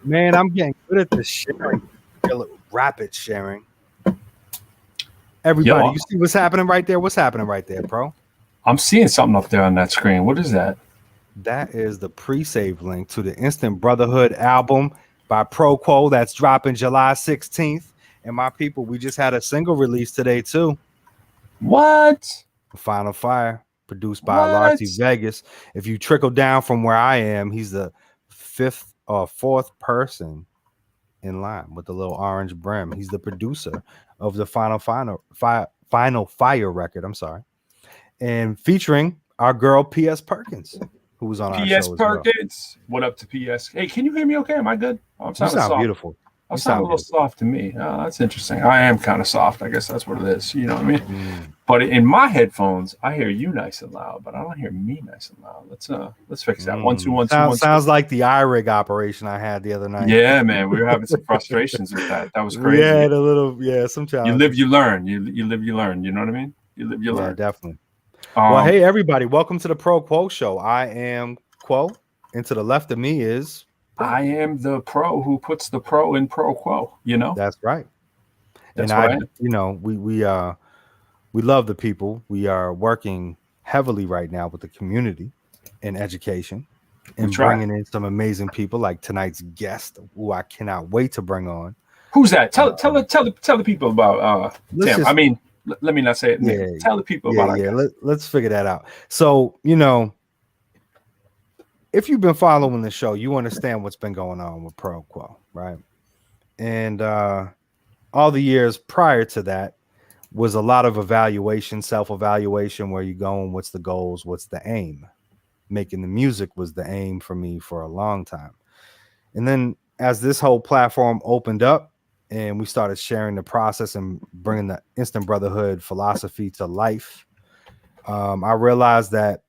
Man, I'm getting good at this sharing, rapid sharing. Everybody, Yo, you see what's happening right there? What's happening right there, bro? I'm seeing something up there on that screen. What is that? That is the pre-save link to the Instant Brotherhood album by Pro Quo that's dropping July 16th. And my people, we just had a single release today too. What? Final Fire, produced by What? Larcy Vegas. If you trickle down from where I am, he's the fourth person in line with the little orange brim. He's the producer of the Final Fire record. I'm sorry, and featuring our girl P.S. Perkins, who was on our P.S. show as well. Perkins. What up to P.S.? Hey, can you hear me okay? Am I good? I'm You sounding sound soft. beautiful. I sound a little soft to me. That's interesting. I am kind of soft. I guess that's what it is. You know what I mean? But in my headphones, I hear you nice and loud, but I don't hear me nice and loud. Let's fix that. 1 2 1 2 Sounds like the iRig operation I had the other night. Yeah, man, we were having some frustrations with that. That was crazy. We had a little, some challenges. You live, you learn. You live, you learn. You know what I mean? You live, you learn. Yeah, definitely. Well, hey everybody, welcome to the Pro Quo Show. I am Quo, and to the left of me is I am the pro who puts the pro in Pro Quo. You know, that's right. That's and right. We love the people. We are working heavily right now with the community and education, and bringing in some amazing people like tonight's guest, who I cannot wait to bring on. Who's that? Tell the people about Tim. I mean, let me not say it. Yeah, tell the people about it. Let's figure that out. So, if you've been following the show, you understand what's been going on with Pro Quo, right? And all the years prior to that was a lot of evaluation, self-evaluation, where you going, what's the goals, what's the aim? Making the music was the aim for me for a long time. And then as this whole platform opened up and we started sharing the process and bringing the Instant Brotherhood philosophy to life, I realized that,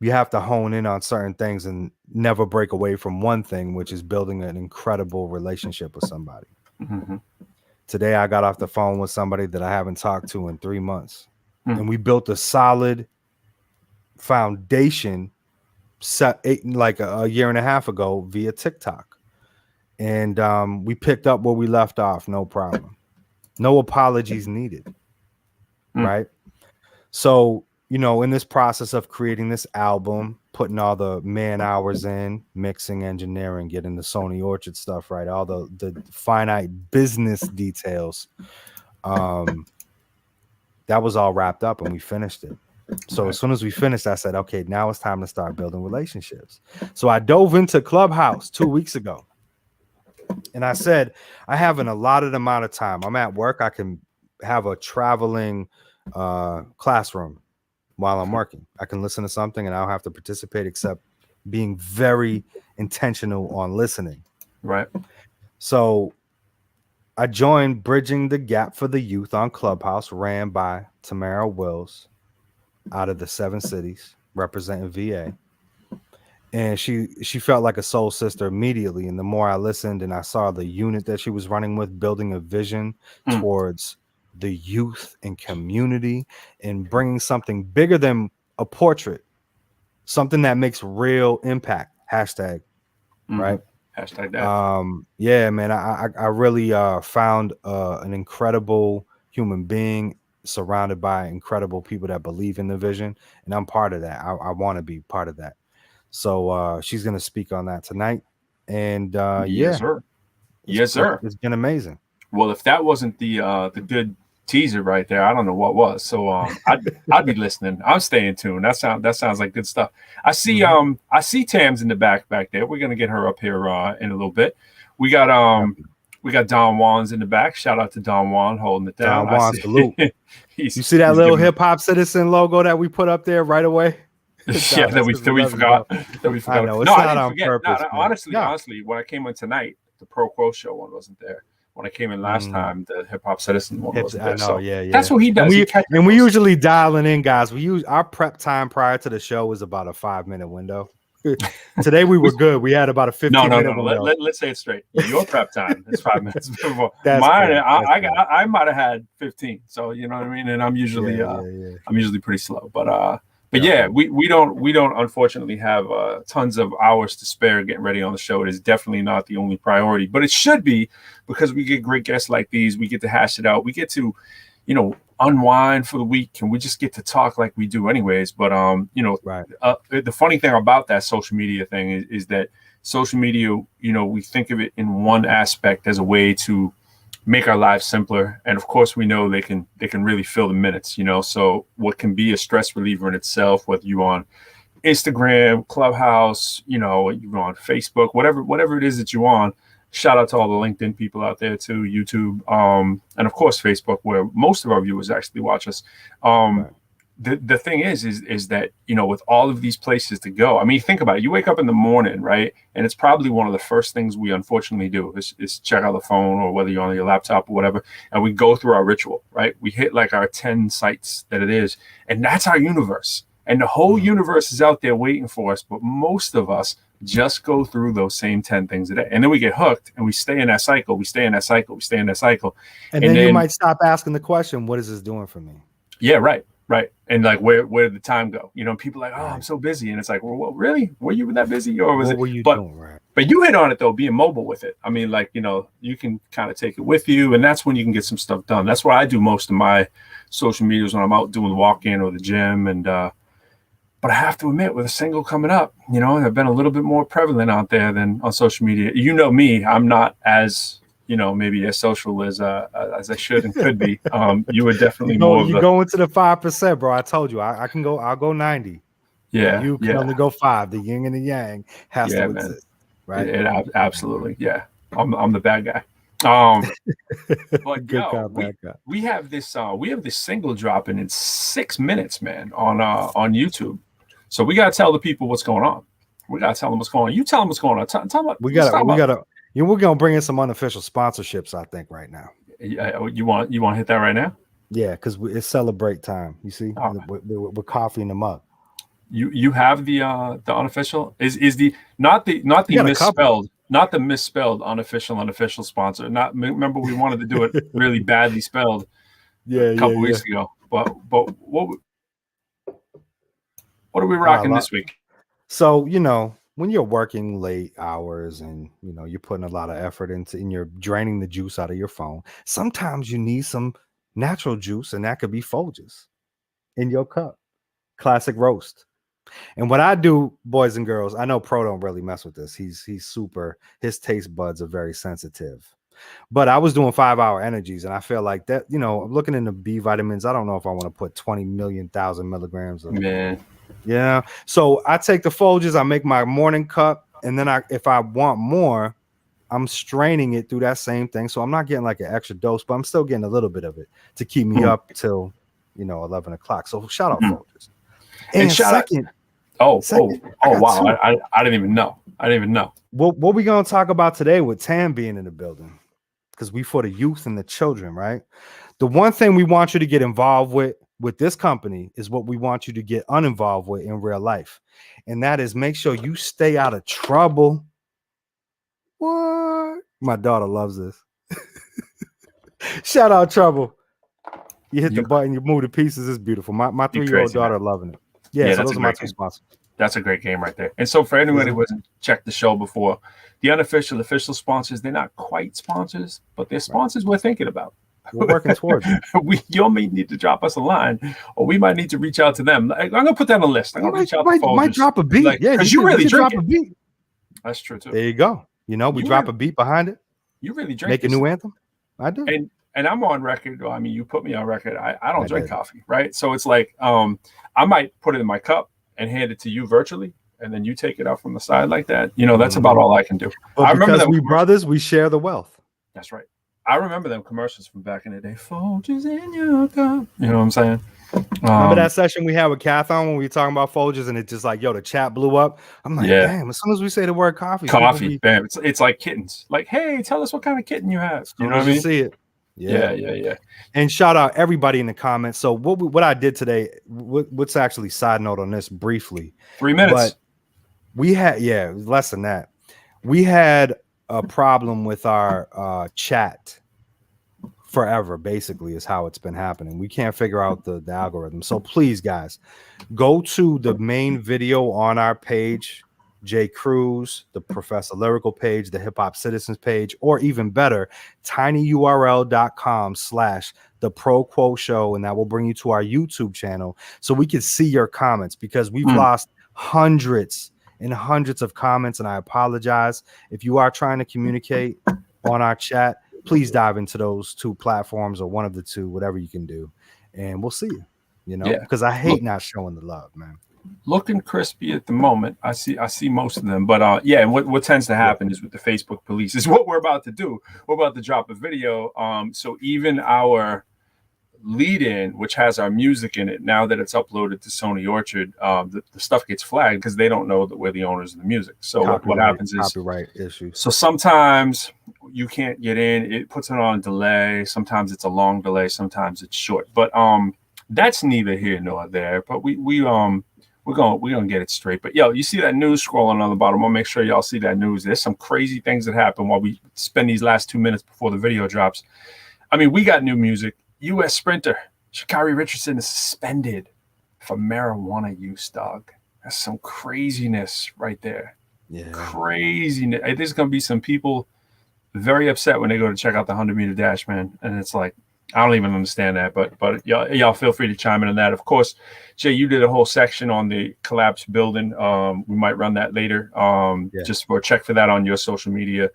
you have to hone in on certain things and never break away from one thing, which is building an incredible relationship with somebody. Mm-hmm. Today, I got off the phone with somebody that I haven't talked to in 3 months, and we built a solid foundation like a year and a half ago via TikTok. And we picked up where we left off. No problem. No apologies needed. Right. So, in this process of creating this album, putting all the man hours in, mixing, engineering, getting the Sony Orchard stuff right, all the finite business details, that was all wrapped up and we finished it. So as soon as we finished, I said, okay, now it's time to start building relationships. So I dove into Clubhouse 2 weeks ago. And I said, I have an allotted amount of time. I'm at work. I can have a traveling classroom while I'm working. I can listen to something and I don't have to participate except being very intentional on listening. Right. So I joined Bridging the Gap for the Youth on Clubhouse, ran by Tamara Wills out of the 7 cities representing VA. And she felt like a soul sister immediately. And the more I listened and I saw the unit that she was running with, building a vision towards the youth and community and bringing something bigger than a portrait, something that makes real impact. Hashtag, right? Hashtag that. Yeah, man, I really found an incredible human being surrounded by incredible people that believe in the vision. And I'm part of that. I want to be part of that. So she's going to speak on that tonight. And yes, sir. Yes, sir. It's been amazing. Well, if that wasn't the good teaser right there, I don't know what was. So I'd be listening. I'm staying tuned. That sounds like good stuff. I see Tam's in the back there. We're gonna get her up here in a little bit. We got Don Juan's in the back. Shout out to Don Juan holding it down. Don Juan, salute. You see that little HipHopCitizen logo that we put up there right away? Yeah, that we forgot. I know, it's not on purpose. Honestly, when I came in tonight, the Pro Quo Show one wasn't there. When I came in last time, the HipHopCitizen one wasn't there. I know, yeah. That's what he does. And we usually dialing in, guys. We use our prep time prior to the show is about a 5-minute window. Today we were good. We had about a 15-minute window. Let's say it straight. Your prep time is 5 minutes before mine. I might have had 15. So you know what I mean. And I'm usually I'm usually pretty slow. But But yeah, we don't unfortunately have tons of hours to spare getting ready on the show. It is definitely not the only priority, but it should be, because we get great guests like these. We get to hash it out. We get to, you know, unwind for the week, and we just get to talk like we do anyways. But you know, right. The funny thing about that social media thing is that social media, you know, we think of it in one aspect as a way to make our lives simpler, and of course we know they can really fill the minutes, you know. So what can be a stress reliever in itself, whether you on Instagram, Clubhouse, you know, you're on Facebook, whatever it is that you're on. Shout out to all the LinkedIn people out there too, YouTube, and of course Facebook, where most of our viewers actually watch us. Right. The thing is that, you know, with all of these places to go, I mean, think about it. You wake up in the morning, right? And it's probably one of the first things we unfortunately do is check out the phone, or whether you're on your laptop or whatever. And we go through our ritual, right? We hit like our 10 sites that it is. And that's our universe. And the whole universe is out there waiting for us. But most of us just go through those same 10 things a day. And then we get hooked, and we stay in that cycle. We stay in that cycle. We stay in that cycle. And then you might stop asking the question, what is this doing for me? Yeah, right. Right. And like, where did the time go? You know, people are like, oh, I'm so busy. And it's like, well, really? Were you that busy? Or was what it? Were you doing? Right. But you hit on it, though, being mobile with it. I mean, like, you know, you can kind of take it with you, and that's when you can get some stuff done. That's why I do most of my social medias when I'm out doing the walk-in or the gym. And but I have to admit, with a single coming up, you know, I've been a little bit more prevalent out there than on social media. You know me, I'm not as, you know, maybe as social as I should and could be. You were definitely you go into the 5%, bro. I told you I can go. I'll go 90. Yeah, you can only go 5. The yin and the yang has to exist, right? Absolutely, yeah. I'm the bad guy. But good guy, bad guy. We have this single dropping in 6 minutes, man, on YouTube. So we gotta tell the people what's going on. We gotta tell them what's going on. You tell them what's going on. Tell them we gotta. We're gonna bring in some unofficial sponsorships, I think, right now. You want to hit that right now? Yeah, because it's celebrate time. You see, with coffee in the mug. You have the unofficial is the not the misspelled unofficial sponsor. Not, remember, we wanted to do it really badly spelled a couple weeks ago. But what are we rocking this week? So, you know, when you're working late hours and, you know, you're putting a lot of effort into, and you're draining the juice out of your phone, sometimes you need some natural juice, and that could be Folgers in your cup. Classic roast. And what I do, boys and girls, I know Pro don't really mess with this. He's super, his taste buds are very sensitive. But I was doing 5-hour energies, and I feel like that, you know, looking into B vitamins, I don't know if I want to put 20,000,000 milligrams of, man. Yeah. So I take the Folgers, I make my morning cup, and then if I want more, I'm straining it through that same thing. So I'm not getting like an extra dose, but I'm still getting a little bit of it to keep me up till, you know, 11 o'clock. So shout out Folgers. And second. Wow. I didn't even know. What we going to talk about today with Tam being in the building? Because we for the youth and the children, right? The one thing we want you to get involved with this company is what we want you to get uninvolved with in real life. And that is, make sure you stay out of trouble. What? My daughter loves this. Shout out Trouble. You hit the button, you move the pieces. It's beautiful. My 3-year-old daughter loving it. Yeah, so those are my 2 sponsors. That's a great game right there. And so for anyone who hasn't checked the show before, the unofficial, official sponsors, they're not quite sponsors, but they're sponsors we're thinking about. We're working towards it. You may need to drop us a line, or we might need to reach out to them. I'm going to put that on a list. I'm going to reach out to Folgers. Might drop a beat. Like, because you really drink drop a beat. That's true, too. There you go. You know, we drop a beat behind it. You really drink. Make a new anthem. I do. And I'm on record. I mean, you put me on record. I don't drink coffee, right? So it's like I might put it in my cup and hand it to you virtually, and then you take it out from the side like that. You know, that's about all I can do. But I remember that we brothers, we share the wealth. That's right. I remember them commercials from back in the day. Folgers in your cup. You know what I'm saying? Remember that session we had with Cathon when we were talking about Folgers, and it just like, yo, the chat blew up. I'm like, damn, as soon as we say the word coffee, bam. It's like kittens. Like, hey, tell us what kind of kitten you have. You know what I mean? See it. Yeah. And shout out everybody in the comments. So what I did today, what's actually side note on this briefly. 3 minutes. But we had, less than that. We had a problem with our chat forever, basically, is how it's been happening. We can't figure out the algorithm. So please, guys, go to the main video on our page, J. Cruz, the Professor Lyrical page, the Hip Hop Citizens page, or even better, tinyurl.com/the Pro Quo Show, and that will bring you to our YouTube channel so we can see your comments, because we've lost hundreds and hundreds of comments, and I apologize. If you are trying to communicate on our chat, please dive into those two platforms, or one of the two, whatever you can do, and we'll see you. You know, because I hate not showing the love, man. Looking crispy at the moment. I see most of them, but yeah. And what tends to happen is with the Facebook police is what we're about to do. We're about to drop a video. So even our lead-in, which has our music in it, now that it's uploaded to Sony Orchard, the stuff gets flagged because they don't know that we're the owners of the music. So what happens is copyright issues. So sometimes you can't get in. It puts it on delay. Sometimes it's a long delay. Sometimes it's short. But that's neither here nor there. But we're gonna get it straight. But yo, you see that news scrolling on the bottom? I'll make sure y'all see that news. There's some crazy things that happen while we spend these last 2 minutes before the video drops. I mean, we got new music. U.S. sprinter Sha'Carri Richardson is suspended for marijuana use, dog. That's some craziness right there. Yeah, craziness. There's gonna be some people very upset when they go to check out the 100-meter dash, man. And it's like, I don't even understand that, but y'all feel free to chime in on that. Of course, Jay, you did a whole section on the collapsed building. We might run that later. Just check for that on your social media.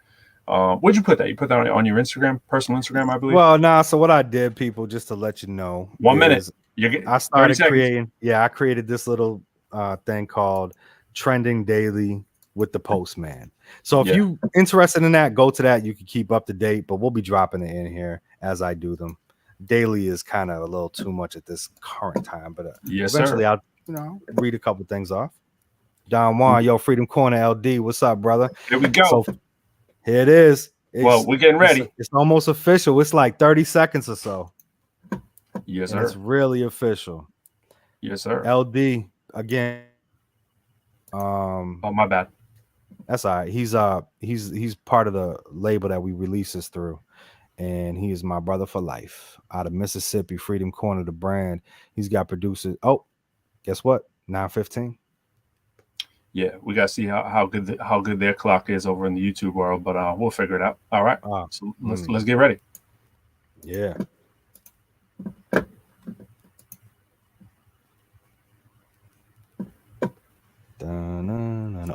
Where'd you put that? You put that on your Instagram, personal Instagram, I believe. Well, nah. So what I did, people, just to let you know, 1 minute. I started creating. Yeah, I created this little thing called Trending Daily with the Postman. So if you interested in that, go to that. You can keep up to date, but we'll be dropping it in here as I do them. Daily is kind of a little too much at this current time, but eventually I'll read a couple things off. Don Juan, yo, Freedom Corner LD, what's up, brother? Here we go. So, here it is. Well, we're getting ready. It's almost official. It's like 30 seconds or so. Yes, sir. It's really official. Yes, sir. LD again. Oh, my bad. That's all right. He's part of the label that we release this through, and he is my brother for life. Out of Mississippi, Freedom Corner, the brand. He's got producers. Oh, guess what? 9:15. Yeah, we gotta see how good their clock is over in the YouTube world, but we'll figure it out. All right. So let's get ready. Yeah.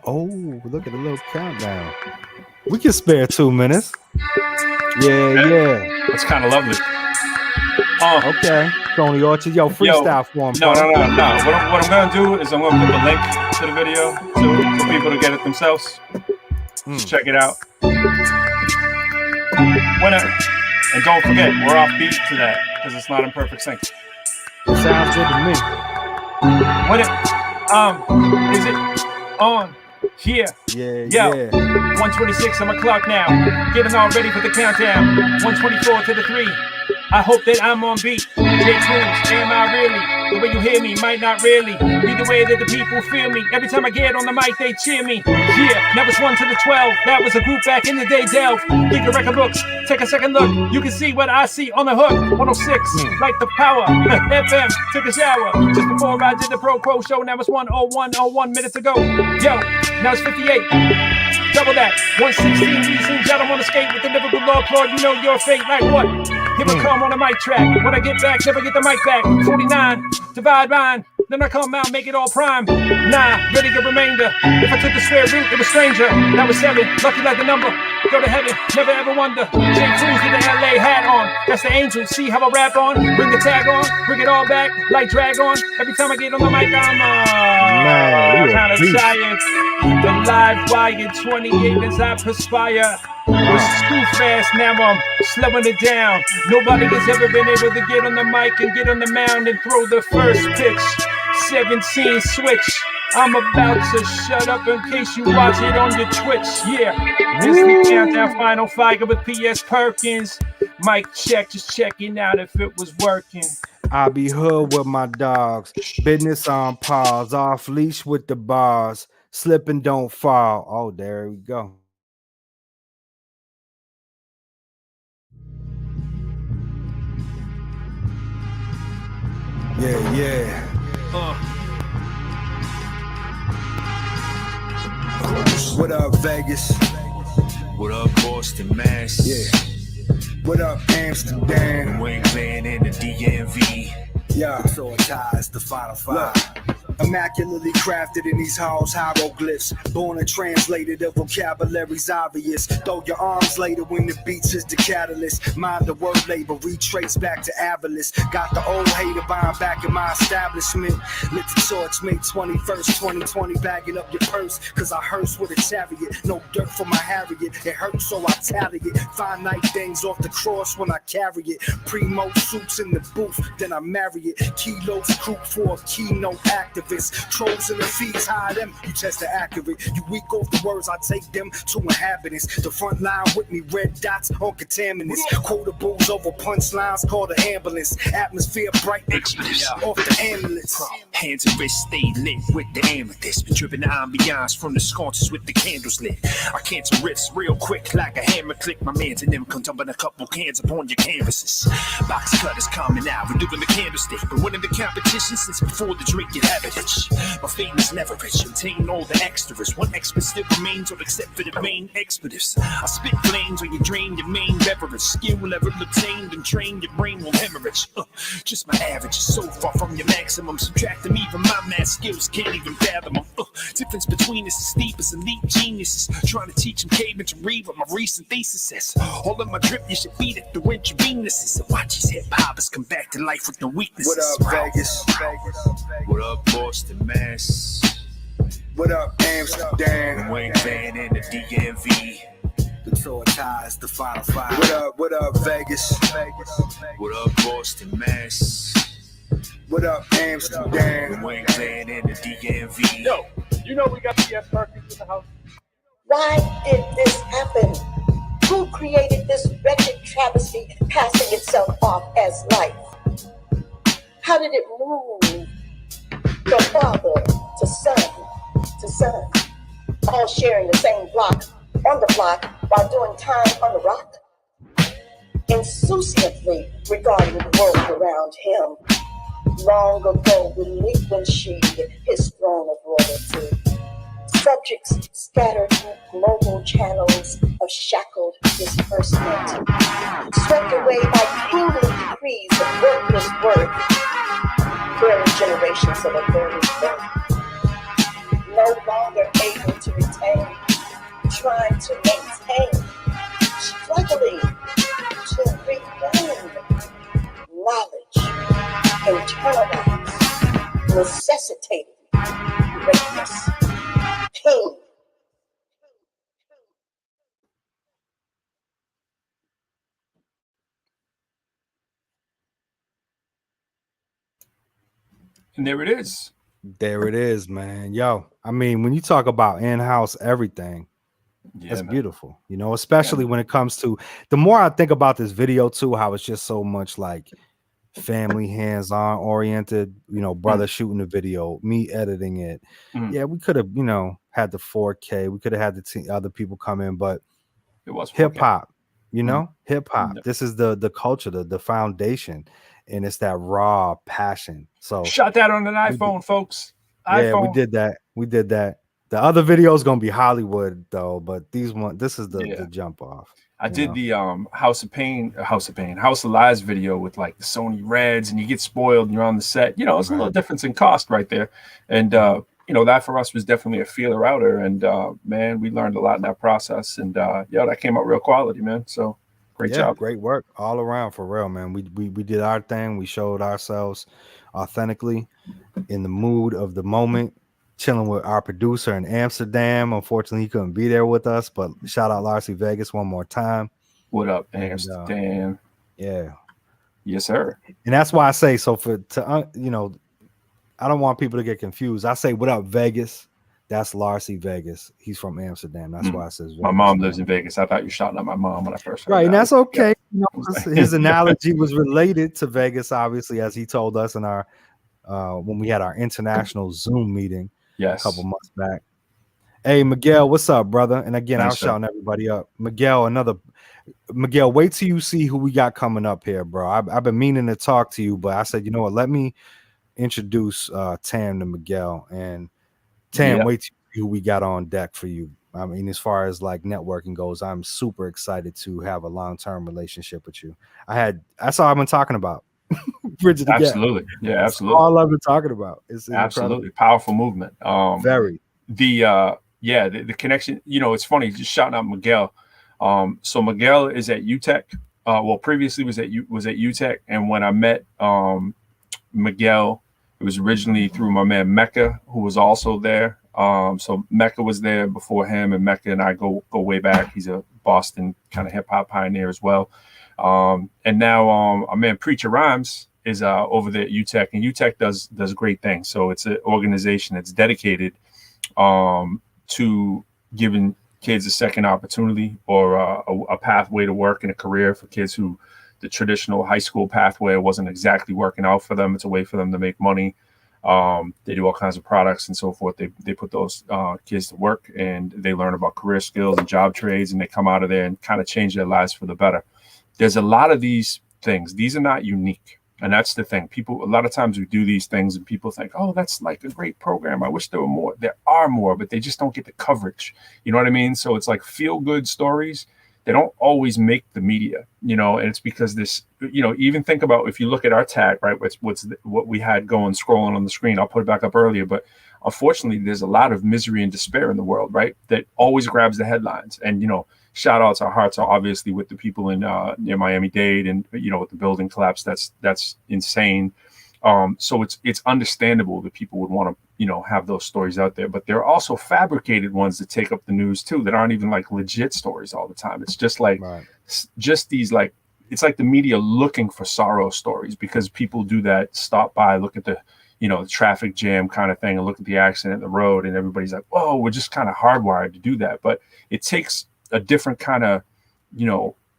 Oh, look at the little countdown. We can spare 2 minutes. Yeah. That's kind of lovely. Okay. Tony Orchard, yo, freestyle for him. No. What I'm gonna do is I'm gonna put the link to the video for people to get it themselves. Just check it out. Whatever. And don't forget, we're off beat to that because it's not in perfect sync. Sounds good to me. What it? Is it on? Here. Yeah. 1:26 on my clock now. Getting all ready for the countdown. 1:24 to the 3. I hope that I'm on beat. J. Cruz, am I really? The way you hear me might not really be the way that the people feel me. Every time I get on the mic, they cheer me. Yeah, now it's 1 to the 12. That was a group back in the day, Delve. Read the record books, take a second look. You can see what I see on the hook. 106, like the power. FM, took a shower. Just before I did the ProQuo Show, now it's 1:01 minutes ago. Yo, now it's 58. Double that. 116 reasons y'all don't want to skate with the Liverpool law applaud. You know your fate. Like what? Here I come on the mic track. When I get back, never get the mic back. 49, divide mine. Then I come out, make it all prime. Nah, really the remainder. If I took the square root, it was stranger. That was 7, lucky like the number. Go to heaven, never ever wonder. J. Cruz with the LA hat on. That's the angel. See how I rap on? Bring the tag on, bring it all back, like drag on. Every time I get on the mic, I'm kind of tired. The live wire, 28 as I perspire. Was too fast, now I'm slowing it down. Nobody has ever been able to get on the mic and get on the mound and throw the first pitch. 17 switch. I'm about to shut up in case you watch it on your Twitch. Yeah, this is the countdown final fire with P.S. Perkins. Mic check, just checking out if it was working. I be hood with my dogs. Business on pause. Off leash with the bars. Slip and don't fall. Oh, there we go. Yeah. What up, Vegas? What up, Boston, Mass? Yeah. What up, Amsterdam? We ain't playing in the DMV. Yeah. So ties the final five. Immaculately crafted in these halls, hieroglyphs. Born and translated, the vocabulary's obvious. Throw your arms later when the beats is the catalyst. Mind the word labor, retrace back to avarice. Got the old hater buying back in my establishment. Lit the torch, May 21st, 2020, bagging up your purse. Cause I hearse with a chariot, no dirt for my Harriet. It hurts so I tally it. Finite things off the cross when I carry it. Primo suits in the booth, then I marry it. Kilos crew for a keynote activist. Trolls in the fees, hide them, you test the accurate. You weak off the words, I take them to inhabitants. The front line with me, red dots on contaminants. Quotables over punchlines, call the ambulance. Atmosphere bright, Exodus. off the ambulance. Hands and wrists stay lit with the amethyst. Been dripping the ambiance from the sconces with the candles lit. I cancel riffs real quick like a hammer click. My mans and them come dumping a couple cans upon your canvases. Box cutters coming out, we're doing the candlestick. Been winning the competition since before the drink get habit. My fame is never rich, obtain all the extras. One expert still remains, all except for the main expletives. I spit flames when you drain your main beverage. Skill will ever obtained and trained, your brain will hemorrhage. Just my average is so far from your maximum. Subtract them, even my math skills can't even fathom them. Difference between us is steep as elite geniuses. Trying to teach them cavemen to read what my recent thesis says. All of my drip, you should beat it through intravenously. So watch these hip-hoppers come back to life with no weaknesses. What up, Vegas? What up, Boston, Mass? What up, Amsterdam? We ain't playing in the DMV. The tour ties the final five. What up, Vegas? What up, Boston, Mass? What up, Amsterdam? We ain't playing in the DMV. Yo, you know we got the yes Perkins in the house. Why did this happen? Who created this wretched travesty passing itself off as life? How did it move from father to son, all sharing the same block on the block while doing time on the rock? Insouciantly regarding the world around him, long ago relinquishing his throne of royalty. Subjects scattered through global channels of shackled disbursement, swept away by brutal decrees of worthless worth, bearing generations of authority's birth, no longer able to retain, trying to maintain, struggling to regain knowledge, internalize, necessitating greatness. King. And there it is. There it is, man. Yo, I mean, when you talk about in-house everything, that's man. beautiful, you know, especially when it comes to the more I think about this video too, how it's just so much like family hands-on oriented, you know, brother shooting the video, me editing it. Yeah, we could have, you know, had the 4K, we could have had the other people come in, but it was hip-hop, you know, hip-hop. This is the culture, the foundation, and it's that raw passion. So shot that on an iPhone, folks. Yeah, iPhone. we did that. The other video is gonna be Hollywood though, but this is the jump off. I did the House of Lies video with like the Sony Reds, and you get spoiled and you're on the set. You know, it's a little difference in cost right there. And you know, that for us was definitely a feeler outer. And man, we learned a lot in that process. And yeah, that came out real quality, man. So great job. Great work all around for real, man. We did our thing, we showed ourselves authentically in the mood of the moment, chilling with our producer in Amsterdam. Unfortunately, he couldn't be there with us, but shout out Larcy Vegas one more time. What up, Amsterdam? Yeah. Yes, sir. And that's why I say, so you know, I don't want people to get confused. I say, what up, Vegas? That's Larcy Vegas. He's from Amsterdam. That's why I says Vegas. My mom lives in Vegas. I thought you were shouting at my mom when I first heard right, that. and that's okay. You know, his analogy was related to Vegas, obviously, as he told us in our when we had our international Zoom meeting a couple months back. Hey, Miguel, what's up, brother? And again, I was shouting everybody up. Miguel, Miguel, wait till you see who we got coming up here, bro. I've been meaning to talk to you, but I said, you know what? Let me introduce Tam to Miguel. And Tam, Yeah. wait till you see who we got on deck for you. I mean, as far as like networking goes, I'm super excited to have a long-term relationship with you. That's all I've been talking about. Bridging the gap. Absolutely. Yeah, That's absolutely. all I've been talking about. It's Absolutely powerful movement. Very. The connection, it's funny, just shouting out Miguel. So Miguel is at UTEC. Previously was at UTEC, and when I met Miguel, it was originally through my man Mecca, who was also there. So Mecca was there before him, and Mecca and I go way back. He's a Boston kind of hip hop pioneer as well. And now our man Preacher Rhymes is over there at UTEC, and UTEC does great things. So it's an organization that's dedicated to giving kids a second opportunity or a pathway to work and a career for kids who the traditional high school pathway wasn't exactly working out for them. It's a way for them to make money. They do all kinds of products and so forth. They put those kids to work, and they learn about career skills and job trades, and they come out of there and kind of change their lives for the better. There's a lot of these things. These are not unique. And that's the thing. People, a lot of times we do these things and people think, oh, that's like a great program. I wish there were more. There are more, but they just don't get the coverage. You know what I mean? So it's like feel good stories. They don't always make the media, and it's because this, even think about if you look at our tag, right? What we had going scrolling on the screen. I'll put it back up earlier, but unfortunately, there's a lot of misery and despair in the world, right? That always grabs the headlines. And, shout outs, our hearts are obviously with the people in near Miami-Dade and, with the building collapse. That's insane. So it's understandable that people would want to, have those stories out there, but there are also fabricated ones that take up the news too, that aren't even like legit stories all the time. It's just like, just these, like, it's like the media looking for sorrow stories because people do that, stop by, look at the, the traffic jam kind of thing and look at the accident in the road. And everybody's like, whoa, we're just kind of hardwired to do that. But it takes a different kind of,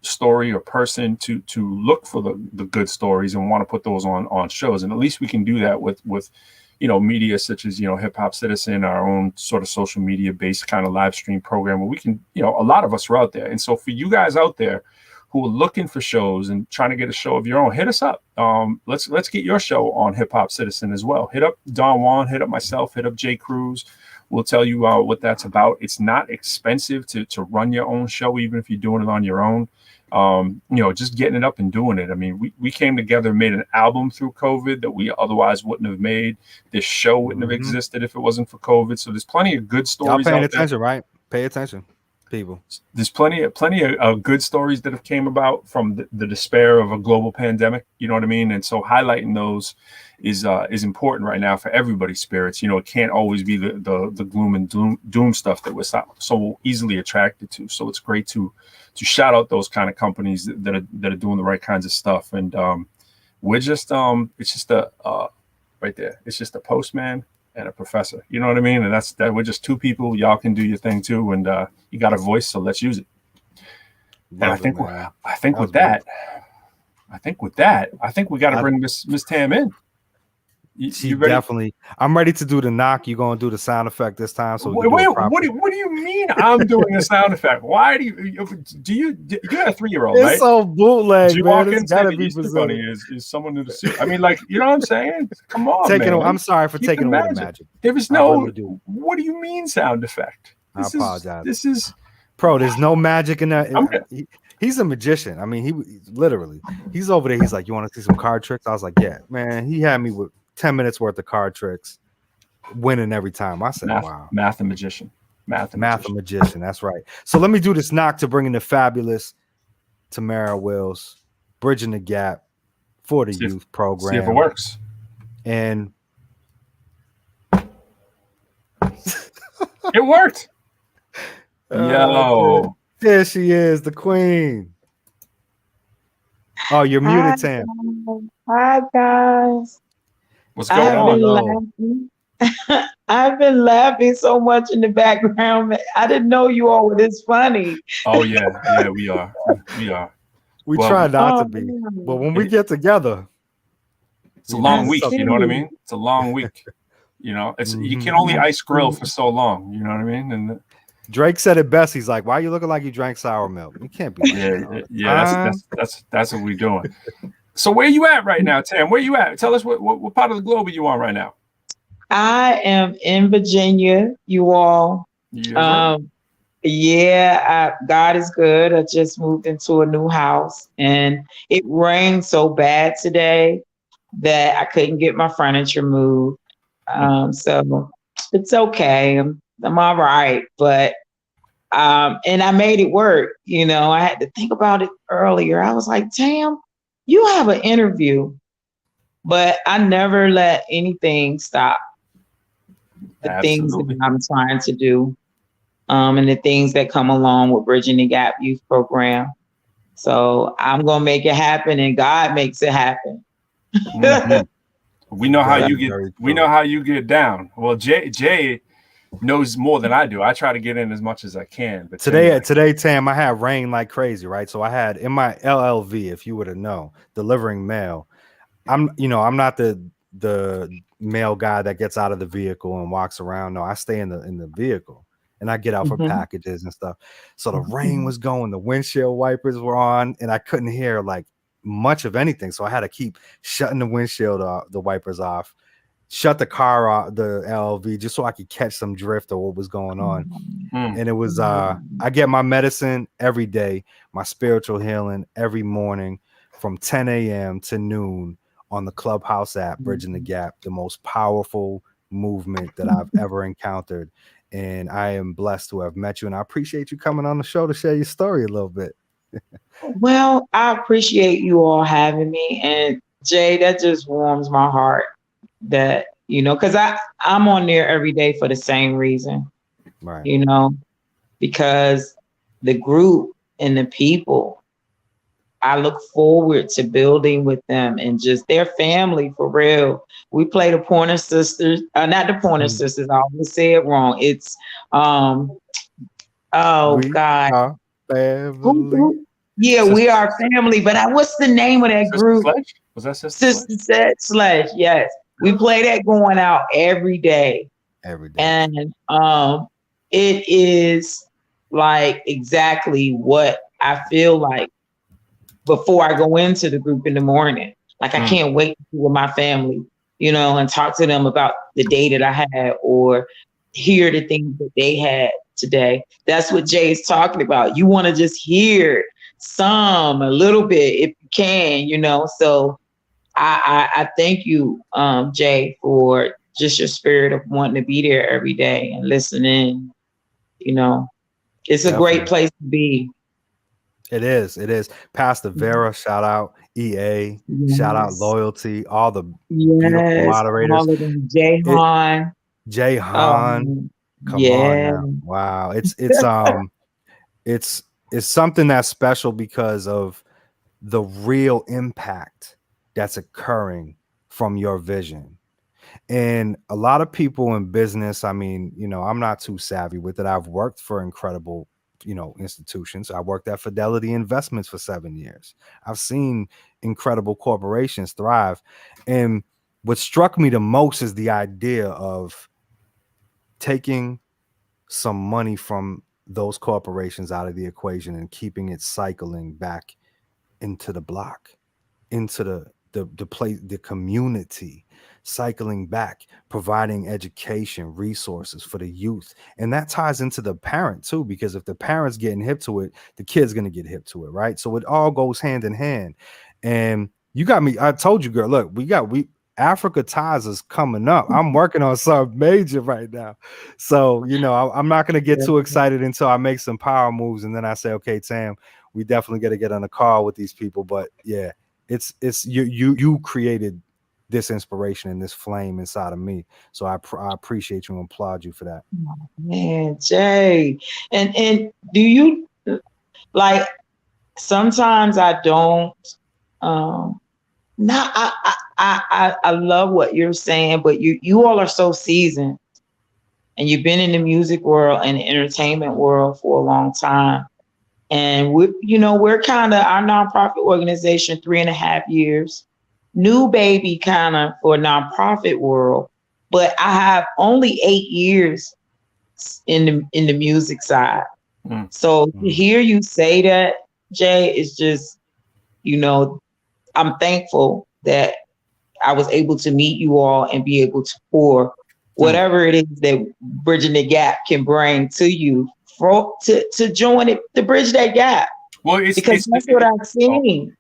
story or person to look for the good stories and want to put those on shows. And at least we can do that with media such as, HipHopCitizen, our own sort of social media based kind of live stream program where we can, a lot of us are out there. And so for you guys out there who are looking for shows and trying to get a show of your own, hit us up. Let's get your show on HipHopCitizen as well. Hit up Don Juan, hit up myself, hit up Jay Cruz. We'll tell you what that's about. It's not expensive to run your own show, even if you're doing it on your own. Just getting it up and doing it. I mean, we came together and made an album through COVID that we otherwise wouldn't have made. This show wouldn't have existed if it wasn't for COVID. So there's plenty of good stories. Y'all paying attention, right? Pay attention, people. There's plenty of good stories that have came about from the despair of a global pandemic. You know what I mean? And so highlighting those is important right now for everybody's spirits. It can't always be the gloom and doom stuff that we're so easily attracted to. So it's great to shout out those kind of companies that are doing the right kinds of stuff. And we're just it's just right there. It's just a postman and a professor. You know what I mean? And that's that. We're just two people. Y'all can do your thing too, and you got a voice, so let's use it. And I think with that, we got to bring Miss Tam in. You ready? Definitely. I'm ready to do the knock. You're gonna do the sound effect this time. So wait, what do you mean I'm doing a sound effect? Why do you got a 3-year-old, right? It's so bootleg, man. It's gotta be Easter Bunny is someone in the suit. I mean, like, you know what I'm saying? Come on, man. I'm sorry for taking away the magic. There is no. What do you mean sound effect? I apologize. This is Pro. There's no magic in that. He's a magician. I mean, he's over there. He's like, you want to see some card tricks? I was like, yeah, man. He had me with 10 minutes worth of card tricks, winning every time. I said, wow. Math and magician. That's right. So let me do this knock to bring in the fabulous Tamara Wills, bridging the gap for the youth program. See if it works. And it worked. Yo. There she is, the queen. Oh, you're muted, Tam. Hi, guys. What's going on? I've been laughing so much in the background. I didn't know you all were this funny. Oh yeah, we are. We try not to be, but when we get together, it's a long week. You know what I mean? It's a long week. You can only ice grill for so long. You know what I mean? And Drake said it best. He's like, "Why you looking like you drank sour milk? You can't be." Yeah. That's what we're doing. So where you at right now, Tam? Where you at? Tell us what part of the globe are you on right now? I am in Virginia, you all. Yeah. God is good. I just moved into a new house and it rained so bad today that I couldn't get my furniture moved. So it's okay. I'm all right. But and I made it work. You know, I had to think about it earlier. I was like, Tam, you have an interview, but I never let anything stop the things that I'm trying to do. And the things that come along with Bridging the Gap Youth Program. So I'm gonna make it happen, and God makes it happen. We know how you get. We know how you get down. Well, Jay knows more than I do. I try to get in as much as I can. But today, Tam, I had rain like crazy, right? So I had in my LLV, if you were to know, delivering mail. I'm not the mail guy that gets out of the vehicle and walks around. No, I stay in the vehicle. And I get out for packages and stuff. So the rain was going, the windshield wipers were on, and I couldn't hear like much of anything. So I had to keep shutting the windshield the wipers off, shut the car off, the LLV, just so I could catch some drift of what was going on. And it was I get my medicine every day, my spiritual healing every morning from 10 a.m. to noon on the Clubhouse app, Bridging the Gap, the most powerful movement that I've ever encountered. And I am blessed to have met you, and I appreciate you coming on the show to share your story a little bit. Well, I appreciate you all having me, and Jay, that just warms my heart that, you know, because I'm on there every day for the same reason, right? You know, because the group and the people, I look forward to building with them and just their family for real. We play the Pointer Sisters, not the Pointer Sisters. I always say it wrong. It's God. We are family. But what's the name of that group? Sledge? Was that Sister Sledge? Yes, we play that going out every day. And it is like exactly what I feel like before I go into the group in the morning. Like I can't wait to be with my family, you know, and talk to them about the day that I had or hear the things that they had today. That's what Jay is talking about. You want to just hear a little bit if you can, you know. So I thank you, Jay, for just your spirit of wanting to be there every day and listening. You know, it's a great place to be. It is. Pastor Vera, shout out. EA, shout out Loyalty, all the beautiful moderators. All of them. Jay Han. Come on now. Wow. It's something that's special because of the real impact that's occurring from your vision. And a lot of people in business, I mean, you know, I'm not too savvy with it. I've worked for incredible, you know, institutions. I worked at Fidelity Investments for 7 years. I've seen incredible corporations thrive. And what struck me the most is the idea of taking some money from those corporations out of the equation and keeping it cycling back into the block, into the place, the community, cycling back, providing education, resources for the youth. And that ties into the parent too, because if the parent's getting hip to it, the kid's going to get hip to it, right? So it all goes hand in hand. And you got me, I told you, girl, look, Africa Ties is coming up. I'm working on something major right now. So, you know, I'm not going to get too excited until I make some power moves. And then I say, okay, Tam, we definitely got to get on a call with these people. But yeah, it's you created this inspiration and this flame inside of me. So I appreciate you and applaud you for that. Oh, man, Jay. And do you, like, sometimes I don't, I love what you're saying, but you all are so seasoned and you've been in the music world and the entertainment world for a long time. And we're kind of, our nonprofit organization, 3.5 years, new baby kind of for nonprofit world, but I have only 8 years in the music side. So to hear you say that, Jay, is just, you know, I'm thankful that I was able to meet you all and be able to pour whatever it is that Bridging the Gap can bring to you to join it, to bridge that gap. Well, because that's what I've seen.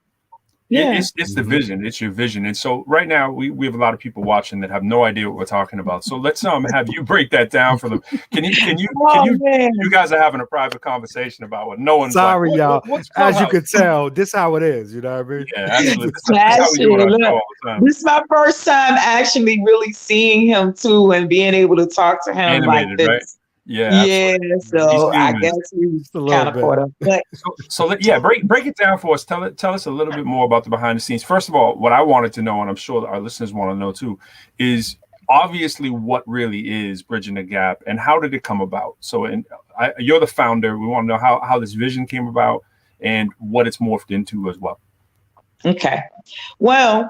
Yeah. It's the vision. It's your vision. And so right now we have a lot of people watching that have no idea what we're talking about. So let's have you break that down for them. Can you guys are having a private conversation about what no one's sorry, like, y'all. What's as you could tell, this how it is, you know what I mean? Yeah, absolutely. This is how we do it on the show all the time. This is my first time actually really seeing him too and being able to talk to him animated, like this. Right? Yeah. So I guess we kind of caught up. But so break it down for us. Tell us a little bit more about the behind the scenes. First of all, what I wanted to know, and I'm sure our listeners want to know too, is obviously what really is Bridging the Gap and how did it come about? So, you're the founder. We want to know how this vision came about and what it's morphed into as well. Okay. Well,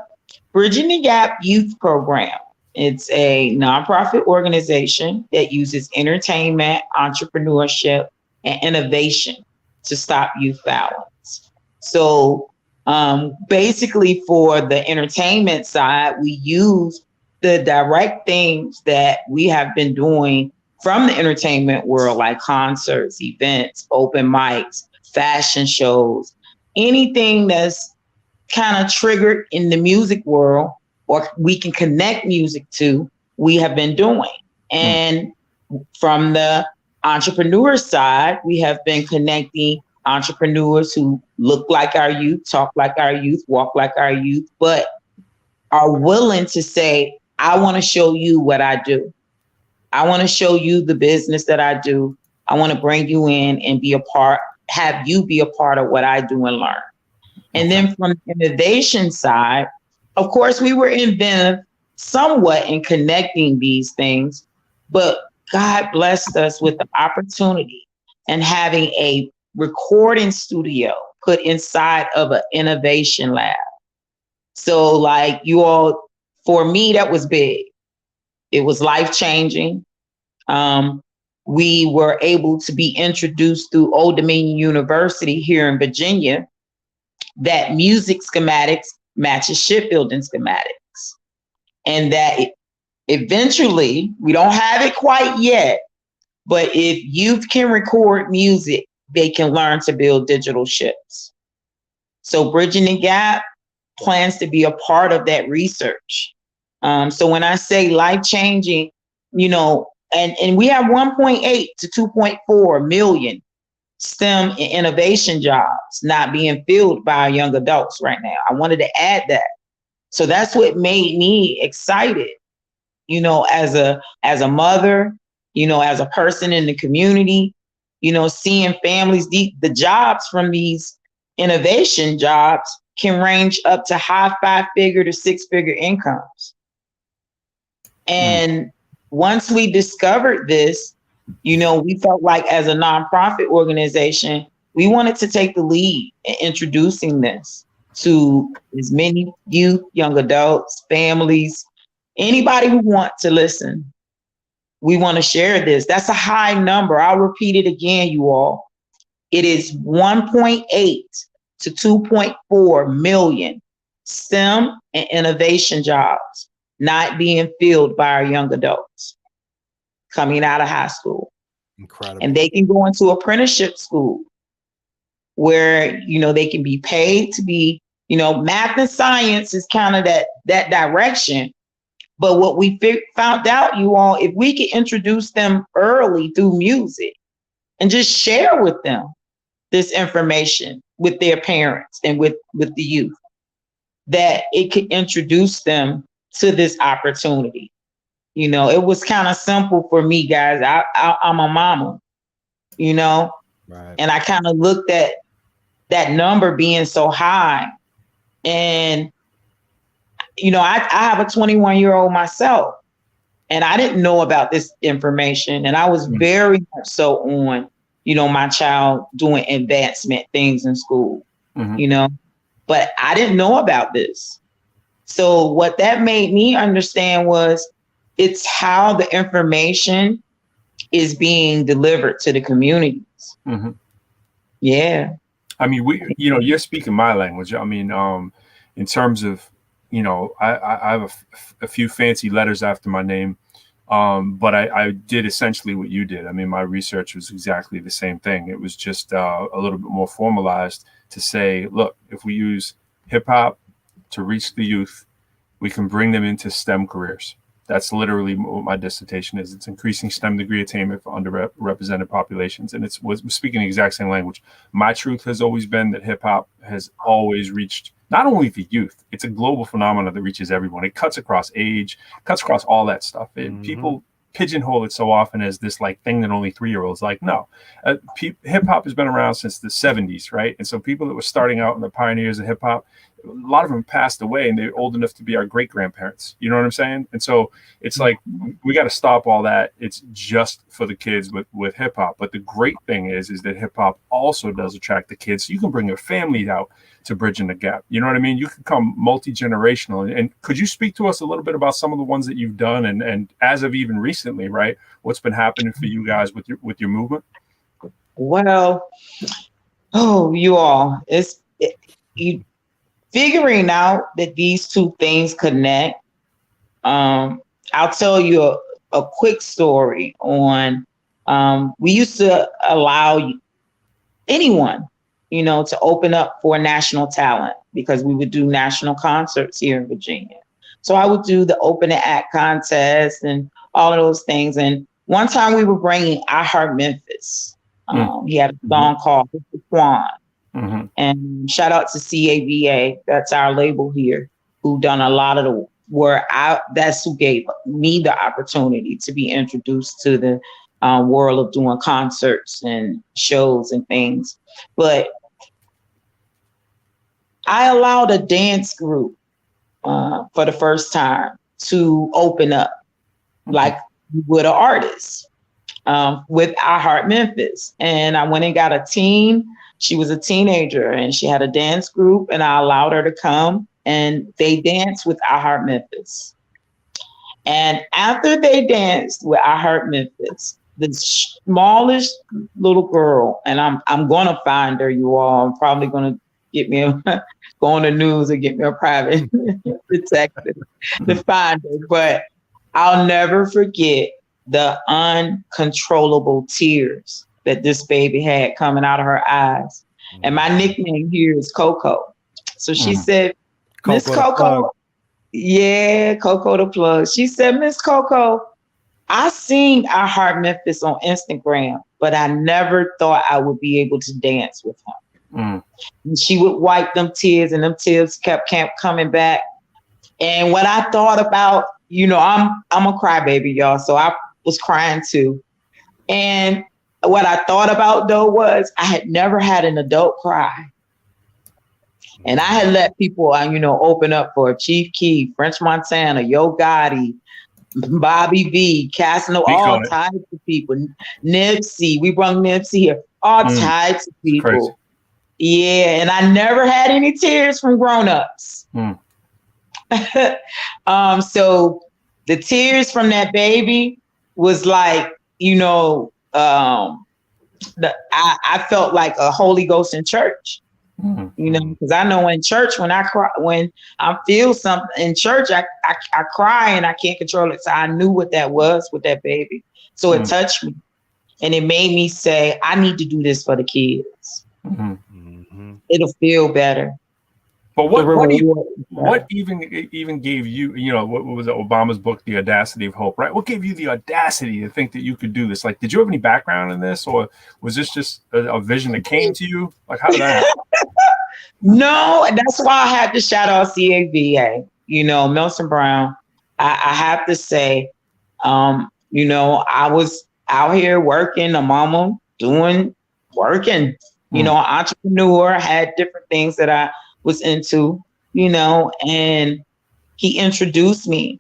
Bridging the Gap Youth Program. It's a nonprofit organization that uses entertainment, entrepreneurship, and innovation to stop youth violence. So basically for the entertainment side, we use the direct things that we have been doing from the entertainment world, like concerts, events, open mics, fashion shows, anything that's kind of triggered in the music world or we can connect music to, we have been doing. And from the entrepreneur side, we have been connecting entrepreneurs who look like our youth, talk like our youth, walk like our youth, but are willing to say, I want to show you what I do. I want to show you the business that I do. I want to bring you in and have you be a part of what I do and learn. And then from the innovation side, of course, we were inventive somewhat in connecting these things, but God blessed us with the opportunity and having a recording studio put inside of an innovation lab. So like you all, for me, that was big. It was life-changing. We were able to be introduced through Old Dominion University here in Virginia that music schematics matches shipbuilding schematics. And that eventually, we don't have it quite yet, but if youth can record music, they can learn to build digital ships. So Bridging the Gap plans to be a part of that research. So when I say life-changing, and we have 1.8 to 2.4 million STEM and innovation jobs not being filled by our young adults right now. I wanted to add that. So that's what made me excited, as a mother, as a person in the community, seeing families, the jobs from these innovation jobs can range up to high 5-figure to 6-figure incomes. And once we discovered this, we felt like as a nonprofit organization, we wanted to take the lead in introducing this to as many youth, young adults, families, anybody who wants to listen. We want to share this. That's a high number. I'll repeat it again, you all. It is 1.8 to 2.4 million STEM and innovation jobs not being filled by our young adults coming out of high school. Incredible. And they can go into apprenticeship school where, they can be paid to be, math and science is kind of that direction. But what we found out, you all, if we can introduce them early through music and just share with them this information with their parents and with the youth, that it could introduce them to this opportunity. It was kind of simple for me, guys. I'm a mama, right. And I kind of looked at that number being so high. And, I have a 21-year-old myself, and I didn't know about this information. And I was very much so on, my child doing advancement things in school, but I didn't know about this. So what that made me understand was it's how the information is being delivered to the communities. Mm-hmm. Yeah. I mean, you're speaking my language. I mean, in terms of, you know, I have a few fancy letters after my name, but I did essentially what you did. I mean, my research was exactly the same thing. It was just a little bit more formalized to say, look, if we use hip hop to reach the youth, we can bring them into STEM careers. That's literally what my dissertation is. It's increasing STEM degree attainment for underrepresented populations. And we're speaking the exact same language. My truth has always been that hip hop has always reached not only the youth, it's a global phenomenon that reaches everyone. It cuts across age, cuts across all that stuff. People pigeonhole it so often as this like thing that only 3-year-olds like. No, hip hop has been around since the 70s, right? And so people that were starting out in the pioneers of hip hop, a lot of them passed away and they're old enough to be our great grandparents. You know what I'm saying? And so it's like, we got to stop all that. It's just for the kids with hip hop. But the great thing is that hip hop also does attract the kids. So you can bring your family out to bridging the gap. You know what I mean? You can come multi-generational. And could you speak to us a little bit about some of the ones that you've done and as of even recently, right? What's been happening for you guys with your movement? Well, you all, you figuring out that these two things connect. I'll tell you a quick story on, we used to allow anyone, you know, to open up for national talent because we would do national concerts here in Virginia. So I would do the open act contest and all of those things. And one time we were bringing I Heart Memphis. He had a song called Quan. And shout out to CAVA, that's our label here, who done a lot of the work. That's who gave me the opportunity to be introduced to the world of doing concerts and shows and things. But I allowed a dance group for the first time to open up like you would an artist with I Heart Memphis. And I went and got a teen. She was a teenager and she had a dance group and I allowed her to come and they danced with I Heart Memphis. And after they danced with I Heart Memphis, the smallest little girl, and I'm going to find her, you all, I'm probably going to get me go on the news and get me a private detective to find her. But I'll never forget the uncontrollable tears that this baby had coming out of her eyes. And my nickname here is Coco. So she said, Miss Coco, yeah, Coco the plug. She said, Miss Coco, I seen I Heart Memphis on Instagram, but I never thought I would be able to dance with him. And she would wipe them tears and them tears kept coming back. And what I thought about, you know, I'm a crybaby, y'all. So I was crying too. And what I thought about though was I had never had an adult cry. And I had let people, you know, open up for Chief Keef, French Montana, Yo Gotti, Bobby V, Casino, all types of people. Nipsey, we brought Nipsey here, all types of people. Crazy. Yeah, and I never had any tears from grown-ups. So the tears from that baby was like, you know, I felt like a Holy Ghost in church. You know, because I know in church when I cry, when I feel something in church, I cry and I can't control it. So I knew what that was with that baby. So it touched me, and it made me say, I need to do this for the kids. It'll feel better. But what even gave you, you know, what was it, Obama's book, The Audacity of Hope, right? What gave you the audacity to think that you could do this? Like, did you have any background in this, or was this just a vision that came to you? Like, how did that happen? No, that's why I had to shout out CAVA, you know, Milton Brown. I have to say, you know, I was out here working, a mama working, you know, entrepreneur, had different things that I was into, you know, and he introduced me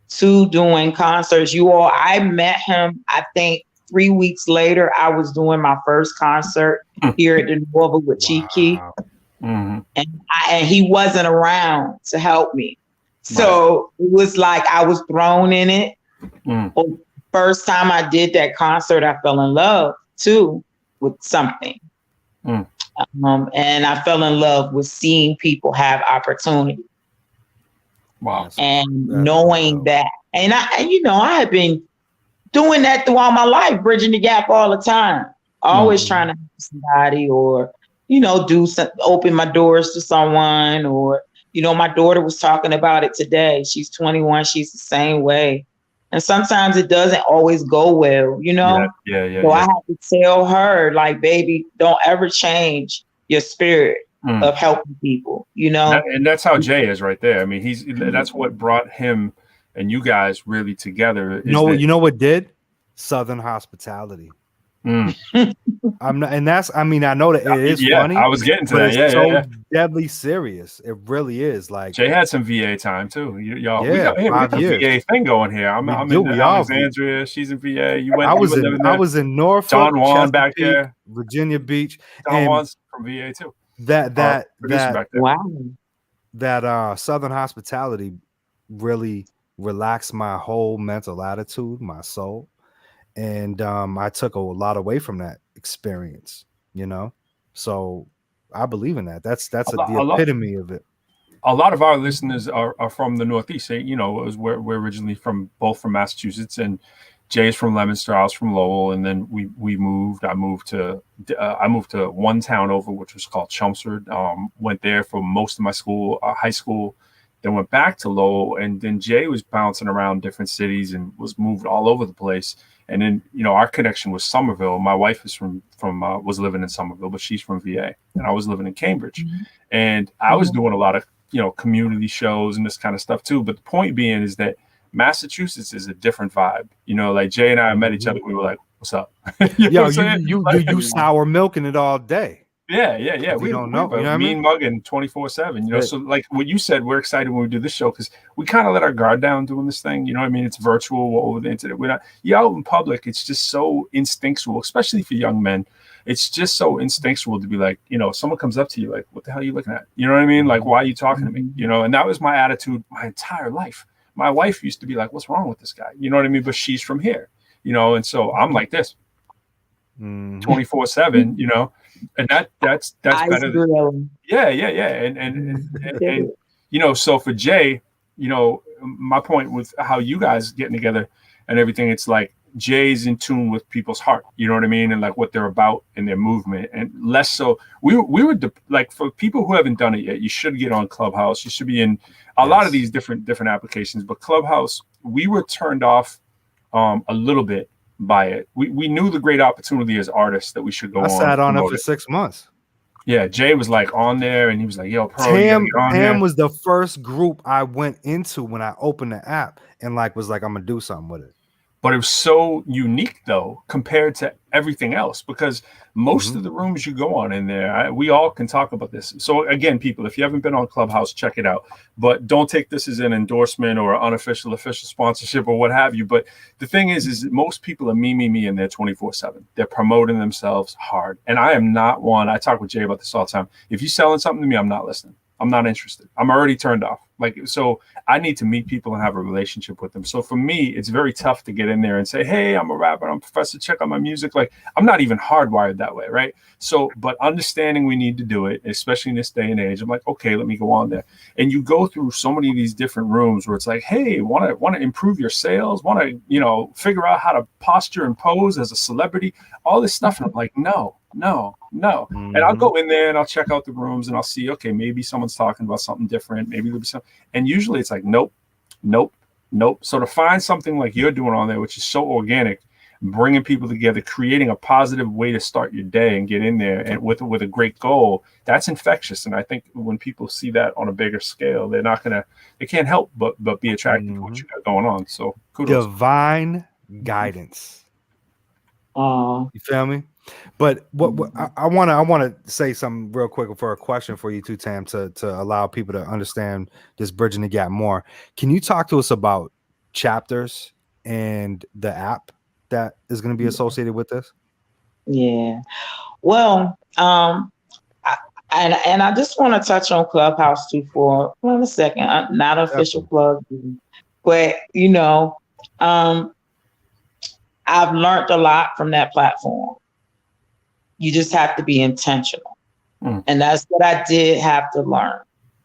to doing concerts. You all, I met him, I think 3 weeks later, I was doing my first concert here at the Nova with Chief Keef. And he wasn't around to help me. So it was like I was thrown in it. First time I did that concert, I fell in love too with something. And I fell in love with seeing people have opportunity. Wow. And knowing that, and I had been doing that throughout my life, bridging the gap all the time, always trying to help somebody, or, open my doors to someone, or, my daughter was talking about it today. She's 21. She's the same way. And sometimes it doesn't always go well, Yeah. So I have to tell her, like, baby, don't ever change your spirit of helping people, And that's how Jay is right there. I mean, that's what brought him and you guys really together. You know what did? Southern hospitality. I'm not, and that's, I know that it is funny. I was getting to that. It's so deadly serious. It really is. Like, Jay had some VA time too. Y'all, we Yeah, got we got 5 the years. VA thing going here. I'm in Alexandria. She's in VA. You went. I was in Norfolk, Don Juan back Chesapeake, there. Virginia Beach. Don and Juan's from VA too. That Back there. Wow. that Southern hospitality really relaxed my whole mental attitude, my soul. And I took a lot away from that experience, So I believe in that. That's the epitome of it. A lot of our listeners are from the Northeast. We're originally both from Massachusetts, and Jay's from Leominster, I was from Lowell, and then we moved. I moved to one town over, which was called Chelmsford. Went there for most of my school, high school. Then went back to Lowell, and then Jay was bouncing around different cities and was moved all over the place. And then, our connection was Somerville. My wife is was living in Somerville, but she's from VA, and I was living in Cambridge. And I was doing a lot of, community shows and this kind of stuff too. But the point being is that Massachusetts is a different vibe. Like Jay and I met each other. We were like, what's up? you sour milking it all day. Yeah. We don't know. Mean mugging 24/7. So like what you said, we're excited when we do this show because we kind of let our guard down doing this thing. It's virtual, we're over the internet. We're not out in public. It's just so instinctual, especially for young men. It's just so instinctual to be like, someone comes up to you like, what the hell are you looking at? You know what I mean? Like, why are you talking to me? And that was my attitude my entire life. My wife used to be like, what's wrong with this guy? You know what I mean? But she's from here, and so I'm like this 24/7, and that's better than, yeah. And so for Jay, my point with how you guys getting together and everything, it's like Jay's in tune with people's heart, you know what I mean, and like what they're about in their movement, and less so we were like, for people who haven't done it yet, you should get on Clubhouse. You should be in a lot of these different applications, but Clubhouse, we were turned off a little bit by it. We knew the great opportunity as artists that we should go on. I sat on it for 6 months. Yeah, Jay was like on there, and he was like, "Yo, Pro, Tam was the first group I went into when I opened the app, and was like, I'm gonna do something with it. But it was so unique though compared to everything else, because most of the rooms you go on in there, we all can talk about this. So again, people, if you haven't been on Clubhouse, check it out. But don't take this as an endorsement or official sponsorship or what have you. But the thing is that most people are me in there 24/7. They're promoting themselves hard. And I am not one. I talk with Jay about this all the time. If you're selling something to me, I'm not listening. I'm not interested. I'm already turned off. So I need to meet people and have a relationship with them. So for me, it's very tough to get in there and say, hey, I'm a rapper, I'm a professor, check out my music. I'm not even hardwired that way, right? So, but understanding we need to do it, especially in this day and age, I'm like, okay, let me go on there. And you go through so many of these different rooms where it's like, hey, want to improve your sales, want to, figure out how to posture and pose as a celebrity, all this stuff. And I'm like, no. And I'll go in there and I'll check out the rooms and I'll see, okay, maybe someone's talking about something different. Maybe there'll be something. And usually it's like, nope. So to find something like you're doing on there, which is so organic, bringing people together, creating a positive way to start your day and get in there and with a great goal, that's infectious. And I think when people see that on a bigger scale, they can't help but be attracted to what you got going on. So kudos. Divine guidance. You feel me? But what I want to say something real quick for a question for you too, Tam, to allow people to understand this bridging the gap more. Can you talk to us about chapters and the app that is going to be associated with this? Yeah. Well, I just want to touch on Clubhouse too for a second. Not an official plug, but I've learned a lot from that platform. You just have to be intentional. And that's what I did have to learn.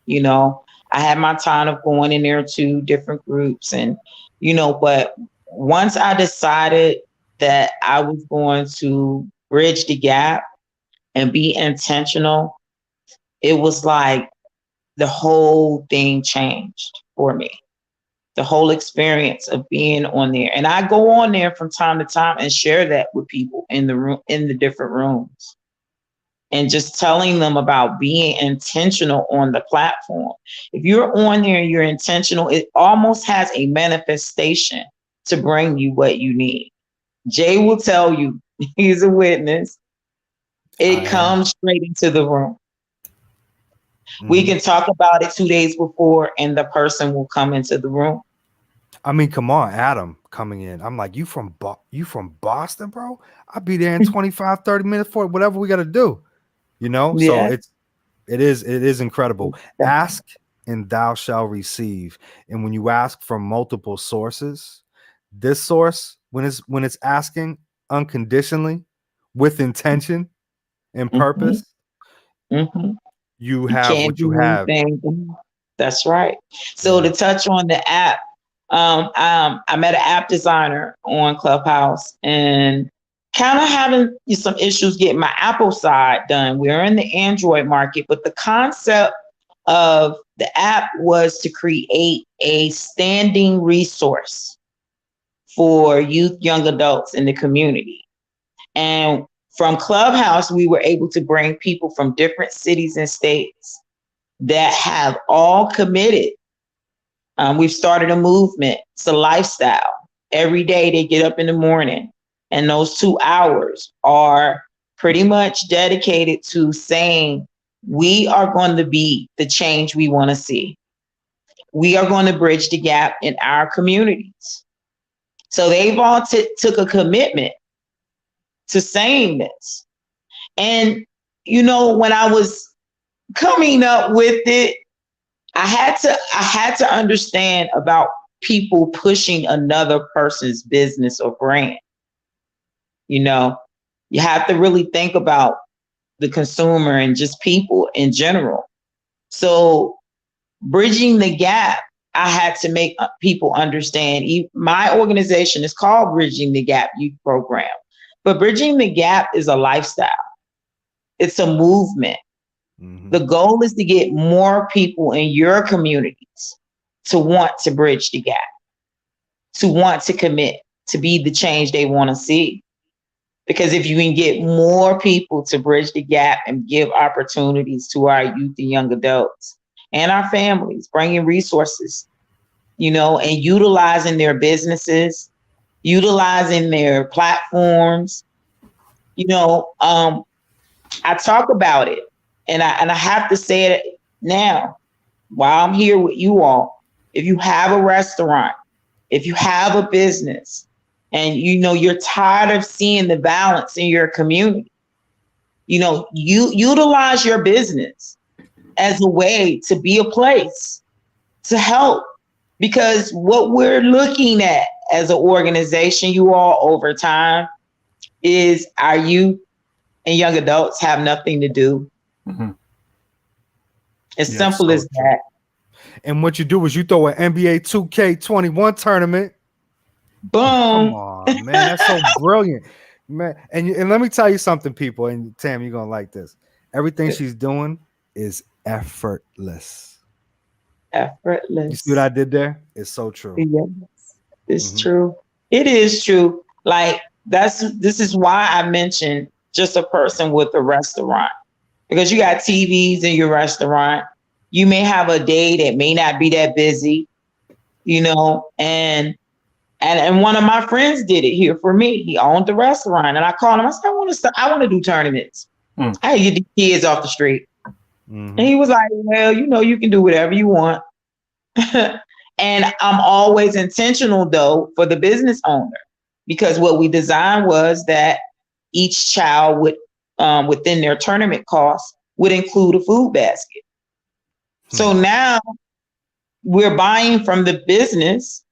You know, I had my time of going in there to different groups and, you know, but once I decided that I was going to bridge the gap and be intentional, it was like the whole thing changed for me. The whole experience of being on there. And I go on there from time to time and share that with people in the room, in the different rooms, and just telling them about being intentional on the platform. If you're on there and you're intentional, it almost has a manifestation to bring you what you need. Jay will tell you, he's a witness. It comes straight into the room. We can talk about it 2 days before and the person will come into the room. I mean, come on, Adam coming in. I'm like, you from Boston, bro? I'll be there in 25, 30 minutes for whatever we got to do. You know? Yeah. So it is incredible. Ask and thou shall receive. And when you ask from multiple sources, this source, when it's asking unconditionally with intention and purpose, you have what you have. That's right. So to touch on the app, I met an app designer on Clubhouse and kind of having some issues getting my Apple side done. We're in the Android market, but the concept of the app was to create a standing resource for youth, young adults in the community. And from Clubhouse, we were able to bring people from different cities and states that have all committed. We've started a movement. It's a lifestyle. Every day they get up in the morning, and those 2 hours are pretty much dedicated to saying, we are going to be the change we want to see. We are going to bridge the gap in our communities. So they've all took a commitment to saying this. And, you know, when I was coming up with it, I had to understand about people pushing another person's business or brand. You know, you have to really think about the consumer and just people in general. So bridging the gap, I had to make people understand. My organization is called Bridging the Gap Youth Program, but bridging the gap is a lifestyle. It's a movement. The goal is to get more people in your communities to want to bridge the gap, to want to commit, to be the change they want to see. Because if you can get more people to bridge the gap and give opportunities to our youth and young adults and our families, bringing resources, you know, and utilizing their businesses, utilizing their platforms, you know, I talk about it. And I have to say it now, while I'm here with you all. If you have a restaurant, if you have a business, and you know you're tired of seeing the balance in your community, you know, you utilize your business as a way to be a place to help. Because what we're looking at as an organization, you all, over time, is our youth and young adults have nothing to do. As simple as that. And what you do is you throw an NBA 2K21 tournament. Boom. Come on, man. That's so brilliant. Man. And let me tell you something, people, and Tam, you're gonna like this. Everything she's doing is effortless. Effortless. You see what I did there? It's so true. Yes, it's true. It is true. Like this is why I mentioned just a person with a restaurant. Because you got TVs in your restaurant. You may have a day that may not be that busy, you know, and one of my friends did it here for me. He owned the restaurant, and I called him. I said, I want to do tournaments. I get the kids off the street. And he was like, well, you know, you can do whatever you want. And I'm always intentional, though, for the business owner, because what we designed was that each child would, within their tournament costs, would include a food basket. So now we're buying from the business,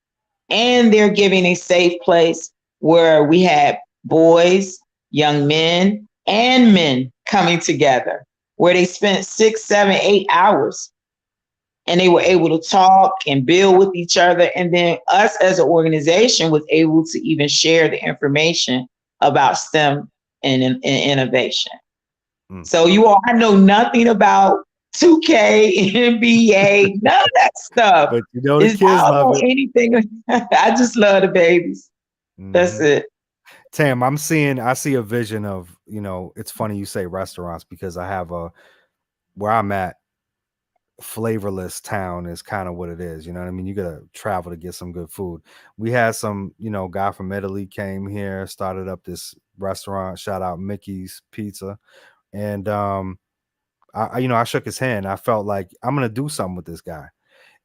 and they're giving a safe place where we have boys, young men, and men coming together where they spent 6, 7, 8 hours, and they were able to talk and build with each other. And then us as an organization was able to even share the information about STEM and innovation. So you all, I know nothing about 2K, NBA, none of that stuff. But you know the kids love it. Anything. I just love the babies. That's it. Tam, I see a vision of, it's funny you say restaurants, because I have where I'm at, flavorless town is kind of what it is. You know what I mean? You gotta travel to get some good food. We had some, guy from Italy came here, started up this restaurant, shout out Mickey's Pizza. And I shook his hand. I felt like I'm gonna do something with this guy.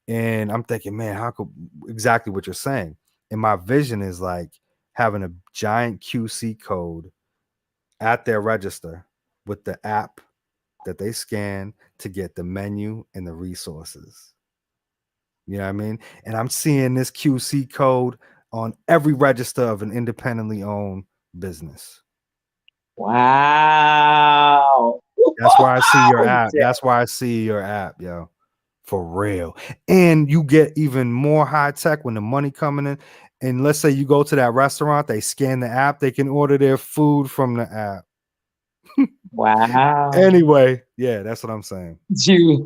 And I'm thinking, man, how could, exactly what you're saying. And my vision is like having a giant QC code at their register with the app that they scan to get the menu and the resources. You know what I mean? And I'm seeing this QC code on every register of an independently owned business. Wow. That's why I see your app. That's why I see your app, yo. For real. And you get even more high tech when the money coming in. And let's say you go to that restaurant, they scan the app, they can order their food from the app. Wow. Anyway, yeah, that's what I'm saying. You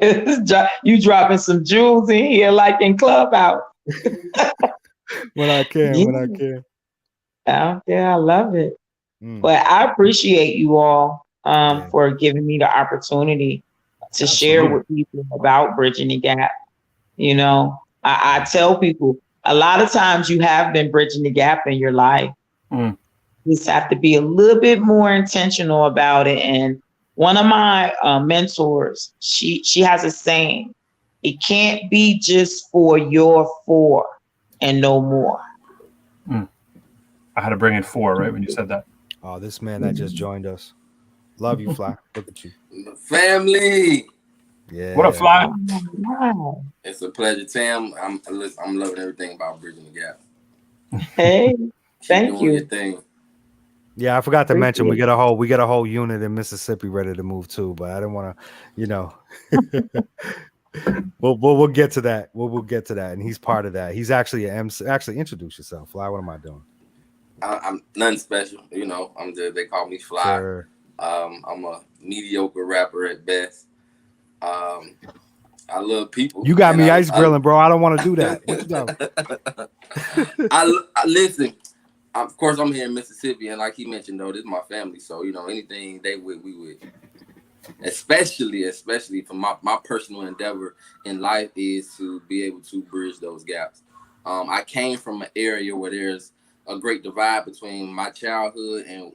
dropping some jewels in here like in Clubhouse. when I can. Yeah, I love it. But I appreciate you all for giving me the opportunity to share with people about bridging the gap. I tell people a lot of times you have been bridging the gap in your life. You just have to be a little bit more intentional about it. And one of my mentors, she has a saying: it can't be just for your 4 and no more. I had to bring in 4 right when you said that. Oh, this man that just joined us. Love you, Fly. Look at you. Family. Yeah. What up, Fly? Wow. It's a pleasure, Tam. I'm loving everything about bridging the gap. Hey, thank you. Your thing. Yeah, I forgot to mention we got a whole unit in Mississippi ready to move too, but I didn't want to, we'll get to that. We'll get to that, and he's part of that. He's actually an MC. Actually, introduce yourself, Fly. What am I doing? I'm nothing special, I'm just, they call me Fly. Sure. I'm a mediocre rapper at best. I love people. You got me ice grilling, bro. I don't want to do that. What you doing? I listen. Of course, I'm here in Mississippi, and like he mentioned, though, this is my family. So anything they would, we would. Especially for my personal endeavor in life is to be able to bridge those gaps. I came from an area where there's a great divide between my childhood and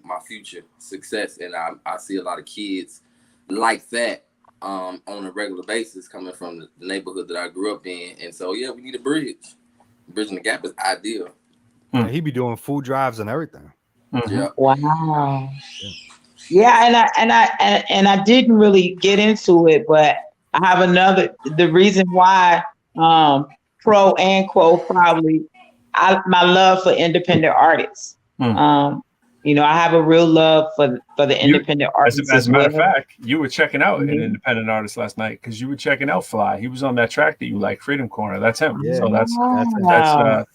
my future success, and I see a lot of kids like that on a regular basis coming from the neighborhood that I grew up in. And so we need a bridge. Bridging the gap is ideal. Yeah, he be doing food drives and everything. Yeah. Wow. Yeah, and I didn't really get into it, but I have the reason why Pro and Quo probably my love for independent artists. I have a real love for the independent artists. As a matter of fact, you were checking out an independent artist last night because you were checking out Fly. He was on that track that you like, Freedom Corner. That's him. Yeah. So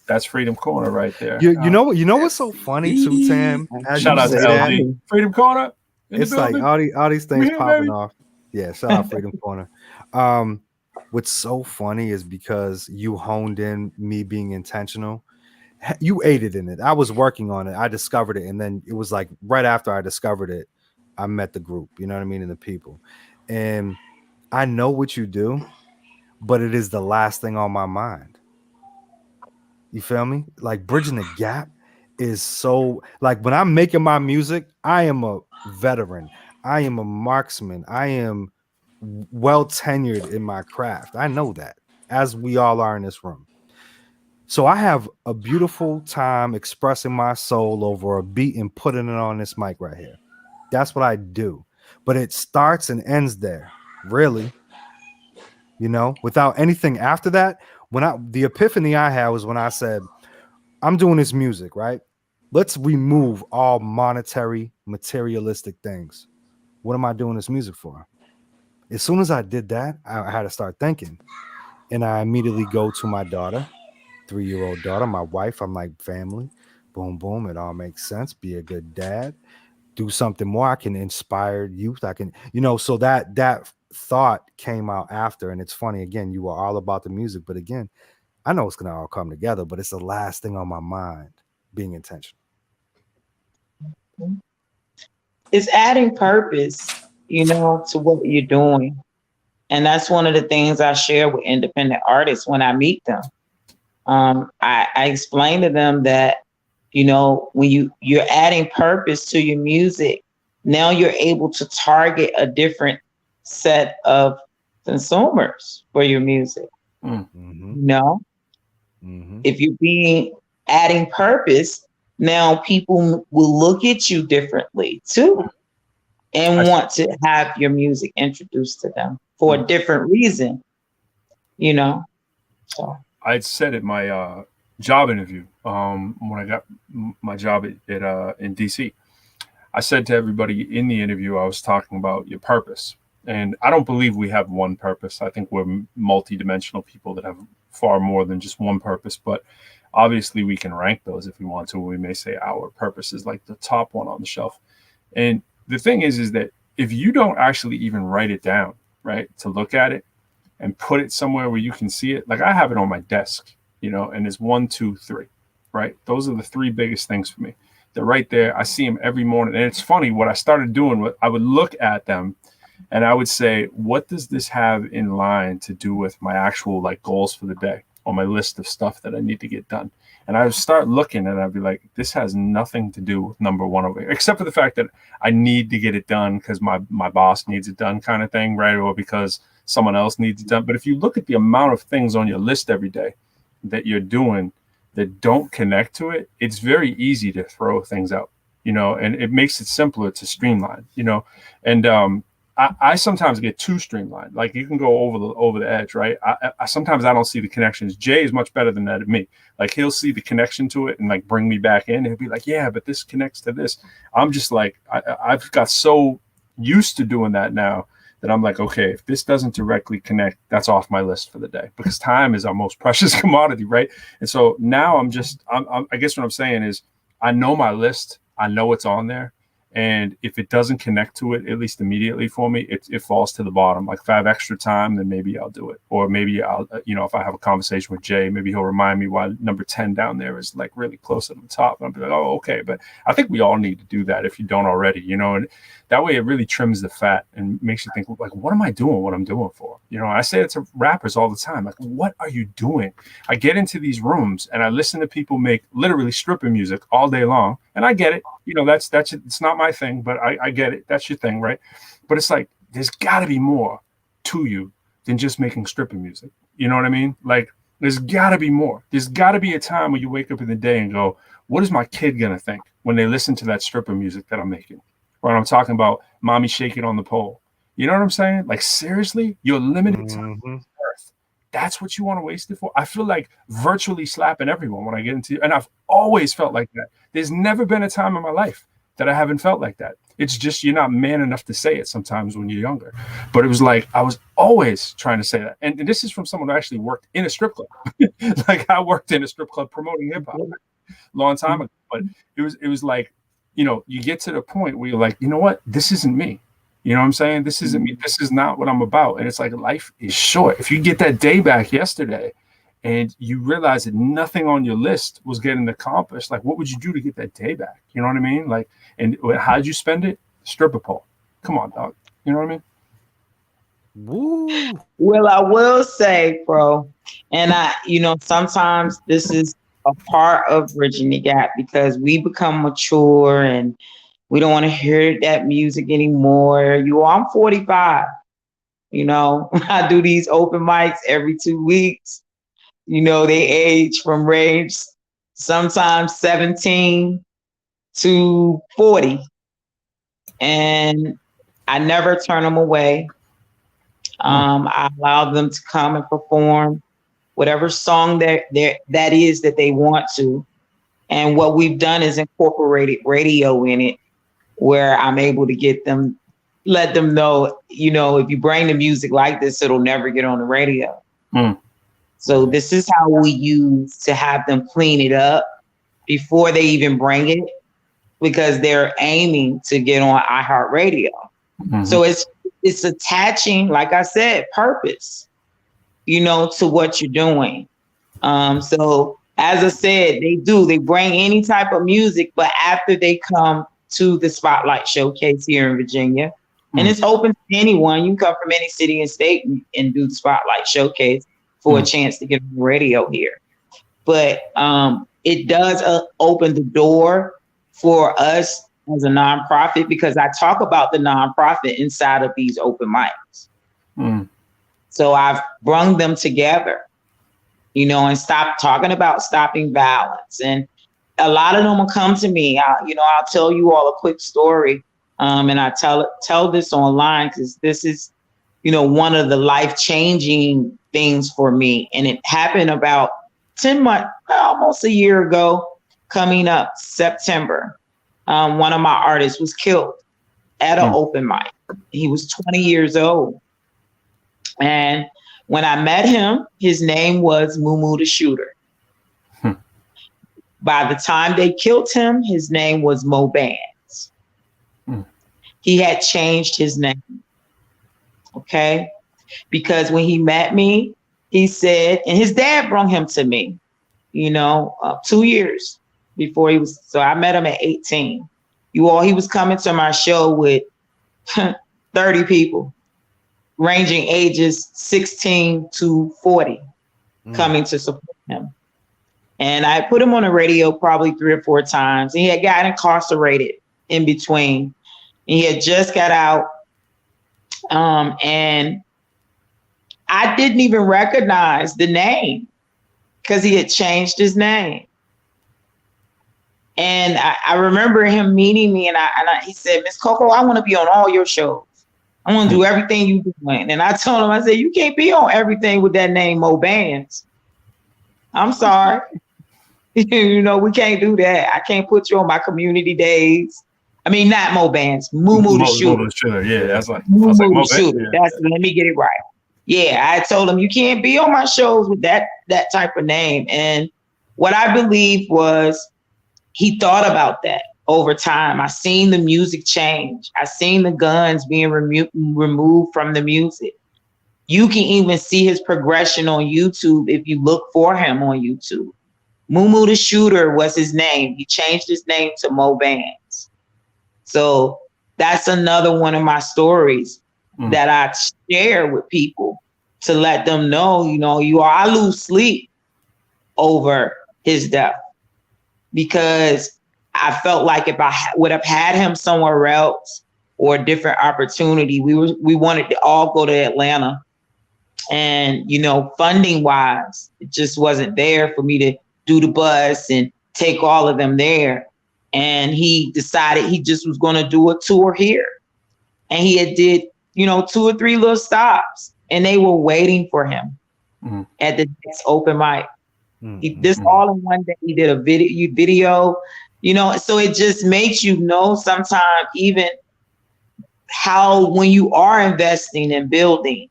that's Freedom Corner right there. You know what's so funny too, Tam? Shout out to LG. Freedom Corner. It's like all these things popping off. Yeah, shout out Freedom Corner. What's so funny is because you honed in me being intentional. You aided in it. I was working on it. I discovered it. And then it was like right after I discovered it, I met the group, you know what I mean? And the people. And I know what you do, but it is the last thing on my mind. You feel me? Like bridging the gap is so, like when I'm making my music, I am a veteran. I am a marksman. I am well tenured in my craft. I know that, as we all are in this room. So I have a beautiful time expressing my soul over a beat and putting it on this mic right here. That's what I do. But it starts and ends there, really. Without anything after that. The epiphany I had was when I said, I'm doing this music, right? Let's remove all monetary, materialistic things. What am I doing this music for? As soon as I did that, I had to start thinking. And I immediately go to my daughter, 3-year-old daughter, my wife. I'm like, family, boom, boom. It all makes sense. Be a good dad. Do something more. I can inspire youth. I can, so that thought came out after. And it's funny, again, you were all about the music. But again, I know it's going to all come together, but it's the last thing on my mind, being intentional. It's adding purpose, to what you're doing. And that's one of the things I share with independent artists when I meet them. I explain to them that, when you're adding purpose to your music, now you're able to target a different set of consumers for your music. Mm-hmm. Mm-hmm. If you're adding purpose, now people will look at you differently too, and want to have your music introduced to them for a different reason, So I said at my job interview, when I got my job at in DC, I said to everybody in the interview, I was talking about your purpose. And I don't believe we have one purpose. I think we're multi-dimensional people that have far more than just one purpose. But obviously we can rank those if we want to. We may say our purpose is like the top one on the shelf. And the thing is that if you don't actually even write it down, right, to look at it and put it somewhere where you can see it, like I have it on my desk, and it's 1, 2, 3, right? Those are the 3 biggest things for me. They're right there. I see them every morning. And it's funny, what I started doing, I would look at them and I would say, what does this have in line to do with my actual like goals for the day or my list of stuff that I need to get done? And I would start looking and I'd be like, this has nothing to do with number 1 over here, except for the fact that I need to get it done because my boss needs it done kind of thing, right? Or because someone else needs it done. But if you look at the amount of things on your list every day that you're doing that don't connect to it, it's very easy to throw things out, and it makes it simpler to streamline, and I sometimes get too streamlined. Like you can go over the edge, right? I sometimes I don't see the connections. Jay is much better than that at me. Like he'll see the connection to it and like bring me back in. He'll be like, yeah, but this connects to this. I'm just like, I've got so used to doing that now that I'm like, okay, if this doesn't directly connect, that's off my list for the day, because time is our most precious commodity, right? And so now I guess what I'm saying is I know my list. I know it's on there. And if it doesn't connect to it, at least immediately for me, it falls to the bottom. Like if I have extra time, then maybe I'll do it. Or maybe I'll, if I have a conversation with Jay, maybe he'll remind me why number 10 down there is like really close to the top. And I'll be like, oh, okay. But I think we all need to do that if you don't already, and that way it really trims the fat and makes you think like, what am I doing? What I'm doing for? I say it to rappers all the time. Like, what are you doing? I get into these rooms and I listen to people make literally stripper music all day long. And I get it. That's it's not my thing, but I get it. That's your thing, right? But it's like, there's got to be more to you than just making stripper music. You know what I mean? Like, there's got to be more. There's got to be a time where you wake up in the day and go, what is my kid going to think when they listen to that stripper music that I'm making? Or I'm talking about mommy shaking on the pole. You know what I'm saying? Like, seriously, you're limited time on earth. That's what you want to waste it for? I feel like virtually slapping everyone when I get into, and I've always felt like that. There's never been a time in my life that I haven't felt like that. It's just you're not man enough to say it sometimes when you're younger. But it was like I was always trying to say that. And this is from someone who actually worked in a strip club. Like I worked in a strip club promoting hip hop a long time ago. But it was like, you get to the point where you're like, you know what? This isn't me. You know what I'm saying? This isn't me. This is not what I'm about. And it's like life is short. If you get that day back yesterday and you realize that nothing on your list was getting accomplished, like what would you do to get that day back? You know what I mean? Like, and how'd you spend it? Stripper pole. Come on, dog. You know what I mean? Woo. Well, I will say, bro, and sometimes this is a part of bridging the gap because we become mature and we don't want to hear that music anymore. I'm 45. I do these open mics every 2 weeks. They age from range sometimes 17 to 40. And I never turn them away. I allow them to come and perform whatever song that is that they want to. And what we've done is incorporated radio in it, where I'm able to get them let them know, you know, if you bring the music like this, it'll never get on the radio. So this is how we use to have them clean it up before they even bring it, because they're aiming to get on iHeartRadio. So it's attaching, like I said, purpose, you know, to what you're doing. So as I said, they bring any type of music, but after they come to the Spotlight Showcase here in Virginia, and it's open to anyone. You can come from any city and state and do the Spotlight Showcase for a chance to get on the radio here. But it does open the door for us as a nonprofit, because I talk about the nonprofit inside of these open mics. So I've brung them together, you know, and stop talking about stopping violence. And a lot of them will come to me. I'll tell you all a quick story. And I tell this online because this is, you know, one of the life-changing things for me. And it happened about 10 months, almost a year ago, coming up September. One of my artists was killed at an open mic. He was 20 years old. And when I met him, his name was Mumu the Shooter. By the time they killed him, his name was Mo Bands. He had changed his name. Okay. Because when he met me, he said, and his dad brought him to me, you know, 2 years before so I met him at 18. He was coming to my show with 30 people, ranging ages 16 to 40, coming to support him. And I put him on the radio probably 3 or 4 times. He had gotten incarcerated in between. He had just got out. And I didn't even recognize the name because he had changed his name. And I remember him meeting me, and he said, Miss Coco, I want to be on all your shows. I want to do everything you're doing. And I told him, I said, you can't be on everything with that name, Mo Bands. I'm sorry. You know, we can't do that. I can't put you on my community days. I mean, not Mo Bands, Mumu the Shooter. Yeah, that's like Mumu the Mo Shooter. Yeah. Let me get it right. Yeah, I told him you can't be on my shows with that type of name. And what I believe was he thought about that over time. I seen the music change. I seen the guns being removed from the music. You can even see his progression on YouTube if you look for him on YouTube. Mumu the Shooter was his name. He changed his name to Mo Bands. So that's another one of my stories that I share with people to let them know, you know, I lose sleep over his death because I felt like if I would have had him somewhere else or a different opportunity, we wanted to all go to Atlanta. And, you know, funding wise, it just wasn't there for me to do the bus and take all of them there. And he decided he just was going to do a tour here. And he had did, you know, 2 or 3 little stops, and they were waiting for him at the next open mic. This all in one day. He did a video, you know, so it just makes you know sometimes even how when you are investing and building,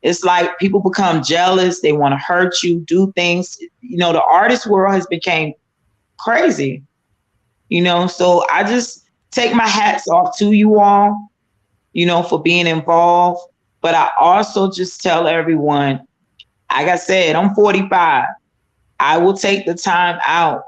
it's like people become jealous. They want to hurt you, do things. You know, the artist world has become crazy, you know, so I just take my hats off to you all, you know, for being involved. But I also just tell everyone, like I said, I'm 45. I will take the time out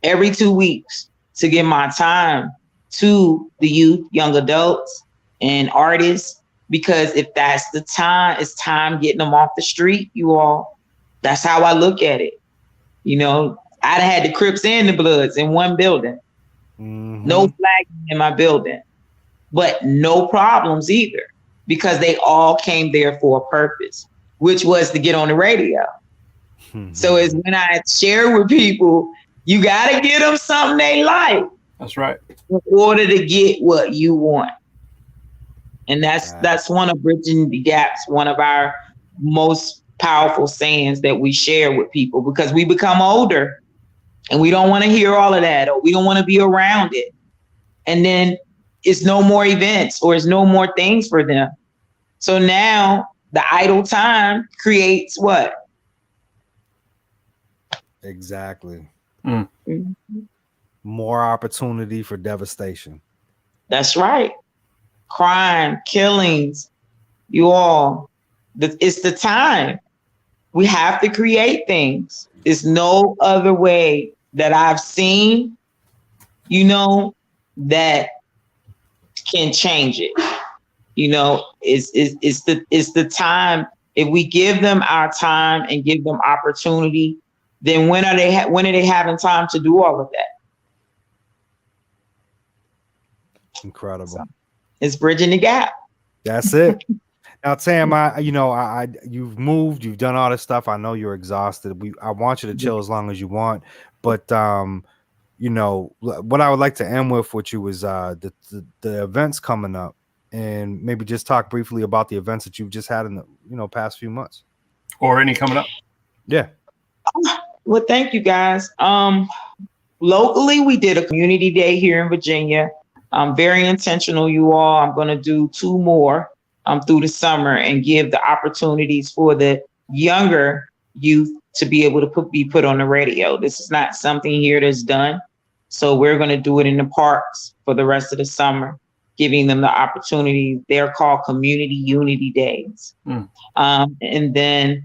every 2 weeks to give my time to the youth, young adults, and artists, because if that's the time, it's time getting them off the street, you all. That's how I look at it. You know, I had the Crips and the Bloods in one building. No flagging in my building, but no problems either, because they all came there for a purpose, which was to get on the radio. So it's when I share with people, you got to get them something they like. That's right. In order to get what you want. And that's one of Bridging the Gaps, one of our most powerful sayings that we share with people, because we become older and we don't want to hear all of that, or we don't want to be around it. And then it's no more events or it's no more things for them. So now the idle time creates what? Exactly. Mm-hmm. More opportunity for devastation. That's right. Crime, killings, you all. It's the time. We have to create things. There's no other way that I've seen, that can change it. It's the time. If we give them our time and give them opportunity, then when are they having time to do all of that? Incredible. So, it's bridging the gap. That's it. Now, Tam, you've moved, you've done all this stuff. I know you're exhausted. I want you to chill as long as you want, but what I would like to end with you is the events coming up, and maybe just talk briefly about the events that you've just had in the past few months, or any coming up. Yeah. Well, thank you guys. Locally, we did a community day here in Virginia. Very intentional, you all. I'm going to do 2 more through the summer and give the opportunities for the younger youth to be able to be put on the radio. This is not something here that's done. So we're going to do it in the parks for the rest of the summer, giving them the opportunity. They're called Community Unity Days. And then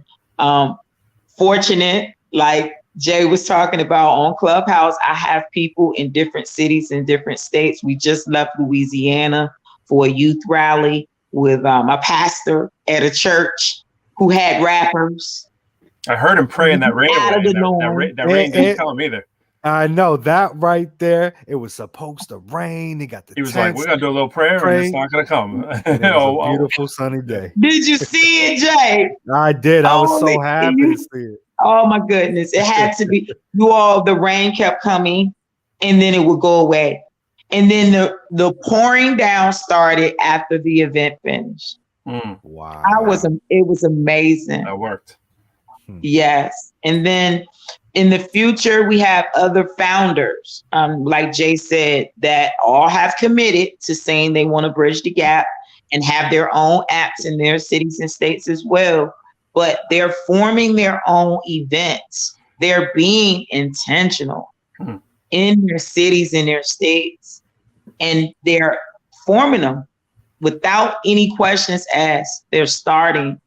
fortunate, like Jay was talking about on Clubhouse, I have people in different cities and different states. We just left Louisiana for a youth rally with a pastor at a church who had rappers. I heard him praying that rain away. That rain didn't come either. I know that right there. It was supposed to rain. He got the. He was like, "We're gonna do a little prayer, and it's not gonna come." It was a beautiful sunny day. Did you see it, Jay? I did. I was so happy to see it. Oh my goodness! It had to be. The rain kept coming, and then it would go away, and then the pouring down started after the event finished. Wow! It was amazing. That worked. Yes, and then in the future, we have other founders, like Jay said, that all have committed to saying they want to bridge the gap and have their own apps in their cities and states as well. But they're forming their own events. They're being intentional in their cities, in their states, and they're forming them without any questions asked. They're starting.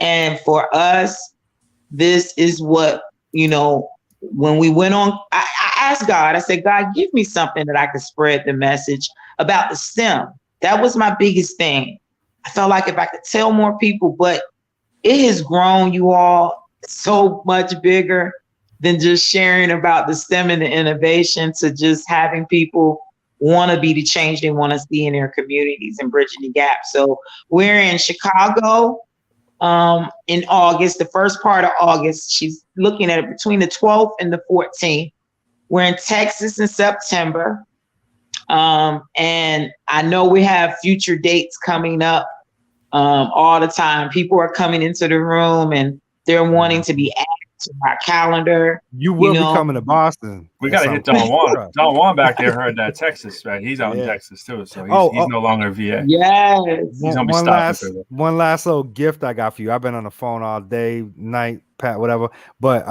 And for us, this is what, when we went on, I asked God, I said, God, give me something that I could spread the message about the STEM. That was my biggest thing. I felt like if I could tell more people, but it has grown, you all, so much bigger than just sharing about the STEM and the innovation to just having people want to be the change they want to see in their communities and bridging the gap. So we're in Chicago in August, the first part of August. She's looking at it between the 12th and the 14th. We're in Texas in September. And I know we have future dates coming up all the time. People are coming into the room and they're wanting to be added to our calendar. You will be coming to Boston. We got to hit Don Juan. Don Juan back there heard that Texas, right? He's out in Texas too, so he's no longer VA. Yes. He's gonna be stopping. One last little gift I got for you. I've been on the phone all day, night, Pat, whatever. But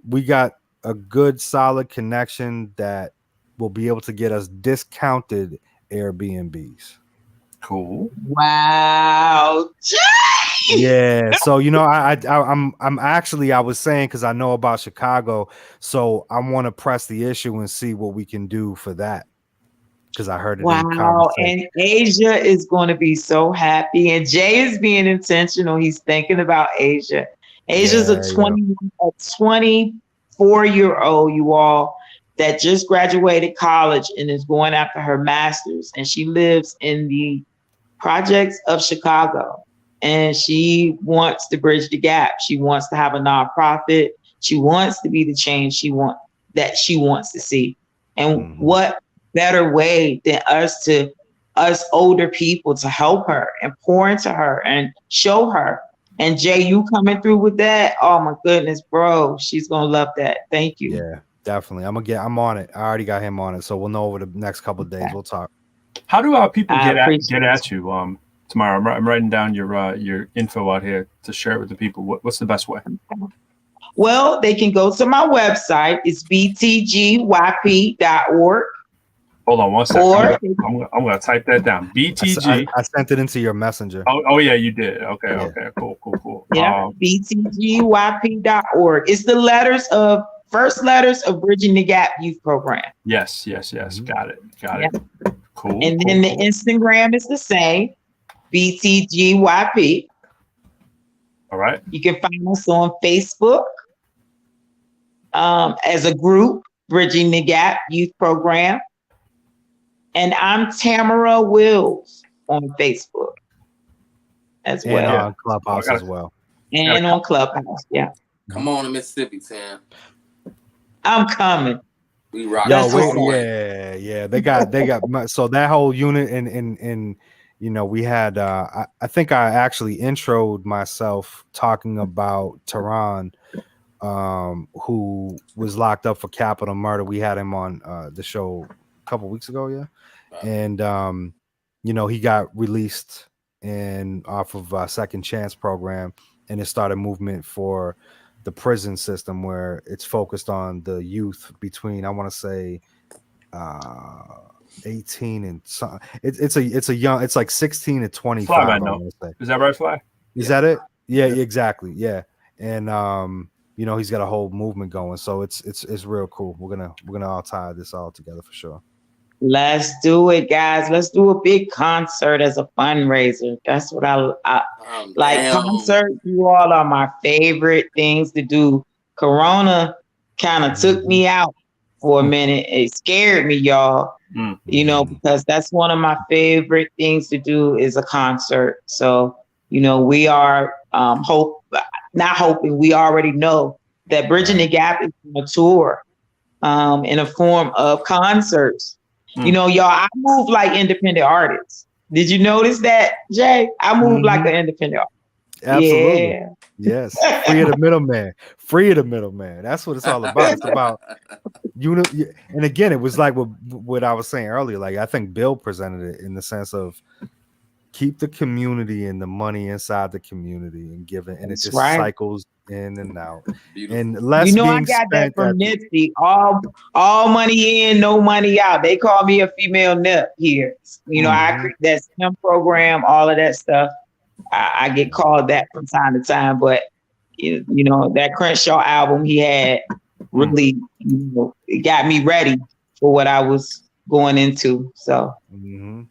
we got a good, solid connection that will be able to get us discounted Airbnbs. Cool. Wow. Yeah. So I'm actually, I was saying, because I know about Chicago, so I want to press the issue and see what we can do for that. Because I heard it. Wow. And Asia is going to be so happy. And Jay is being intentional. He's thinking about Asia. Asia's a 24-year-old, you all, that just graduated college and is going after her master's. And she lives in the projects of Chicago. And she wants to bridge the gap. She wants to have a nonprofit. She wants to be the change she wants to see. And what better way than us older people to help her and pour into her and show her. And Jay, you coming through with that? Oh my goodness, bro. She's gonna love that. Thank you. Yeah, definitely. I'm on it. I already got him on it. So we'll know over the next couple of days. We'll talk. How do people I get at you, Tamara? I'm writing down your info out here to share it with the people. What's the best way? Well, they can go to my website. It's btgyp.org. Hold on one second. Or I'm gonna type that down. BTG. I sent it into your messenger. Oh yeah, you did. Okay, Yeah. okay, cool. Yeah, btgyp.org. It's the first letters of Bridging the Gap Youth Program. Yes. Got it. Cool. And then the Instagram is the same, btgyp. All right. You can find us on Facebook as a group, Bridging the Gap Youth Program. And I'm Tamara Wills on Facebook as well. And on Clubhouse as well. And on Clubhouse, yeah. Come on to Mississippi, Tam. I'm coming. We rock. Yeah. They got so that whole unit and we had I think I actually introed myself talking about Tehran, who was locked up for capital murder. We had him on the show a couple weeks ago, yeah. And he got released and off of Second Chance program, and it started a movement for the prison system where it's focused on the youth between, I want to say 18 and some. It's like 16 to 25. Fly, is that right, Fly? Is that it? Yeah, exactly. Yeah. And he's got a whole movement going, so it's real cool. We're gonna all tie this all together for sure. Let's do it, guys. Let's do a big concert as a fundraiser. That's what I like. Concerts, you all are my favorite things to do. Corona kind of took me out for a minute. It scared me, y'all. Because that's one of my favorite things to do is a concert. So, we are not hoping. We already know that Bridging the Gap is on a tour in a form of concerts. Y'all, I move like independent artists. Did you notice that, Jay? I move like an independent artist. Absolutely. Yeah. Yes. Free of the middleman. That's what it's all about. It's about and again, it was like what I was saying earlier. Like I think Bill presented it in the sense of keep the community and the money inside the community and give it, and it just cycles in and out. Beautiful. And less I being got that spent from Nipsey. All money in, no money out. They call me a female nip here. I create that STEM program, all of that stuff. I get called that from time to time, but that Crenshaw album he had really, it got me ready for what I was going into. So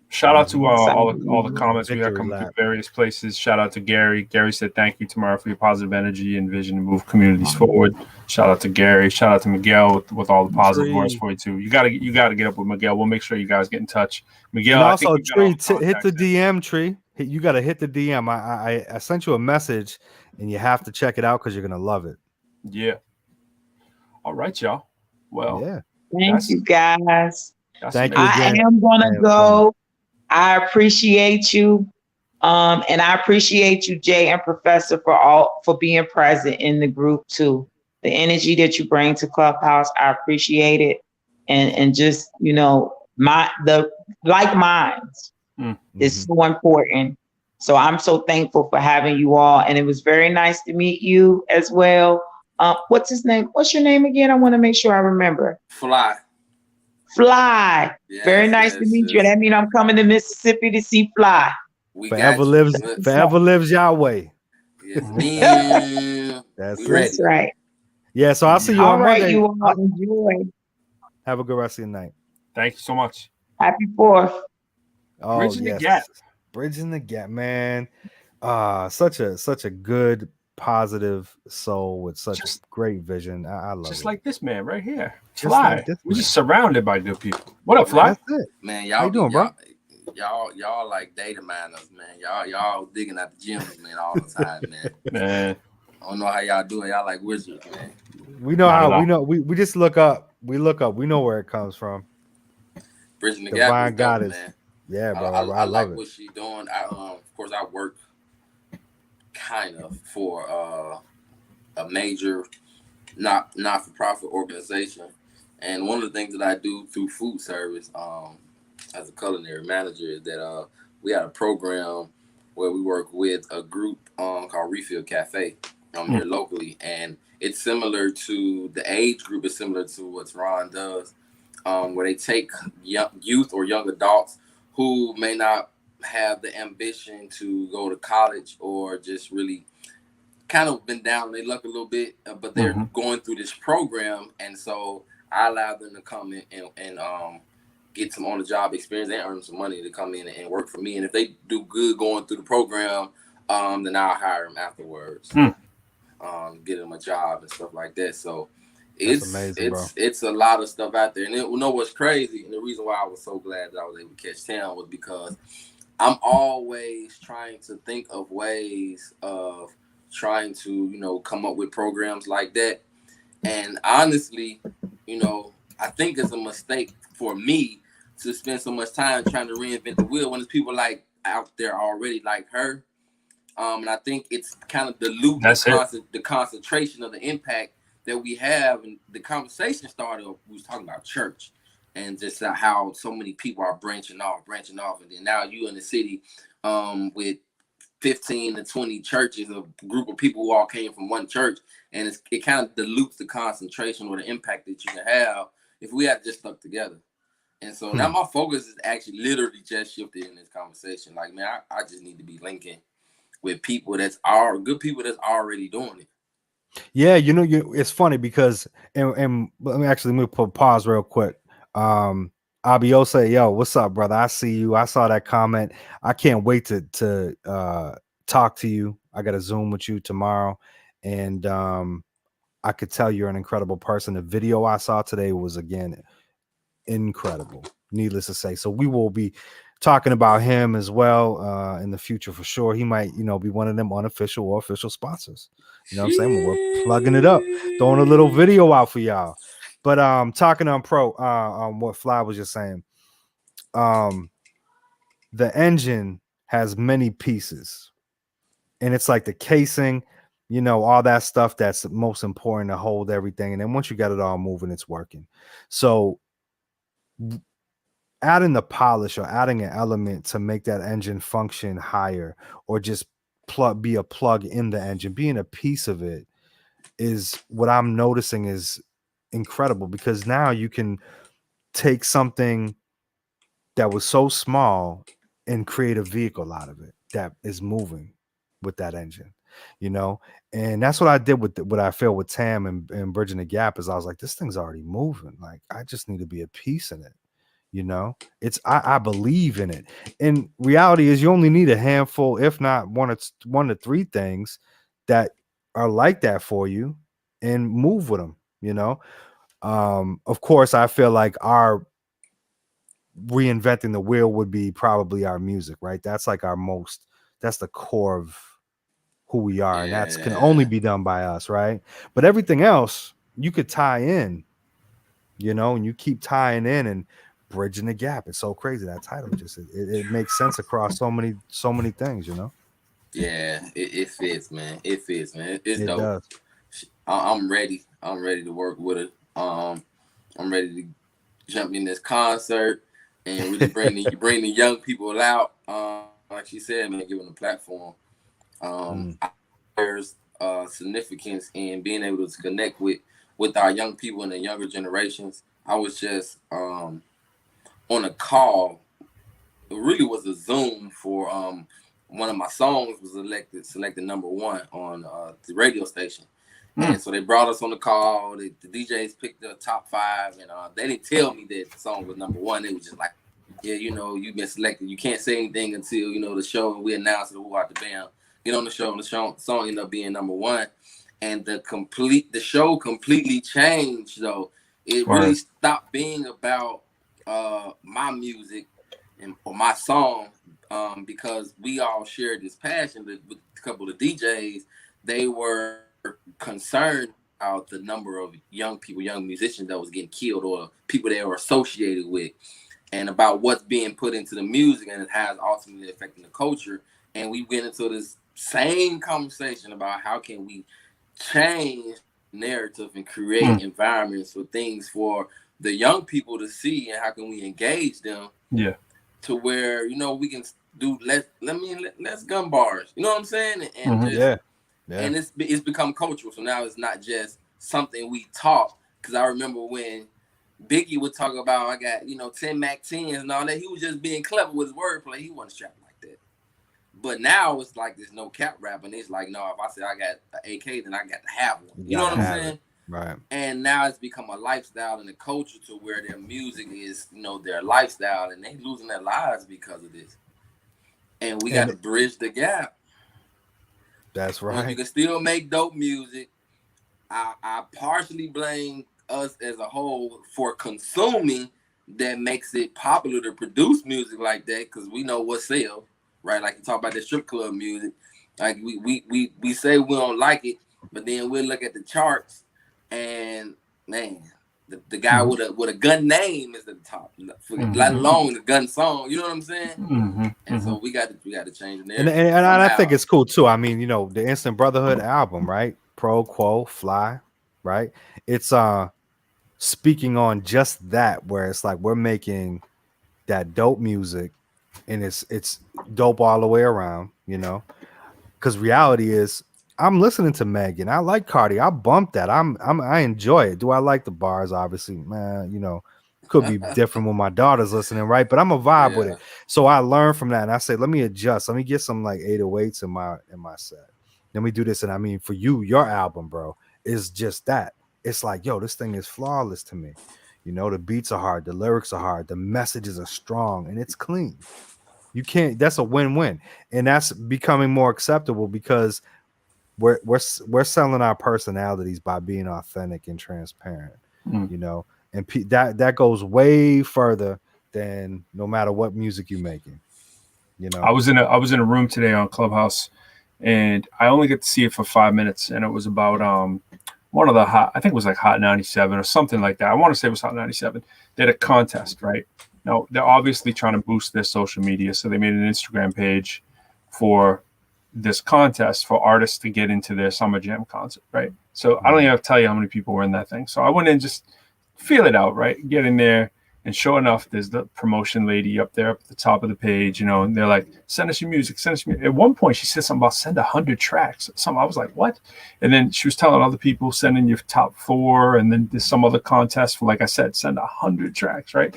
shout out to all the comments we got coming from various places. Shout out to Gary. Gary said thank you, Tamara, for your positive energy and vision to move communities forward. Shout out to Gary. Shout out to Miguel with all the positive words for you too. You gotta get up with Miguel. We'll make sure you guys get in touch. Miguel, and also Tree, hit the DM, Tree. You got to hit the DM. I sent you a message, and you have to check it out because you're gonna love it. Yeah. All right, y'all. Well, yeah. Thank you, guys. Thank you. I am gonna go. I appreciate you, and I appreciate you, Jay and Professor, for being present in the group too. The energy that you bring to Clubhouse, I appreciate it, and just the like minds. Is so important. So I'm so thankful for having you all. And it was very nice to meet you as well. What's his name? What's your name again? I want to make sure I remember. Fly. Yes, very nice to meet you. That means I'm coming to Mississippi to see Fly. Forever lives Yahweh. Yes, That's right. Yeah, so I'll see you on Monday. You all enjoy. Have a good rest of your night. Thank you so much. Happy 4th. Oh, Bridging the Gap. Bridging the Gap, man. Such a good, positive soul with such great vision. I love it. Just like this man right here. Fly. We're just surrounded by good people. What up, Fly? That's it. Man, y'all, how you doing, bro? Y'all like data miners, man. Y'all digging at the gyms, man, all the time, man. Man. I don't know how y'all do it. Y'all like wizards, man. We know how. We know. We just look up. We look up. We know where it comes from. Bridging the Gap. Divine Goddess. Man. Yeah, bro. I love like it. what she's doing. Of course, I work kind of for a major not-for-profit organization, and one of the things that I do through food service, as a culinary manager is that we had a program where we work with a group called Refill Cafe here locally, and it's similar to the age group is similar to what Ron does, where they take youth or young adults who may not have the ambition to go to college or just really kind of been down their luck a little bit, but they're going through this program, and so I allow them to come in and get some on-the-job experience and earn some money to come in and work for me. And if they do good going through the program, then I'll hire them afterwards, get them a job and stuff like that. So it's a lot of stuff out there. And you know what's crazy, and the reason why I was so glad that I was able to catch Tam was because I'm always trying to think of ways of trying to, you know, come up with programs like that. And honestly, you know, I think it's a mistake for me to spend so much time trying to reinvent the wheel when there's people like out there already like her. And I think it's kind of dilute the concentration of the impact that we have. And the conversation started, we was talking about church and just how so many people are branching off. And then now you in the city with 15 to 20 churches, a group of people who all came from one church. And it kind of dilutes the concentration or the impact that you can have if we had just stuck together. And so now my focus is actually literally just shifted in this conversation. Like, man, I just need to be linking with people good people that's already doing it. Yeah, you know, it's funny because and let me pause real quick. Abio say, yo, what's up, brother? I see you. I saw that comment. I can't wait to talk to you. I got to Zoom with you tomorrow. And I could tell you're an incredible person. The video I saw today was, again, incredible, needless to say. So we will be talking about him as well in the future for sure. He might, you know, be one of them unofficial or official sponsors. You know what I'm saying? We're plugging it up, throwing a little video out for y'all. But talking on what Fly was just saying, the engine has many pieces, and it's like the casing, you know, all that stuff that's most important to hold everything. And then once you got it all moving, it's working. So adding the polish or adding an element to make that engine function higher, or just be a plug in the engine, being a piece of it, is what I'm noticing is incredible, because now you can take something that was so small and create a vehicle out of it that is moving with that engine, you know. And that's what I did with what I feel with Tam and Bridging the Gap, is I was like, this thing's already moving. Like, I just need to be a piece in it. You know, I believe in it. And reality is you only need a handful, if not one to three things that are like that for you, and move with them, you know. Of course, I feel like our reinventing the wheel would be probably our music, right? That's like that's the core of who we are. And that can only be done by us, right? But everything else you could tie in, you know, and you keep tying in and bridging the gap. It's so crazy. That title just it makes sense across so many things, you know. Yeah, it fits, man. It fits, man. It's dope. Does. I'm ready. I'm ready to work with it. I'm ready to jump in this concert and really bring the young people out. Like she said, man, give them a platform. There's significance in being able to connect with our young people and the younger generations. I was just on a call. It really was a Zoom for one of my songs was selected number 1 on the radio station. And so they brought us on the call. The DJs picked the top 5, and they didn't tell me that the song was number 1. They was just like, yeah, you know, you've been selected. You can't say anything until, you know, the show, and we announce it, who out the band. Get on the show, and the song ended up being number 1. And the show completely changed, though. It really stopped being about my music or my song, because we all shared this passion with a couple of DJs. They were concerned about the number of young musicians that was getting killed, or people they were associated with, and about what's being put into the music and how it's ultimately affecting the culture. And we went into this same conversation about how can we change narrative and create environments for things for the young people to see, and how can we engage them Yeah. To where, you know, we can do less gun bars. You know what I'm saying? And just, and it's become cultural. So now it's not just something we talk. Because I remember when Biggie would talk about, I got, you know, 10 Mac 10s and all that. He was just being clever with his wordplay. He wasn't strapping like that. But now it's like there's no cap rap, and it's like, no, if I say I got an AK, then I got to have one. You know what I'm saying? Right. And now it's become a lifestyle and a culture to where their music is, you know, their lifestyle, and they losing their lives because of this. And we got to bridge the gap. That's right. You can still make dope music. I partially blame us as a whole for consuming that makes it popular to produce music like that, because we know what sells. Right, like you talk about the strip club music, like we say we don't like it, but then we'll look at the charts, and man, the guy with a gun name is at the top, let alone the gun song. You know what I'm saying? And so we got to change it. And I think it's cool too. I mean, you know, the Instant Brotherhood album, right? Pro Quo, Fly, right? It's speaking on just that, where it's like we're making that dope music. And it's dope all the way around, you know, because reality is I'm listening to Megan. I like Cardi. I bumped that. I enjoy it. Do I like the bars? Obviously, man, you know, could be different when my daughter's listening, right? But I'm a vibe with it. So I learn from that, and I say, let me adjust. Let me get some like 808s in my set. Let me do this. And I mean, for you, your album, bro, is just that. It's like, yo, this thing is flawless to me. You know, the beats are hard, the lyrics are hard, the messages are strong, and it's clean. You can't. That's a win-win, and that's becoming more acceptable because we're selling our personalities by being authentic and transparent. You know, and that goes way further than no matter what music you're making. You know, I was in a room today on Clubhouse, and I only get to see it for 5 minutes, and it was about one of the I think it was like Hot 97 or something like that. I want to say it was Hot 97. They had a contest, right? Now, they're obviously trying to boost their social media, so they made an Instagram page for this contest for artists to get into their Summer Jam concert, right? So I don't even have to tell you how many people were in that thing. So I went in and just feel it out, right? Get in there, and sure enough, there's the promotion lady up there at the top of the page, you know, and they're like, send us your music, send us your music. At one point, she said something about send 100 tracks. I was like, what? And then she was telling other people, send in your top 4, and then there's some other contest for, like I said, send 100 tracks, right?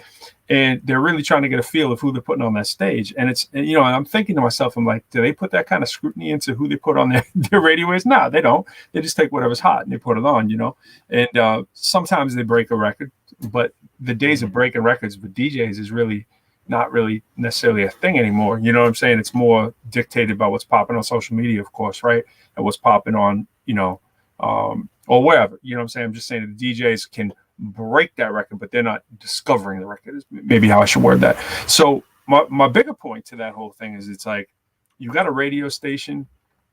And they're really trying to get a feel of who they're putting on that stage. And you know, and I'm thinking to myself, I'm like, do they put that kind of scrutiny into who they put on their radio waves? No, they don't. They just take whatever's hot and they put it on, you know. And sometimes they break a record, but the days of breaking records with DJs is really not really necessarily a thing anymore. You know what I'm saying? It's more dictated by what's popping on social media, of course, right? And what's popping on, you know, or wherever. You know what I'm saying? I'm just saying that the DJs can break that record, but they're not discovering the record, is maybe how I should word that. So my bigger point to that whole thing is, it's like you got a radio station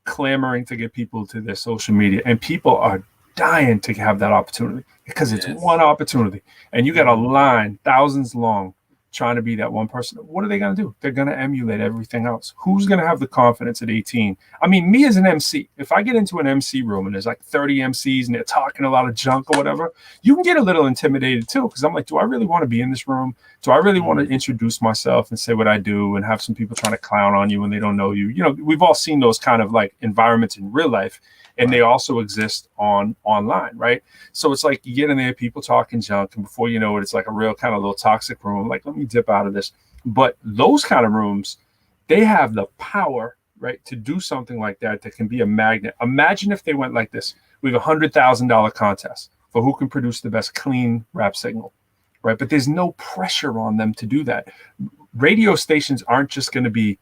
clamoring to get people to their social media, and people are dying to have that opportunity because it's one opportunity, and you got a line thousands long trying to be that one person. What are they going to do? They're going to emulate everything else. Who's going to have the confidence at 18? I mean, me as an MC, if I get into an MC room and there's like 30 MCs and they're talking a lot of junk or whatever, you can get a little intimidated too, because I'm like, do I really want to be in this room? Do I really want to introduce myself and say what I do and have some people trying to clown on you when they don't know you? You know, we've all seen those kind of like environments in real life, and they also exist online, right? So it's like you get in there, people talking junk, and before you know it, it's like a real kind of little toxic room. Like, let me dip out of this. But those kind of rooms, they have the power, right, to do something like that can be a magnet. Imagine if they went like this. We have $100,000 contest for who can produce the best clean rap signal, right? But there's no pressure on them to do that. Radio stations aren't just going to be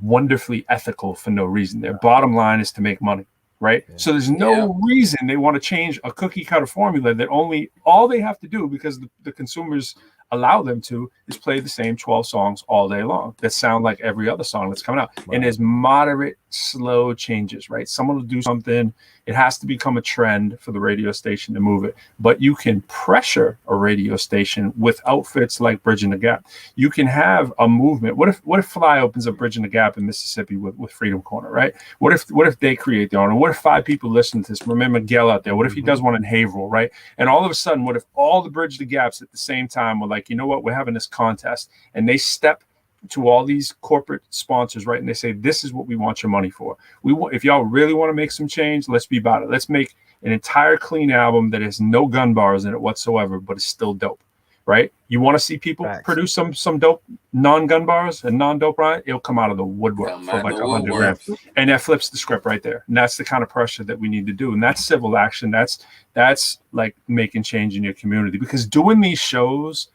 wonderfully ethical for no reason. Their bottom line is to make money. Right. Yeah. So there's no reason they want to change a cookie cutter formula that all they have to do, because the consumers allow them to, is play the same 12 songs all day long that sound like every other song that's coming out. Right. And there's moderate, slow changes, right? Someone will do something. It has to become a trend for the radio station to move it. But you can pressure a radio station with outfits like Bridging the Gap. You can have a movement. What if Fly opens up Bridging the Gap in Mississippi with Freedom Corner, right? What if they create their own? Or what if 5 people listen to this? Remember Miguel out there? What if he does one in Haverhill, right? And all of a sudden, what if all the Bridge the Gaps at the same time were like like, you know what, we're having this contest, and they step to all these corporate sponsors, right? And they say, this is what we want your money for. We want, if y'all really want to make some change, let's be about it. Let's make an entire clean album that has no gun bars in it whatsoever, but it's still dope, right? You want to see people produce some dope non-gun bars and non-dope, right? It'll come out of the woodwork for like 100 grand. And that flips the script right there. And that's the kind of pressure that we need to do. And that's civil action. That's like making change in your community, because doing these shows,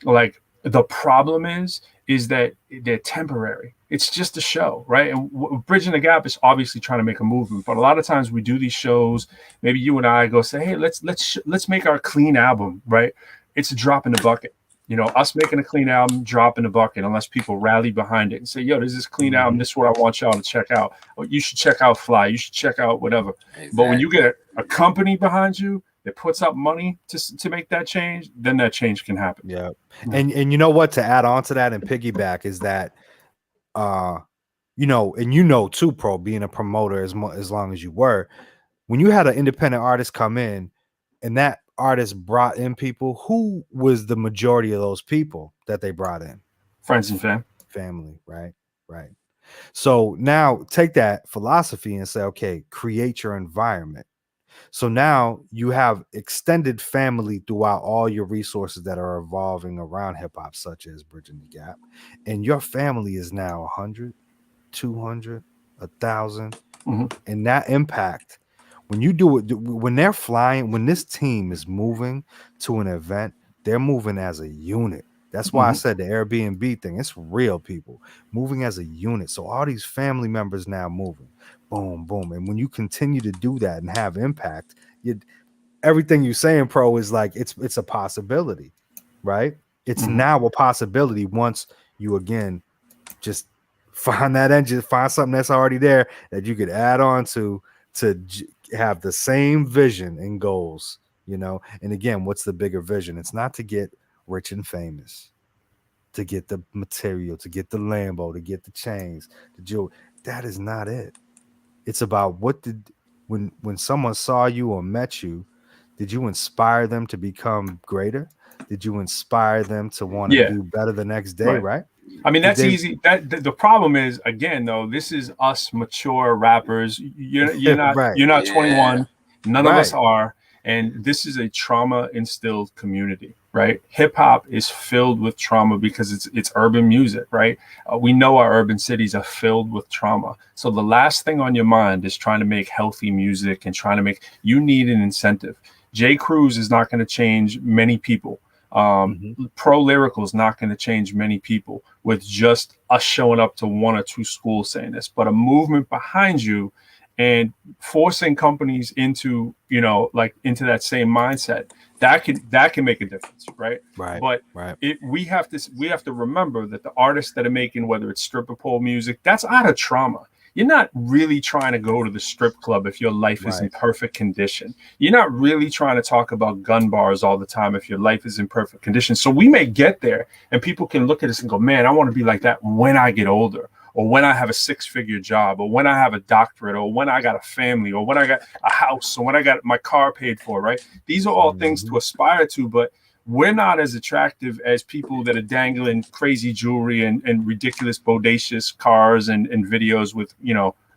like, the problem is that they're temporary. It's just a show, right? And Bridging the Gap is obviously trying to make a movement, but a lot of times we do these shows. Maybe you and I go say, hey, let's make our clean album, right? It's a drop in the bucket. You know, us making a clean album, drop in the bucket, unless people rally behind it and say, yo, there's this clean album. This is what I want y'all to check out. Or you should check out Fly. You should check out whatever. Exactly. But when you get a company behind you that puts up money to make that change, then that change can happen. Yeah. And you know what, to add on to that and piggyback is that, you know, and you know too, Pro, being a promoter as long as you were, when you had an independent artist come in and that artist brought in people, who was the majority of those people that they brought in? Friends and family, right? Right. So now take that philosophy and say, okay, create your environment. So now you have extended family throughout all your resources that are evolving around hip hop, such as Bridging the Gap. And your family is now 100, 200, 1,000. And that impact, when you do it, when they're flying, when this team is moving to an event, they're moving as a unit. That's why I said the Airbnb thing, it's real, people moving as a unit. So all these family members now moving, boom, boom. And when you continue to do that and have impact, everything you're saying, Pro, is like, it's a possibility, right? It's now a possibility once you, again, just find that engine, find something that's already there that you could add on to have the same vision and goals, you know? And again, what's the bigger vision? It's not to get rich and famous, to get the material, to get the Lambo, to get the chains, the jewelry. That is not it. It's about when someone saw you or met you, did you inspire them to become greater? Did you inspire them to want to do better the next day, right? I mean, that's easy. The problem is, again, though, this is us mature rappers. You're not you're not 21. None of us are. And this is a trauma-instilled community, right? Hip-hop is filled with trauma because it's urban music, right? We know our urban cities are filled with trauma. So the last thing on your mind is trying to make healthy music and you need an incentive. J. Cruz is not going to change many people. Pro Lyrical is not going to change many people with just us showing up to one or two schools saying this, but a movement behind you and forcing companies into, into that same mindset, that can make a difference, right? But we have to remember that the artists that are making, whether it's stripper pole music, that's out of trauma. You're not really trying to go to the strip club if your life is in perfect condition. You're not really trying to talk about gun bars all the time if your life is in perfect condition. So we may get there and people can look at us and go, man, I want to be like that when I get older, or when I have a 6-figure job, or when I have a doctorate, or when I got a family, or when I got a house, or when I got my car paid for, right? These are all things to aspire to, but we're not as attractive as people that are dangling crazy jewelry and ridiculous bodacious cars and videos with,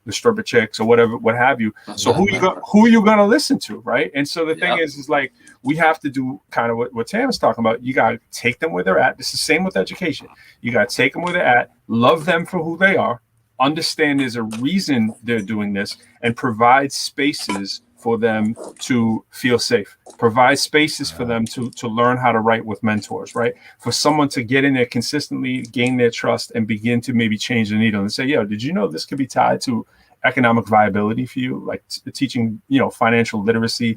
the stripper chicks or whatever, what have you. So who are you gonna listen to, right? And so the thing is like, we have to do kind of what Tam is talking about. You gotta take them where they're at. It's the same with education. You gotta take them where they're at, love them for who they are, understand there's a reason they're doing this, and provide spaces for them to feel safe, provide spaces for them to learn how to write with mentors, right? For someone to get in there consistently, gain their trust, and begin to maybe change the needle and say, yo, did you know this could be tied to economic viability for you? Like teaching, financial literacy,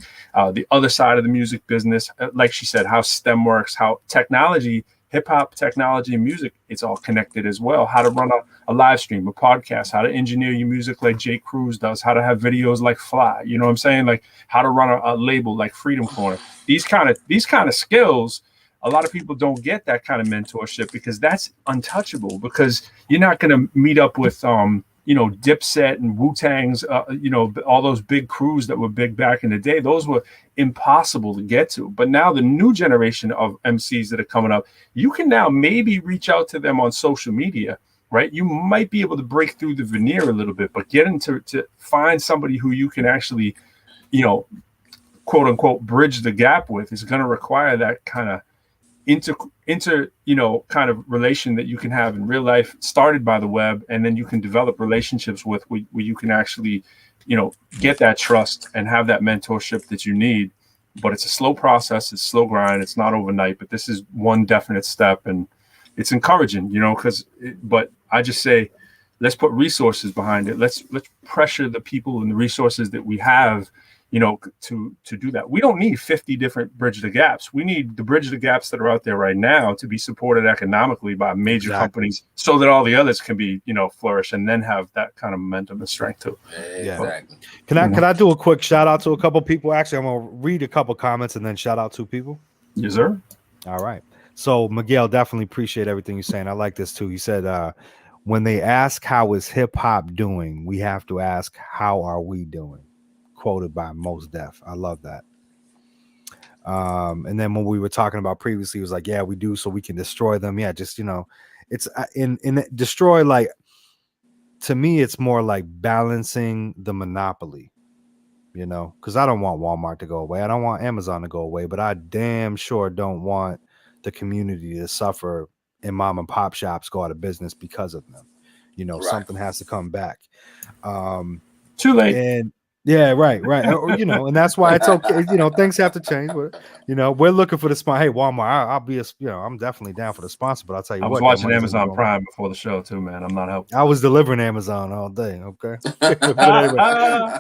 the other side of the music business, like she said, how STEM works, how technology, hip hop, technology, and music, it's all connected as well. How to run a live stream, a podcast, how to engineer your music like J. Cruz does, how to have videos like Fly, you know what I'm saying? Like how to run a label like Freedom Corner. These kind of skills, a lot of people don't get that kind of mentorship because that's untouchable, because you're not going to meet up with Dipset and Wu-Tang's, all those big crews that were big back in the day, those were impossible to get to. But now the new generation of MCs that are coming up, you can now maybe reach out to them on social media, right? You might be able to break through the veneer a little bit, but getting to find somebody who you can actually, quote unquote, bridge the gap with is going to require that kind of kind of relation that you can have in real life, started by the web, and then you can develop relationships with where you can actually, get that trust and have that mentorship that you need. But it's a slow process, it's slow grind, it's not overnight, but this is one definite step, and it's encouraging, but I just say, let's put resources behind it. Let's pressure the people and the resources that we have, to do that. We don't need 50 different bridge the gaps. We need the bridge the gaps that are out there right now to be supported economically by major companies, so that all the others can be, flourish, and then have that kind of momentum and strength too. Exactly. Can I do a quick shout out to a couple people? Actually, I'm gonna read a couple comments and then shout out 2 people. Yes, sir. All right. So Miguel, definitely appreciate everything you're saying. I like this too. He said, when they ask how is hip hop doing, we have to ask how are we doing. Quoted by Mos Def. I love that. And then when we were talking about previously, it was like, yeah, we do, so we can destroy them. Yeah, just it's in destroy. Like, to me, it's more like balancing the monopoly. Because I don't want Walmart to go away. I don't want Amazon to go away, but I damn sure don't want the community to suffer and mom and pop shops go out of business because of them. Right. Something has to come back. Too late. And yeah, right. And that's why it's okay. Things have to change. But, we're looking for the sponsor. Hey, Walmart, I'll be I'm definitely down for the sponsor. But I'll tell you I was watching Amazon Prime before the show too, man. I'm not helping. I was delivering Amazon all day. Okay. Anyway,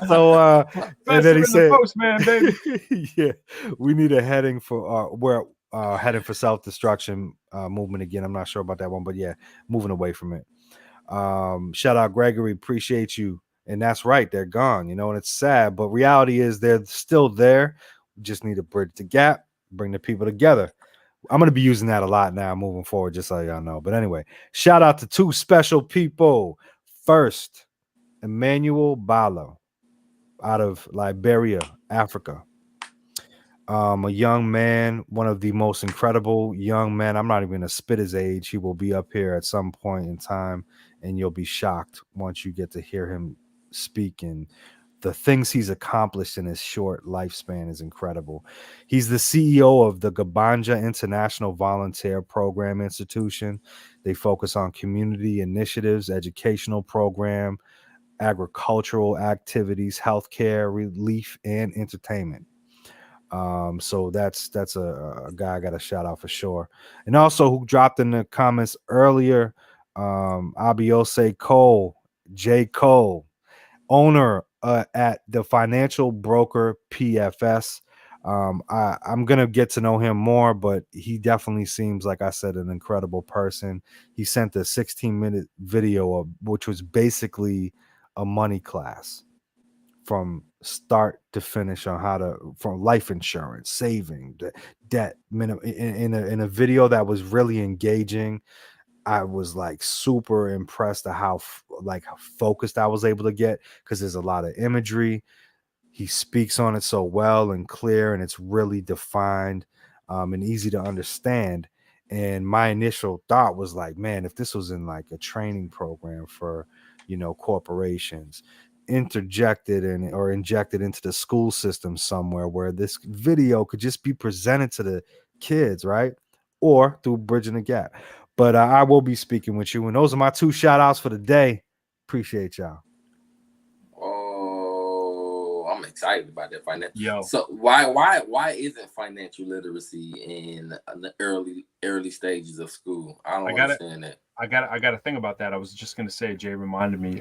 so and then he said, postman, baby. Yeah, we need a heading for we're heading for self-destruction movement again. I'm not sure about that one, but yeah, moving away from it. Shout out Gregory, appreciate you. And that's right, they're gone, and it's sad, but reality is they're still there. We just need to bridge the gap, bring the people together. I'm going to be using that a lot now moving forward, just so y'all know. But anyway, shout out to 2 special people. First, Emmanuel Balo out of Liberia, Africa. A young man, one of the most incredible young men. I'm not even going to spit his age. He will be up here at some point in time, and you'll be shocked once you get to hear him speak, and the things he's accomplished in his short lifespan is incredible. He's the CEO of the Gabanja International Volunteer Program Institution. They focus on community initiatives, educational program, agricultural activities, healthcare, relief, and entertainment. So that's a guy I got to shout out for sure. And also who dropped in the comments earlier, Abiose Cole, J. Cole, owner at the financial broker PFS. I'm gonna get to know him more, but he definitely seems, like I said, an incredible person. He sent a 16-minute video which was basically a money class from start to finish on from life insurance, saving, debt, minimum, in a video that was really engaging. I was super impressed at how focused I was able to get, because there's a lot of imagery. He speaks on it so well and clear, and it's really defined and easy to understand. And my initial thought was man, if this was in a training program for, corporations, interjected in or injected into the school system somewhere, where this video could just be presented to the kids, right? Or through Bridging the Gap. But I will be speaking with you. And those are my 2 shout outs for the day. Appreciate y'all. Oh, I'm excited about that financial. Yo. So why isn't financial literacy in the early stages of school? I don't understand that. I got to think about that. I was just going to say, Jay reminded me,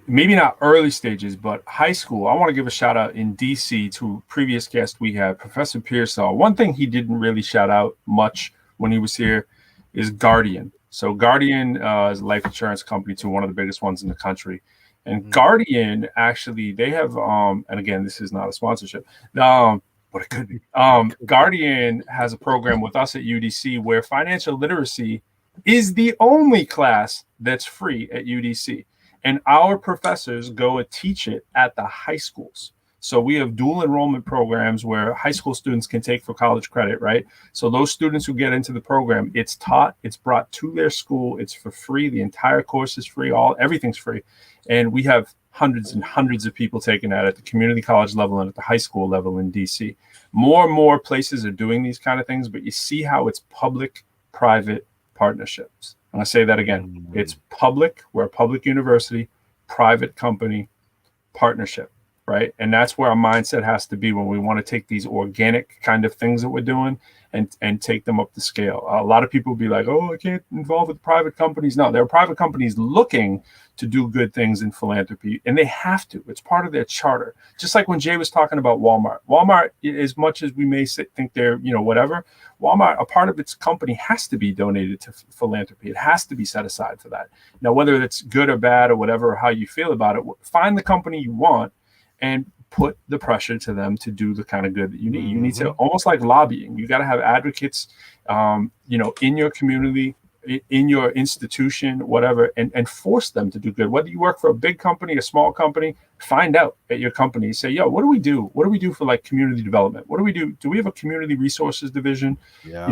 maybe not early stages, but high school. I want to give a shout out in DC to a previous guest we had, Professor Pearsall. One thing he didn't really shout out much when he was here is Guardian. So Guardian is a life insurance company to one of the biggest ones in the country. And Guardian, actually, they have, and again, this is not a sponsorship, but it could be. Guardian has a program with us at UDC where financial literacy is the only class that's free at UDC. And our professors go and teach it at the high schools. So we have dual enrollment programs where high school students can take for college credit, right? So those students who get into the program, it's taught, it's brought to their school, it's for free. The entire course is free, everything's free. And we have hundreds and hundreds of people taking that at the community college level and at the high school level in DC. More and more places are doing these kind of things, but you see how it's public-private partnerships. And I say that again, it's public, we're a public university, private company partnership. Right. And that's where our mindset has to be when we want to take these organic kind of things that we're doing and take them up the scale. A lot of people will be like, oh, I can't involve with private companies. No, there are private companies looking to do good things in philanthropy, and they have to. It's part of their charter. Just like when Jay was talking about Walmart. Walmart, as much as we may think they're, whatever, Walmart, a part of its company has to be donated to philanthropy. It has to be set aside for that. Now, whether it's good or bad or whatever, or how you feel about it, find the company you want and put the pressure to them to do the kind of good that you need. You need to, almost like lobbying, you got to have advocates, in your community, in your institution, whatever, and force them to do good. Whether you work for a big company, a small company, find out at your company, say, yo, what do we do? What do we do for like community development? What do we do? Do we have a community resources division? Yeah.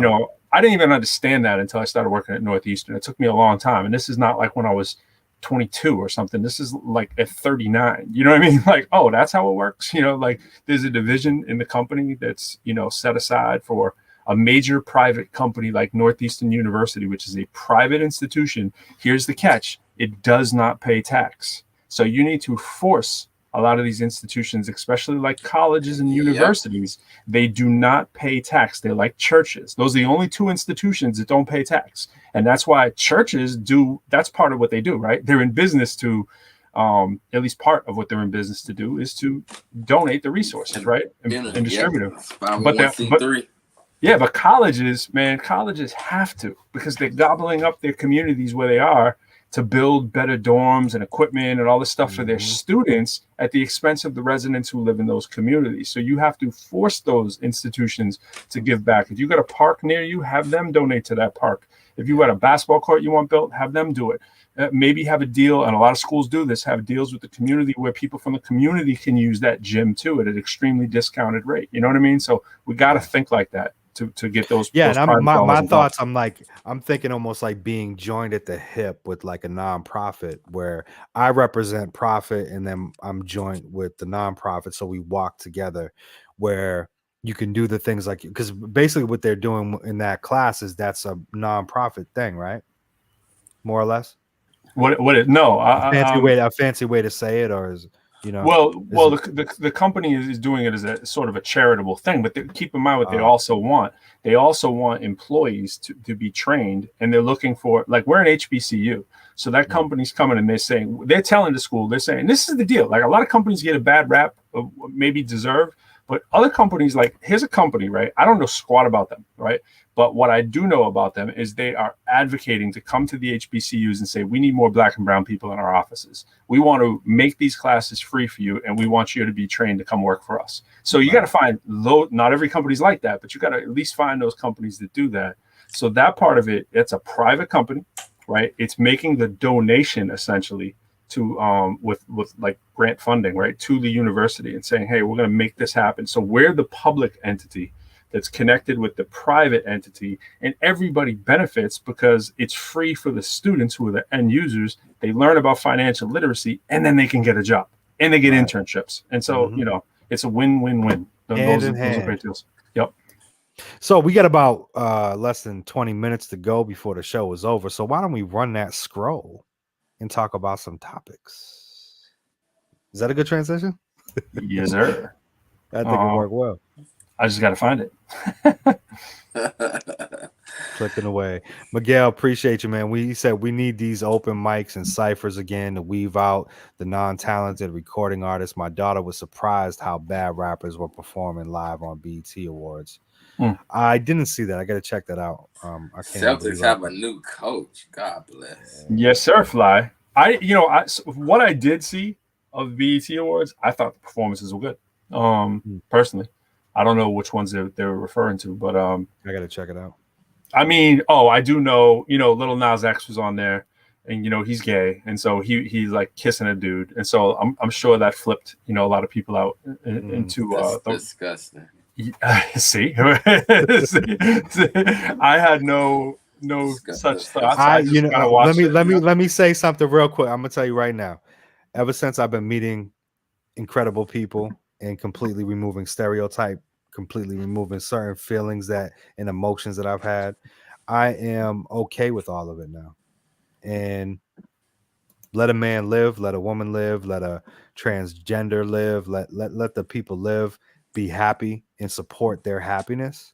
I didn't even understand that until I started working at Northeastern. It took me a long time. And this is not like when I was 22 or something. This is like at 39. You know what I mean? Like, oh, that's how it works. Like there's a division in the company that's, set aside for a major private company like Northeastern University, which is a private institution. Here's the catch. It does not pay tax. So you need to force a lot of these institutions, especially like colleges and universities, they do not pay tax. They're like churches. Those are the only two institutions that don't pay tax. And that's why churches that's part of what they do, right? They're in business to, at least part of what they're in business to do is to donate the resources, right? And distribute them. But colleges have to, because they're gobbling up their communities where they are to build better dorms and equipment and all this stuff for their students at the expense of the residents who live in those communities. So you have to force those institutions to give back. If you got a park near you, have them donate to that park. If you got a basketball court you want built, have them do it. Maybe have a deal, and a lot of schools do this, have deals with the community where people from the community can use that gym too at an extremely discounted rate. You know what I mean? So we got to think like that. To get those. Yeah, those and my thoughts, I'm thinking almost like being joined at the hip with like a nonprofit where I represent profit and then I'm joined with the nonprofit. So we walk together where you can do the things like, because basically what they're doing in that class is that's a nonprofit thing, right? More or less. What is no a fancy way to say it, or is the company is doing it as a sort of a charitable thing, but keep in mind what they also want. They also want employees to be trained, and they're looking for, like, we're an HBCU. So that company's coming and they're telling the school, they're saying, this is the deal. Like, a lot of companies get a bad rap, maybe deserved, but other companies, like, here's a company, right? I don't know squat about them, right? But what I do know about them is they are advocating to come to the HBCUs and say, we need more Black and brown people in our offices. We want to make these classes free for you, and we want you to be trained to come work for us. So you got to find, not every company's like that, but you got to at least find those companies that do that. So that part of it, it's a private company, right? It's making the donation essentially to with like grant funding, right, to the university, and saying, hey, we're going to make this happen. So we're the public entity that's connected with the private entity, and everybody benefits because it's free for the students who are the end users. They learn about financial literacy, and then they can get a job, and they get internships. And so, it's a win-win-win. Those are great deals. Yep. So we got about less than 20 minutes to go before the show is over. So why don't we run that scroll and talk about some topics? Is that a good transition? Yes, sir. I think it worked well. I just got to find it. Clicking away. Miguel, appreciate you, man. We said we need these open mics and ciphers again to weave out the non-talented recording artists. My daughter was surprised how bad rappers were performing live on BET Awards. I didn't see that. I got to check that out. Celtics have a new coach. God bless. Yes, sir, Fly. What I did see of BET Awards, I thought the performances were good. Personally. I don't know which ones they're referring to, but I got to check it out. I mean, I do know, Lil Nas X was on there, and he's gay, and so he's like kissing a dude, and so I'm sure that flipped a lot of people out into disgusting. See, I had no such thoughts. Let me say something real quick. I'm gonna tell you right now. Ever since I've been meeting incredible people and completely removing stereotype, completely removing certain feelings and emotions that I've had, I am okay with all of it now. And let a man live, let a woman live, let a transgender live, let the people live, be happy and support their happiness.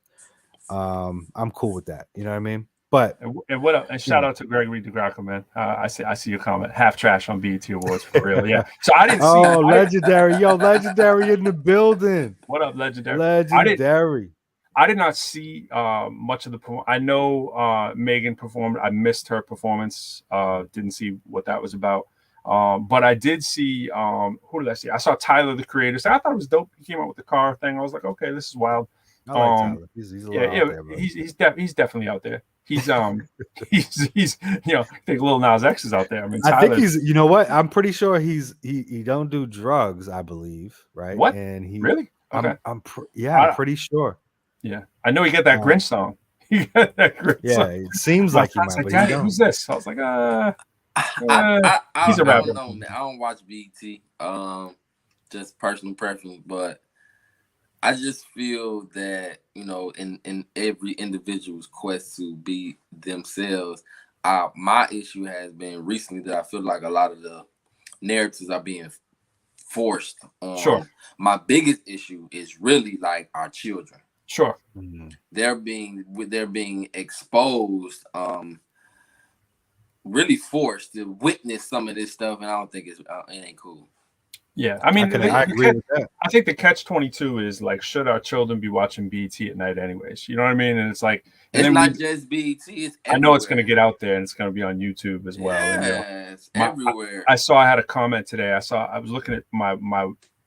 I'm cool with that. You know what I mean? But and what up? And shout out to Gregory DeGracco, man. I see your comment. Half trash on BET Awards for real. Yeah. So I didn't see. Oh, legendary, legendary in the building. What up, legendary? Legendary. I did not see much of the performance. I know Megan performed. I missed her performance. Didn't see what that was about. But I did see. Who did I see? I saw Tyler, the Creator. So I thought it was dope. He came out with the car thing. I was like, okay, this is wild. I like Tyler. He's a little out there, bro. He's definitely out there. He's think Lil Nas X is out there. I mean, I think he's, you know what? I'm pretty sure he don't do drugs, I believe, right? What? And he really? Okay. I'm pretty sure. Yeah, I know he got that Grinch song. He got that Grinch song. It seems like he might. Like, but he don't. Who's this? I was like, he's a rapper. I don't watch BET. Just personal preference, but I just feel that in every individual's quest to be themselves, my issue has been recently that I feel like a lot of the narratives are being forced on. Sure. My biggest issue is really like our children. Sure. Mm-hmm. They're being exposed, really forced to witness some of this stuff, and I don't think it ain't cool. Yeah, I mean, I agree with that. I think the catch-22 is like, should our children be watching BET at night anyways? You know what I mean? And it's like, it's not just BET. It's I know it's going to get out there and it's going to be on YouTube as well. Yes, everywhere. I had a comment today. I was looking at my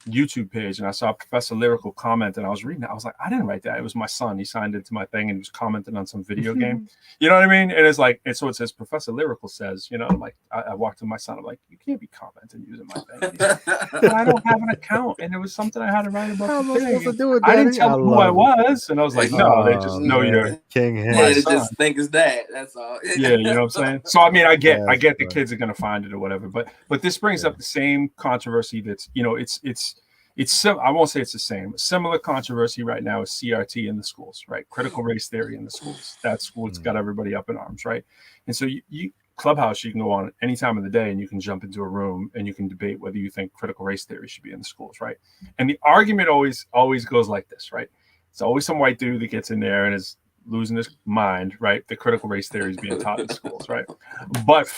YouTube page and I saw Professor Lyrical comment and I was reading it. I was like, I didn't write that. It was my son. He signed into my thing and he was commenting on some video game. You know what I mean? And it's like, and so it says Professor Lyrical says, I'm like, I walked to my son. I'm like, you can't be commenting using my thing. Like, I don't have an account. And it was something I had to write about. How am I supposed to do it, I didn't tell them who I was. And I was like, no, they just know you're King. Yeah, they just think it's that. That's all. Yeah, you know what I'm saying? So I mean, I get the kids are gonna find it or whatever, but this brings up the same controversy that's, I won't say it's the same. A similar controversy right now is CRT in the schools, right? Critical race theory in the schools. That's what's got everybody up in arms, right? And so you Clubhouse, you can go on any time of the day and you can jump into a room and you can debate whether you think critical race theory should be in the schools, right? And the argument always goes like this, right? It's always some white dude that gets in there and is losing his mind, right? The critical race theory is being taught in schools, right? But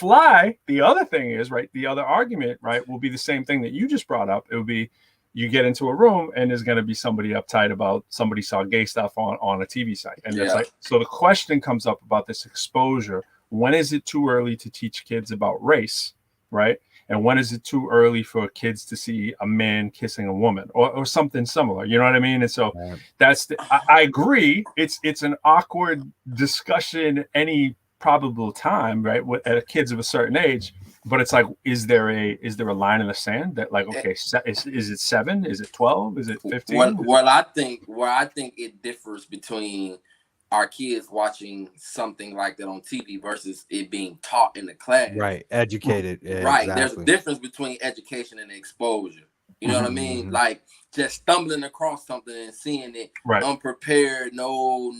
the other thing is, right? The other argument, right, will be the same thing that you just brought up. It would be, you get into a room and there's going to be somebody uptight about somebody saw gay stuff on a TV site. And it's like, so the question comes up about this exposure. When is it too early to teach kids about race, right? And when is it too early for kids to see a man kissing a woman or something similar? You know what I mean? And so I agree. It's an awkward discussion any probable time, right? At kids of a certain age. But it's like, is there a line in the sand that like, okay, is it 7? Is it 12? Is it 15? Well, I think it differs between our kids watching something like that on TV versus it being taught in the class. Right, educated. Yeah, right, exactly. There's a difference between education and exposure. You know what I mean? Like just stumbling across something and seeing it unprepared. No.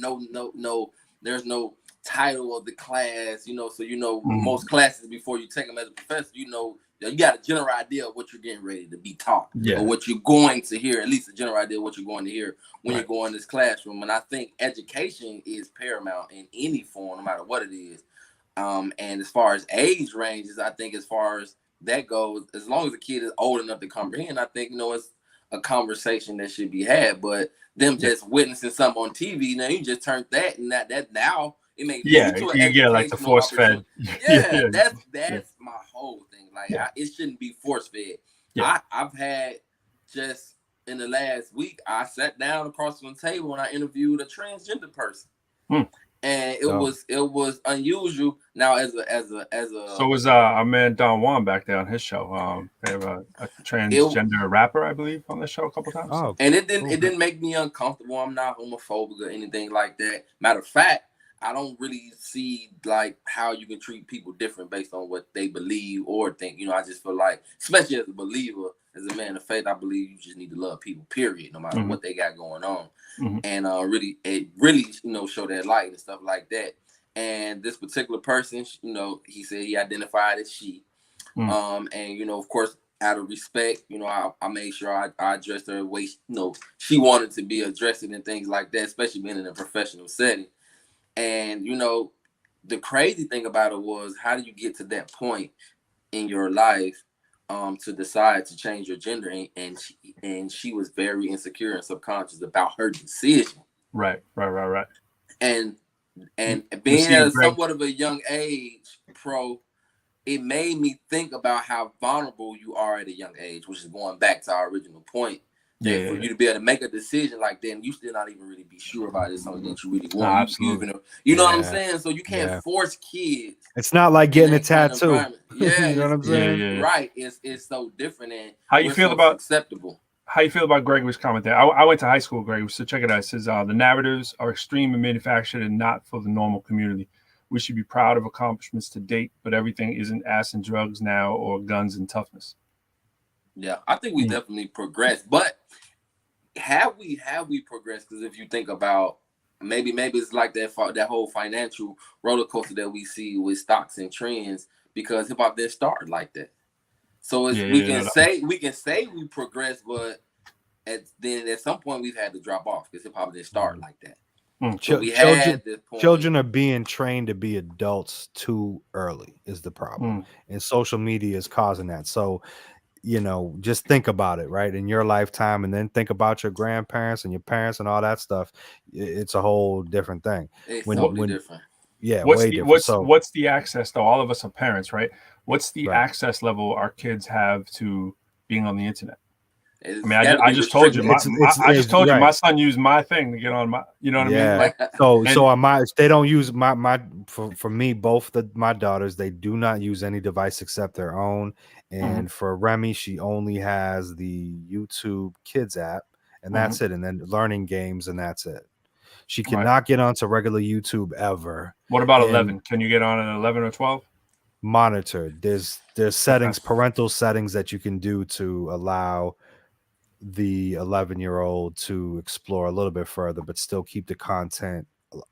There's no title of the class, so most classes before you take them as a professor, you got a general idea of what you're getting ready to be taught or what you're going to hear, at least a general idea of what you're going to hear when you go in this classroom. And I think education is paramount in any form, no matter what it is. And as far as age ranges, I think as far as that goes, as long as the kid is old enough to comprehend, I think, it's a conversation that should be had. But them just witnessing something on TV, now you just turned that and that now. It may lead to an like the force fed. That's my whole thing. Like it shouldn't be force fed. I've had just in the last week, I sat down across from the table and I interviewed a transgender person, and it was unusual. Now as a so was our man Don Juan back there on his show. They have a transgender rapper, I believe, on the show a couple times. Oh, and it didn't make me uncomfortable. I'm not homophobic or anything like that. Matter of fact, I don't really see like how you can treat people different based on what they believe or think. You know, I just feel like, especially as a believer, as a man of faith, I believe you just need to love people, period, no matter what they got going on. And really show that light and stuff like that. And this particular person, he said he identified as she. And of course, out of respect, I made sure I addressed her the way she wanted to be addressed and things like that, especially being in a professional setting. And the crazy thing about it was, how do you get to that point in your life to decide to change your gender? And she was very insecure and subconscious about her decision. Right. And being at somewhat of a young age, Pro, it made me think about how vulnerable you are at a young age, which is going back to our original point. Yeah, for you to be able to make a decision like that, and you still not even really be sure about it, something that you really want. Absolutely. You know what I'm saying? So you can't force kids. It's not like getting a tattoo. Kind of yeah, you know what I'm saying? Yeah. Right. It's so different. And how you feel about acceptable? How you feel about Gregory's comment there? I went to high school, Gregory. So check it out. It says the narratives are extreme and manufactured and not for the normal community. We should be proud of accomplishments to date, but everything isn't ass and drugs now or guns and toughness. Yeah, I think we definitely progressed, but have we progressed? Because if you think about maybe it's like that whole financial roller coaster that we see with stocks and trends, because hip hop didn't start like that. So we can say we progressed, but at some point we've had to drop off because hip hop didn't start like that. Children are being trained to be adults too early is the problem, and social media is causing that. So just think about it, right, in your lifetime, and then think about your grandparents and your parents and all that stuff. It's a whole different thing. It's totally different. Yeah, way different. What's the access, though? All of us are parents, right? What's the access level our kids have to being on the internet? I just told you. I just told you my son used my thing to get on my. You know what I mean? So on my, they don't use my for me, both my daughters, they do not use any device except their own. And for Remy, she only has the YouTube Kids app, and that's it. And then learning games, and that's it. She cannot get onto regular YouTube ever. What about 11? Can you get on at 11 or 12? Monitored. There's settings, parental settings that you can do to allow the 11-year-old to explore a little bit further, but still keep the content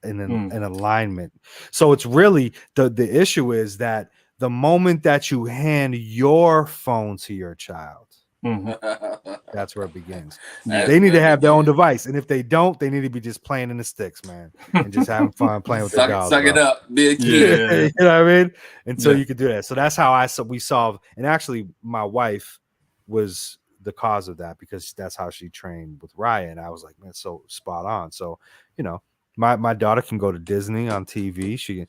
in alignment. So it's really the issue is that the moment that you hand your phone to your child, that's where it begins. They need to have their own device, and if they don't, they need to be just playing in the sticks, man, and just having fun playing with their dolls. Suck it up, big kid. You know what I mean? Until you can do that. So that's how we solve. And actually, my wife was the cause of that, because that's how she trained with Raya, and I was like, man, so spot on. So my daughter can go to Disney on TV. She can.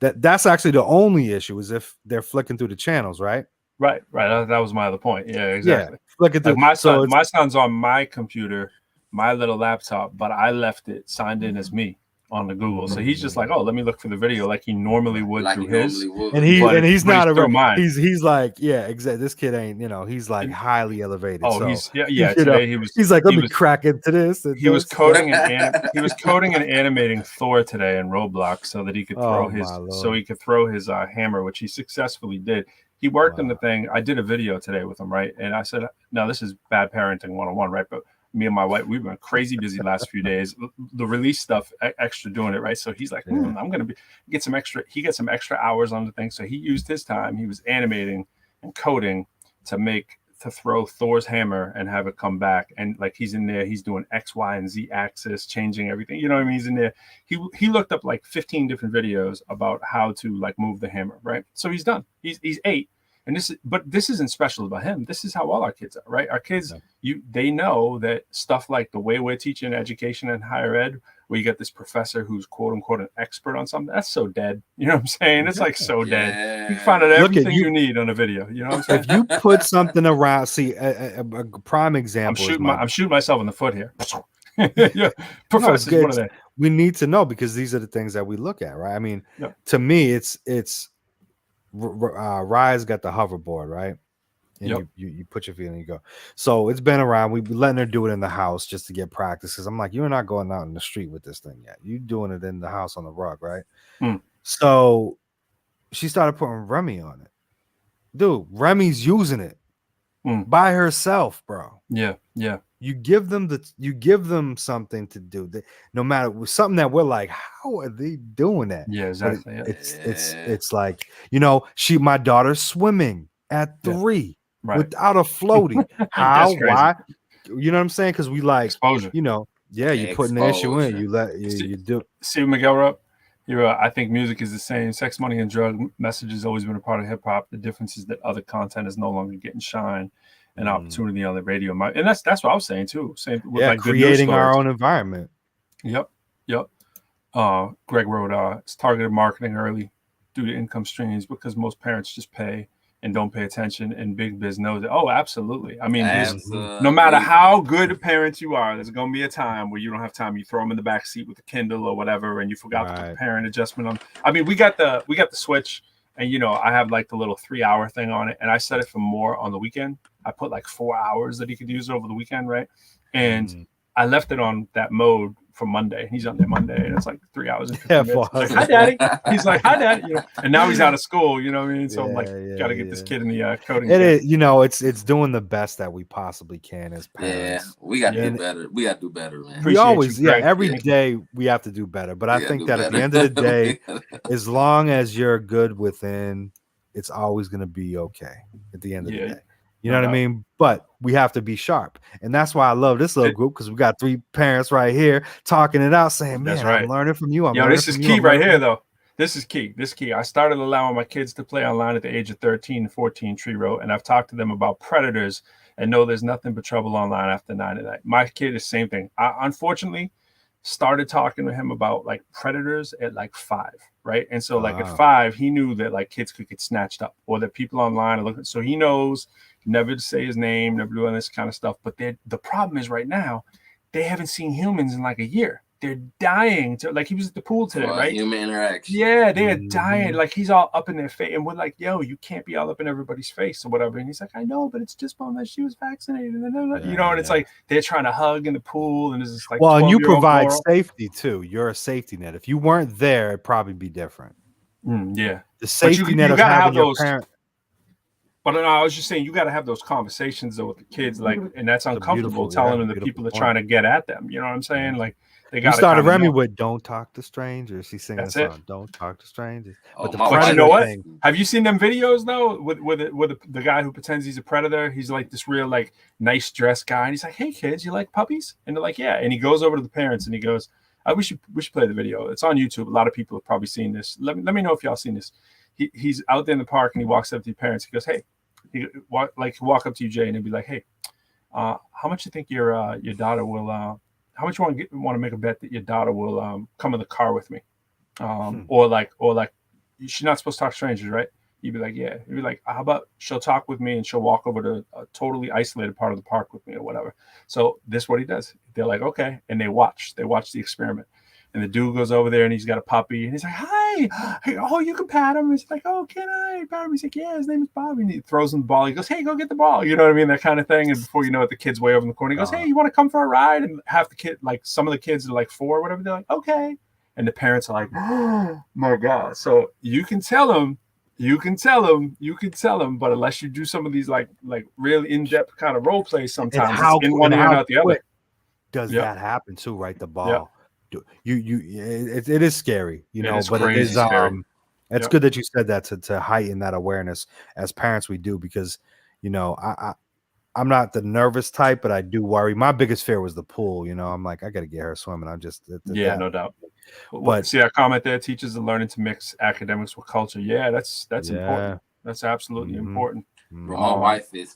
That's actually the only issue, is if they're flicking through the channels, right? Right. That was my other point. Yeah, exactly. Yeah, flicking through. My son's on my computer, my little laptop, but I left it signed in as me on the Google. So he's just like, oh, let me look for the video like he normally would through his. And he's not a he's like, yeah, exactly. This kid ain't, he's like highly elevated. Oh, so, today he's like, let me crack into this. He was coding and animating Thor today in Roblox so that he could throw his hammer, which he successfully did. He worked on the thing. I did a video today with him, right? And I said, no, this is bad parenting 101, right? But me and my wife, we've been crazy busy last few days. The release stuff, extra doing it, right? So he's like, I'm gonna get some extra. He gets some extra hours on the thing. So he used his time. He was animating and coding to throw Thor's hammer and have it come back. And like he's in there, he's doing X, Y, and Z axis, changing everything. You know what I mean? He's in there. He looked up like 15 different videos about how to like move the hammer, right? So he's done. He's 8. And this isn't special about him. This is how all our kids are, right? Our kids, they know that stuff like the way we're teaching education and higher ed, where you get this professor who's quote unquote an expert on something, that's so dead. You know what I'm saying? It's like so dead. You can find out everything you need on a video. You know what I'm saying? If you put something around, see a prime example. I'm shooting myself in the foot here. Yeah, professors. What are they? We need to know because these are the things that we look at, right? I mean, Yep. to me, it's Rise got the hoverboard, right? And Yep. you put your feet and you go. So it's been around. We've been letting her do it in the house just to get practice. Because I'm like, you're not going out in the street with this thing yet. You're doing it in the house on the rug, right? Mm. So she started putting Remy on it. Dude, Remy's using it by herself, bro. Yeah, yeah. You give them something to do. No matter something that we're like, how are they doing that? Yeah, exactly. It's like, my daughter's swimming at 3 without a floaty. How? Why? You know what I'm saying? Because we like exposure. You putting the issue in. You do. See Miguel up. I think music is the same. Sex, money, and drug message has always been a part of hip hop. The difference is that other content is no longer getting shine and opportunity on the radio. And that's what I was saying too. Same with like creating our own environment. Yep. Greg wrote, it's targeted marketing early due to income streams because most parents just pay and don't pay attention, and big biz knows it. Oh, absolutely. I mean, no matter how good a parent you are, there's going to be a time where you don't have time. You throw them in the back seat with the Kindle or whatever, and you forgot to put the parent adjustment on. I mean, we got the switch, and I have like the little 3-hour thing on it, and I set it for more on the weekend. I put like 4 hours that he could use over the weekend, right? And I left it on that mode for Monday. He's on there Monday, and it's like 3 hours and 15 minutes. Like, hi, Daddy. He's like, hi, Daddy. And now he's out of school. You know what I mean? So I'm like, got to get this kid in the coding. It is. It's doing the best that we possibly can as parents. Yeah, we got to do better. We got to do better, man. We always, every day we have to do better. But I think that at the end of the day, as long as you're good within, it's always going to be okay at the end of the day. You know what I mean? But we have to be sharp. And that's why I love this little group, because we got 3 parents right here talking it out, saying, man, I'm learning from you. This is key right here, though. This is key. I started allowing my kids to play online at the age of 13 and 14, Tree wrote, and I've talked to them about predators and know there's nothing but trouble online after 9 at night. My kid is same thing. I unfortunately started talking to him about like predators at like 5, right? And so like at 5, he knew that like kids could get snatched up or that people online are looking. So he knows never to say his name, never doing this kind of stuff. But the problem is right now, they haven't seen humans in like a year. They're dying to, like, he was at the pool today, right? Human interaction. Yeah, they are dying. Like, he's all up in their face. And we're like, yo, you can't be all up in everybody's face or whatever. And he's like, I know, but it's just that she was vaccinated. And it's like they're trying to hug in the pool. And it's just like, well, and you provide safety too. You're a safety net. If you weren't there, it'd probably be different. The safety net of having your parent. But no, I was just saying, you got to have those conversations though with the kids, like, and that's uncomfortable telling them the people are trying to get at them. You know what I'm saying? Like, they got. You started Remy with "Don't Talk to Strangers." She's singing a song, "Don't Talk to Strangers." But you know what? Have you seen them videos though? With the guy who pretends he's a predator. He's like this real like nice dressed guy, and he's like, "Hey kids, you like puppies?" And they're like, "Yeah." And he goes over to the parents and he goes, "We should play the video. It's on YouTube. A lot of people have probably seen this. Let me know if y'all seen this." He's out there in the park and he walks up to the parents. He goes, "Hey." He walk up to you, Jay, and he'd be like, "Hey, how much you think your daughter will? How much you want to make a bet that your daughter will come in the car with me? Or like she's not supposed to talk to strangers, right?" You'd be like, "Yeah." He'd be like, "How about she'll talk with me and she'll walk over to a totally isolated part of the park with me or whatever." So this is what he does. They're like, "Okay," and they watch the experiment. And the dude goes over there and he's got a puppy and he's like, "Hi, oh, you can pat him." He's like, "Oh, can I pat him?" He's like, "Yeah, his name is Bobby." And he throws him the ball. He goes, "Hey, go get the ball." You know what I mean? That kind of thing. And before you know it, the kid's way over in the corner. He goes, "Hey, you want to come for a ride?" And half the kid, like some of the kids are like 4 or whatever. They're like, "Okay." And the parents are like, "Oh my God." So you can tell them, but unless you do some of these like real in-depth kind of role plays sometimes, it's in one ear and out the other. Does that happen too, right? The ball. It is scary, but it is it's good that you said that to heighten that awareness as parents. We do, because I'm not the nervous type, but I do worry. My biggest fear was the pool. I'm like, I got to get her swimming. I'm just no doubt. But see that comment there, teachers are learning to mix academics with culture. Yeah, that's important. That's absolutely important. Bro, my wife is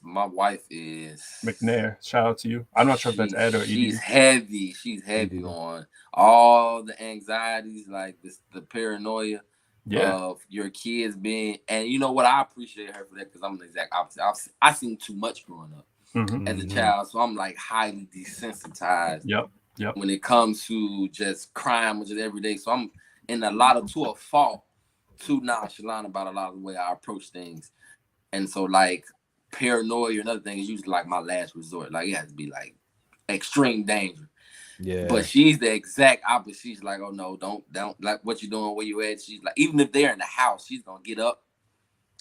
McNair. Shout out to you. I'm not sure if that's Ed or Edie. She's heavy on all the anxieties, like the paranoia of your kids being. And you know what? I appreciate her for that, because I'm the exact opposite. I seen too much growing up as a child, so I'm like highly desensitized Yep. when it comes to just crime, which is every day. So I'm in to a fault, too nonchalant about a lot of the way I approach things. And so like paranoia, another thing is usually like my last resort. Like it has to be like extreme danger. Yeah. But she's the exact opposite. She's like, oh no, don't like what you doing, where you at. She's like, even if they're in the house, she's gonna get up,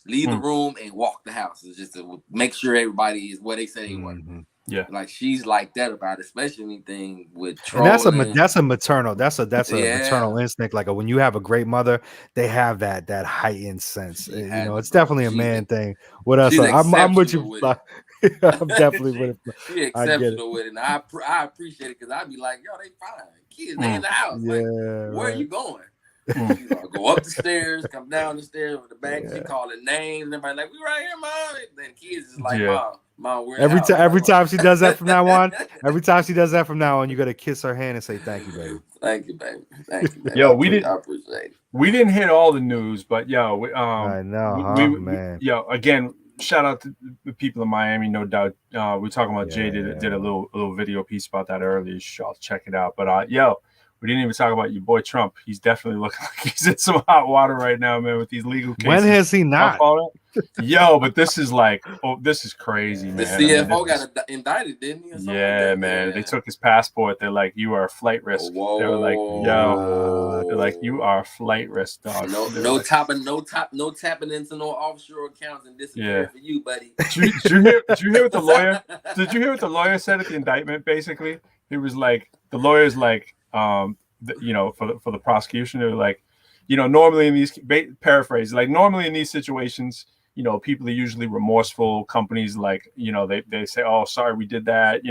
leave the room, and walk the house. It's just to make sure everybody is where they say they were. Yeah, like she's like that about it, especially anything with trolling. And that's a yeah. maternal instinct. Like when you have a great mother, they have that heightened sense. You know, it's definitely a man thing. What else? I'm with you. With I'm definitely with it. She exceptional with it. And I appreciate it because I'd be like, yo, they fine. Kids, they in the house. Yeah, like, where are you going? She's gonna go up the stairs, come down the stairs with the back. She calling names. Everybody like, we right here, mom. Then kids is like, mom, we're every time she does that from now on. Every time she does that from now on, you gotta kiss her hand and say thank you, baby. Thank you, baby. Thank you, baby. Yo, I appreciate it. We didn't hit all the news, but yo, I know, man. Yo, again, shout out to the people in Miami, no doubt. We're talking about Jay did a little video piece about that earlier. You should all check it out. But yo, we didn't even talk about your boy Trump. He's definitely looking like he's in some hot water right now, man, with these legal cases. When has he not? Yo, but this is like, this is crazy, man. The CFO got indicted, didn't he? Yeah, man. They took his passport. They're like, you are a flight risk. Whoa. They were like, yo, they're like, you are a flight risk, dog. No tapping into no offshore accounts and disappearing for you, buddy. Did you hear what the lawyer? Did you hear what the lawyer said at the indictment? Basically, he was like, the lawyer's like, for the prosecution, they were like, normally in these normally in these situations, people are usually remorseful. Companies like, they say, oh, sorry, we did that.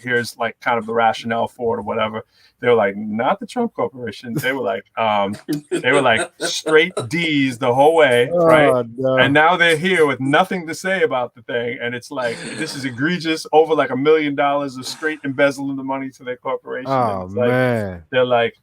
Here's like kind of the rationale for it or whatever. They were like, not the Trump Corporation. They were like, straight D's the whole way, right? No. And now they're here with nothing to say about the thing. And it's like, this is egregious, over like $1 million of straight embezzling the money to their corporation. Oh, man. They're like,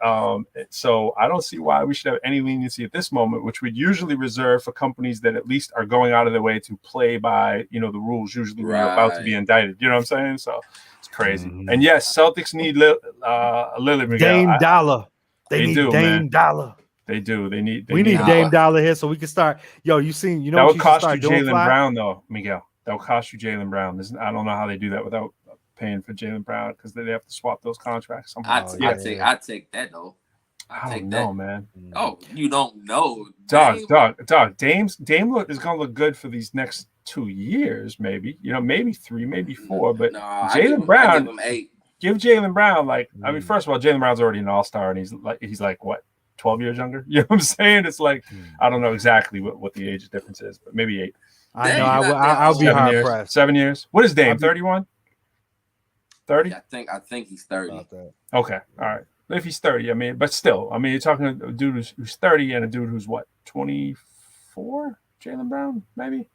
so I don't see why we should have any leniency at this moment, which we'd usually reserve for companies that at least are going out of their way to play by, the rules usually when you're about to be indicted. You know what I'm saying? So it's crazy. And yes, Celtics need Lillard, Miguel. Dame Dollar. They need do, Dame man. Dollar. They do. We need Dame Dollar here so we can start. Yo, that would cost you Jaylen Brown though, Miguel. That would cost you Jaylen Brown. I don't know how they do that without paying for Jaylen Brown because they have to swap those contracts somehow. I take that though. I don't know, man. Oh, you don't know, Dog. Dame is gonna look good for these next 2 years, maybe. Maybe 3, maybe 4. But Jaylen Brown, give Jaylen Brown first of all, Jaylen Brown's already an all-star, and he's like what, 12 years younger? You know what I'm saying? It's like I don't know exactly what the age difference is, but maybe 8. I know. I'll be hard pressed. 7 years. What is Dame? 31? 30? Yeah, I think he's 30. Okay, all right. If he's 30, but still, you're talking a dude who's 30 and a dude who's what, 24? Jaylen Brown, maybe?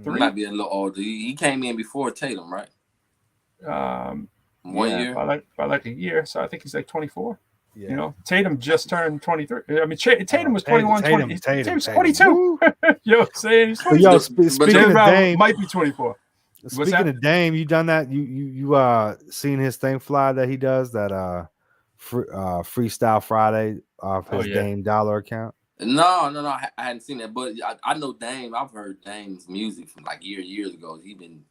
3? He might be a little older. He came in before Tatum, right? 1 year? By like a year. So I think he's like 24. Yeah. Tatum just turned 23. Tatum was 21. Tatum's 22. Yo, saying he's 22. Yo, speaking of Dame, might be 24. Speaking of Dame, you done that? You seen his thing fly that he does, that Freestyle Friday off his Dame Dollar account? No, I hadn't seen that, but I know Dame. I've heard Dame's music from like years ago. He's been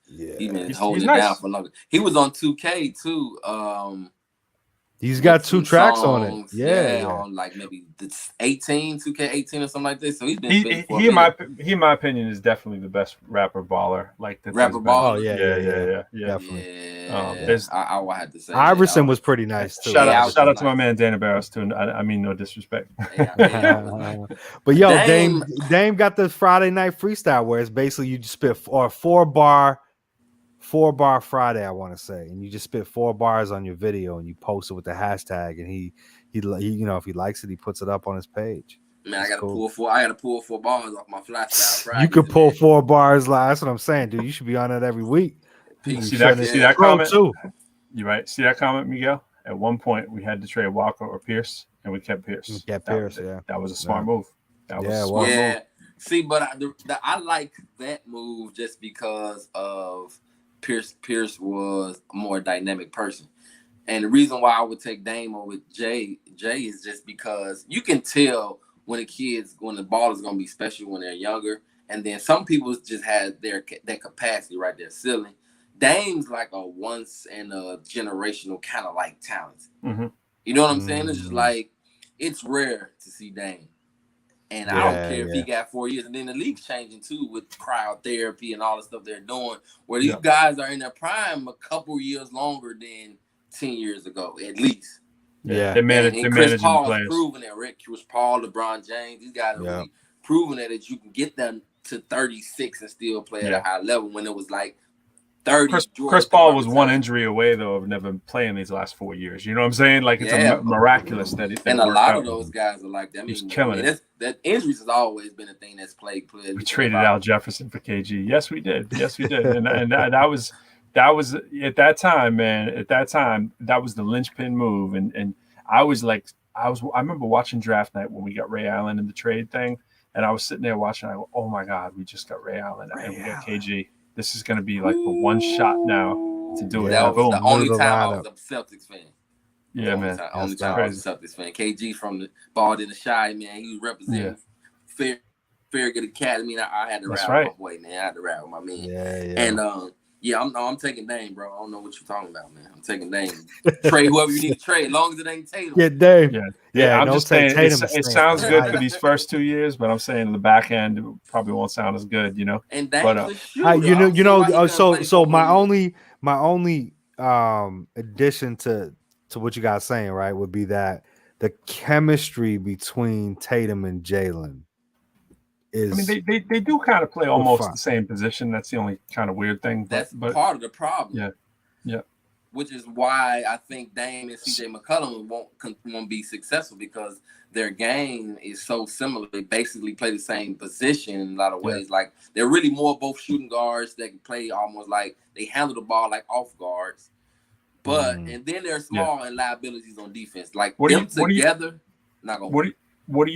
holding it down for longer. He was on 2K too. He's got 2 tracks on it. Yeah, on like maybe 2K18 or something like this. So he's been he in my opinion is definitely the best rapper baller. Like the rapper baller. Oh yeah, definitely. I will have to say Iverson was pretty nice too. Shout out to my man Dana Barros too. I mean no disrespect. But yo, Dame got the Friday night freestyle where it's basically you just spit 4-bar Friday, I want to say, and you just spit 4 bars on your video and you post it with the hashtag, and he if he likes it, he puts it up on his page. Man, I gotta pull 4 bars off my flash Friday. You could pull 4 bars, that's what I'm saying, dude. You should be on it every week. See that comment too? You right? See that comment, Miguel? At one point, we had to trade Walker or Pierce, and we kept Pierce. That was a smart move. That was a smart move. See, but I like that move just because of Pierce was a more dynamic person, And the reason why I would take Dame over Jay is just because you can tell when the ball is going to be special when they're younger. And then some people just have their capacity right there, ceiling. Dame's like a once in a generational kind of like talent. Mm-hmm. You know what I'm saying? It's just like, it's rare to see Dame. And I don't care if he got 4 years. And then the league's changing too with cryotherapy and all the stuff they're doing, where these guys are in their prime a couple years longer than 10 years ago, at least. Yeah. And Chris Paul has proven that. Chris Paul, LeBron James, these guys are really proven that you can get them to 36 and still play at a high level when it was like 30. Chris Paul was one injury away, though, of never playing these last 4 years. You know what I'm saying? Like, it's miraculous that it and a lot of those guys are like that. He's killing it. That injuries has always been a thing that's plagued. We traded Al Jefferson for KG. Yes, we did. and that was at that time, man. At that time, that was the linchpin move. And I remember watching draft night when we got Ray Allen in the trade thing, and I was sitting there watching. I go, oh my God, we just got Ray Allen and we got KG. This is going to be like the one shot now to do it. That was the only time I was a Celtics fan. Yeah, man. Only time I was a Celtics fan. KG from the Bald in the Shy, man. He was representing Farragut Academy. And I had to rap with my boy, man. I had to rap with my man. Yeah. And I'm taking Dame, bro. I don't know what you're talking about, man. I'm taking Dame. Trade whoever you need to trade, as long as it ain't Tatum. Yeah, Dame. Yeah. I'm just saying it sounds good for these first 2 years, but I'm saying in the back end it probably won't sound as good, you know. And Dame's but, a shooter. So my only addition to what you guys saying, right, would be that the chemistry between Tatum and Jalen is. I mean, they do kind of play almost the same position. That's the only kind of weird thing. That's part of the problem. Yeah. Which is why I think Dame and CJ McCollum won't be successful, because their game is so similar. They basically play the same position in a lot of ways. Like, they're really more both shooting guards that can play almost like they handle the ball like off guards. But and then they're small and liabilities on defense. Like, What do you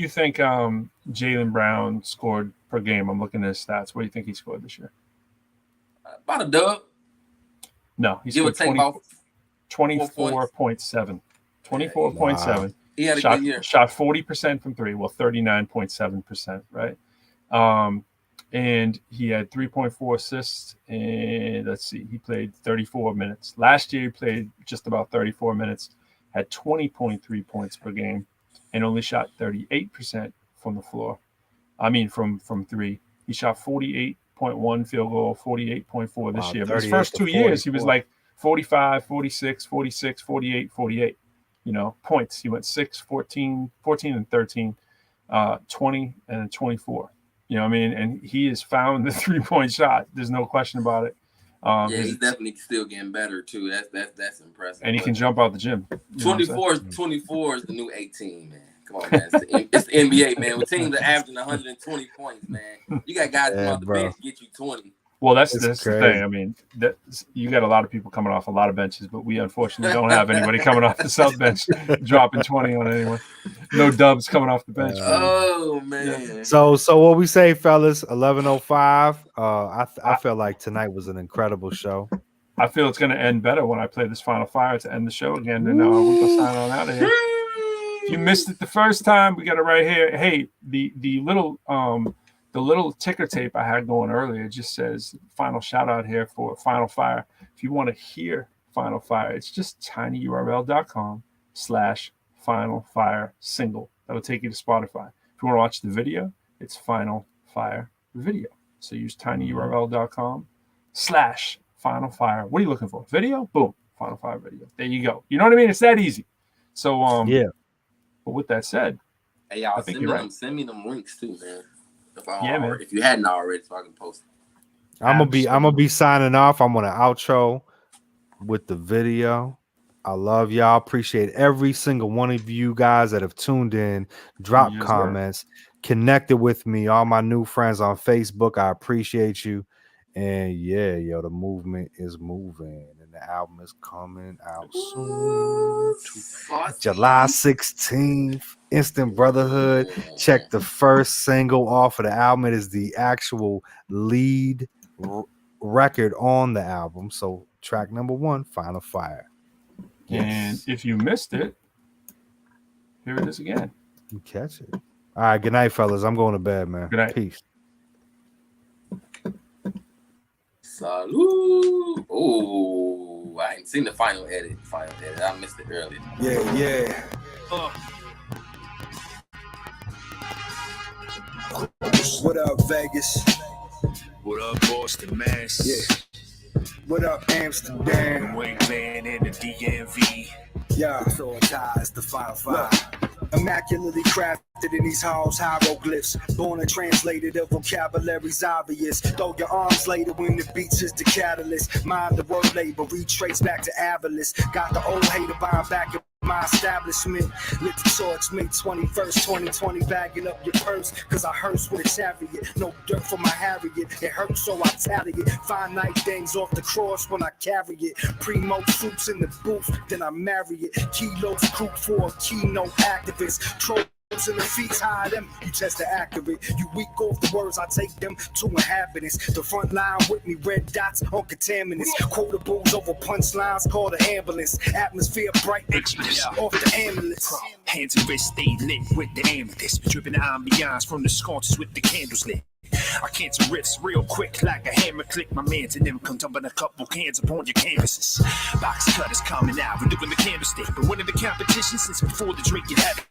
think Jaylen Brown scored per game? I'm looking at his stats. What do you think he scored this year? About a dub. No, he scored 24.7. 24.7. He had a good year. Shot 40% from three. Well, 39.7%, right? And he had 3.4 assists. And let's see, he played 34 minutes. Last year, he played just about 34 minutes, had 20.3 points per game, and only shot 38% from the floor. I mean, from three. He shot 48.1 field goal, 48.4 this year. But his first 2 years, he was like 45, 46, 46, 48, 48. You know, points. He went 6, 14 and 13, 20 and 24. You know what I mean? And he has found the 3-point shot. There's no question about it. He's definitely still getting better too. That's impressive. And he can jump out the gym. 24 is the new 18, man. Come on, man. It's the NBA, man. With teams that are averaging 120 points, man. You got guys come off the bench to get you 20. Well, that's the thing. I mean, you got a lot of people coming off a lot of benches, but we unfortunately don't have anybody coming off the sub bench dropping 20 on anyone. No dubs coming off the bench. Oh man. So what we say, fellas? 11:05. I feel like tonight was an incredible show. I feel it's going to end better when I play this Final Fire to end the show again. And we're going to sign on out of here. If you missed it the first time, we got it right here. Hey, the little ticker tape I had going earlier just says final shout out here for Final Fire. If you want to hear Final Fire, it's just tinyurl.com/Final Fire single. That'll take you to Spotify. If you want to watch the video, it's Final Fire video. So use tinyurl.com/Final Fire. What are you looking for? Video? Boom. Final Fire video. There you go. You know what I mean? It's that easy. So yeah. But with that said, hey y'all, send me them links too, man. If you hadn't already, so I can post it. I'm gonna be signing off. I'm gonna outro with the video. I love y'all. Appreciate every single one of you guys that have tuned in, dropped comments, connected with me. All my new friends on Facebook, I appreciate you. And yeah, the movement is moving, and the album is coming out soon. July 16th. Instant Brotherhood. Check the first single off of the album. It is the actual lead record on the album. So track number 1, Final Fire. And if you missed it, here it is again. You catch it. All right, good night, fellas. I'm going to bed, man. Good night. Peace. Salud. Oh, I ain't seen the final edit. I missed it earlier. Yeah. What up, Vegas? What up, Boston, Mass? Yeah. What up, Amsterdam? Wingman in the DMV. Yeah. So ties the final five. Immaculately crafted in these halls, hieroglyphs. Born and translated, the vocabulary's obvious. Throw your arms later when the beats is the catalyst. Mind the word labor, retrace back to avarice. Got the old hater buying back at my establishment. Lit the torch, May 21st, 2020, bagging up your purse. Cause I hearse with a chariot. No dirt for my Harriet. It hurts, so I tally it. Finite things off the cross when I carry it. Primo suits in the booth, then I marry it. Kilos group for a keynote activist. Trolls in the feet, hide them. You test the accurate. You weak off the words, I take them to inhabitants. The front line with me, red dots on contaminants. Quotables over punchlines, call the ambulance. Atmosphere bright, off the ambulance. Hands and wrists stay lit with the amethyst. Dripping the ambiance from the sconces with the candles lit. I can't riffs real quick like a hammer click. My mans and them come dumping a couple cans upon your canvases. Box cutters coming out, we're doing the candlestick. But winning the competition since before the drink you have it.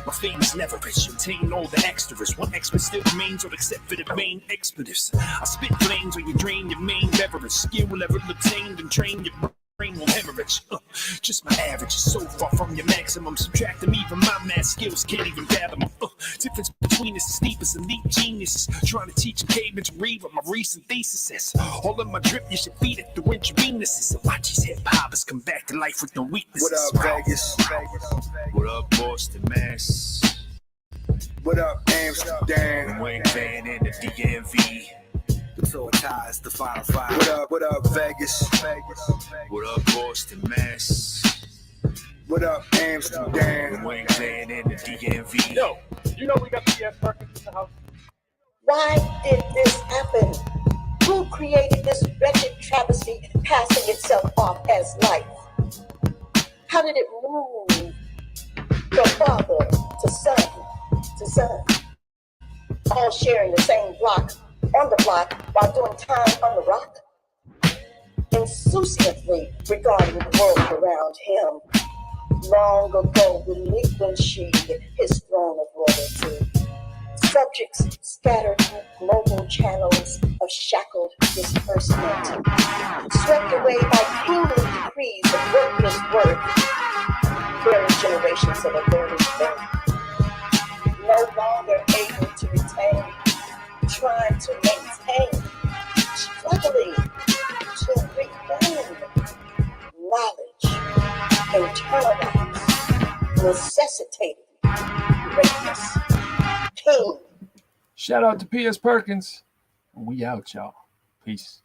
My fame is leverage, obtain all the extras. One expert still remains, or except for the main expletives. I spit flames when you drain your main beverage. Skill will ever obtained and train your brain will hemorrhage. Just my average is so far from your maximum. Subtract them, even my math skills can't even fathom them. Difference between us is steep as elite geniuses. Trying to teach a caveman to read what my recent thesis says. All of my drip, you should feed it through intravenously. So watch these hip-hoppers come back to life with no weaknesses. What up, Vegas? What up, Boston, Mass? What up, Amsterdam? Wingman in the DMV. So ties the final five. What up, Vegas? What up, Boston, Mass? What up, Amsterdam? Wingman in the DMV. Yo, you know we got the PS Perkins in the house. Why did this happen? Who created this wretched travesty passing itself off as life? How did it move from father to son, all sharing the same block on the block while doing time on the rock? Insouciantly regarding the world around him, long ago relinquishing his throne of royalty. Subjects scattered through global channels of shackled disbursement, swept away by kingly decrees of worthless worth, bearing generations of averted birth, no longer able to retain, trying to maintain, struggling to regain knowledge, internalize, necessitating greatness. King. Shout out to PS Perkins. We out, y'all. Peace.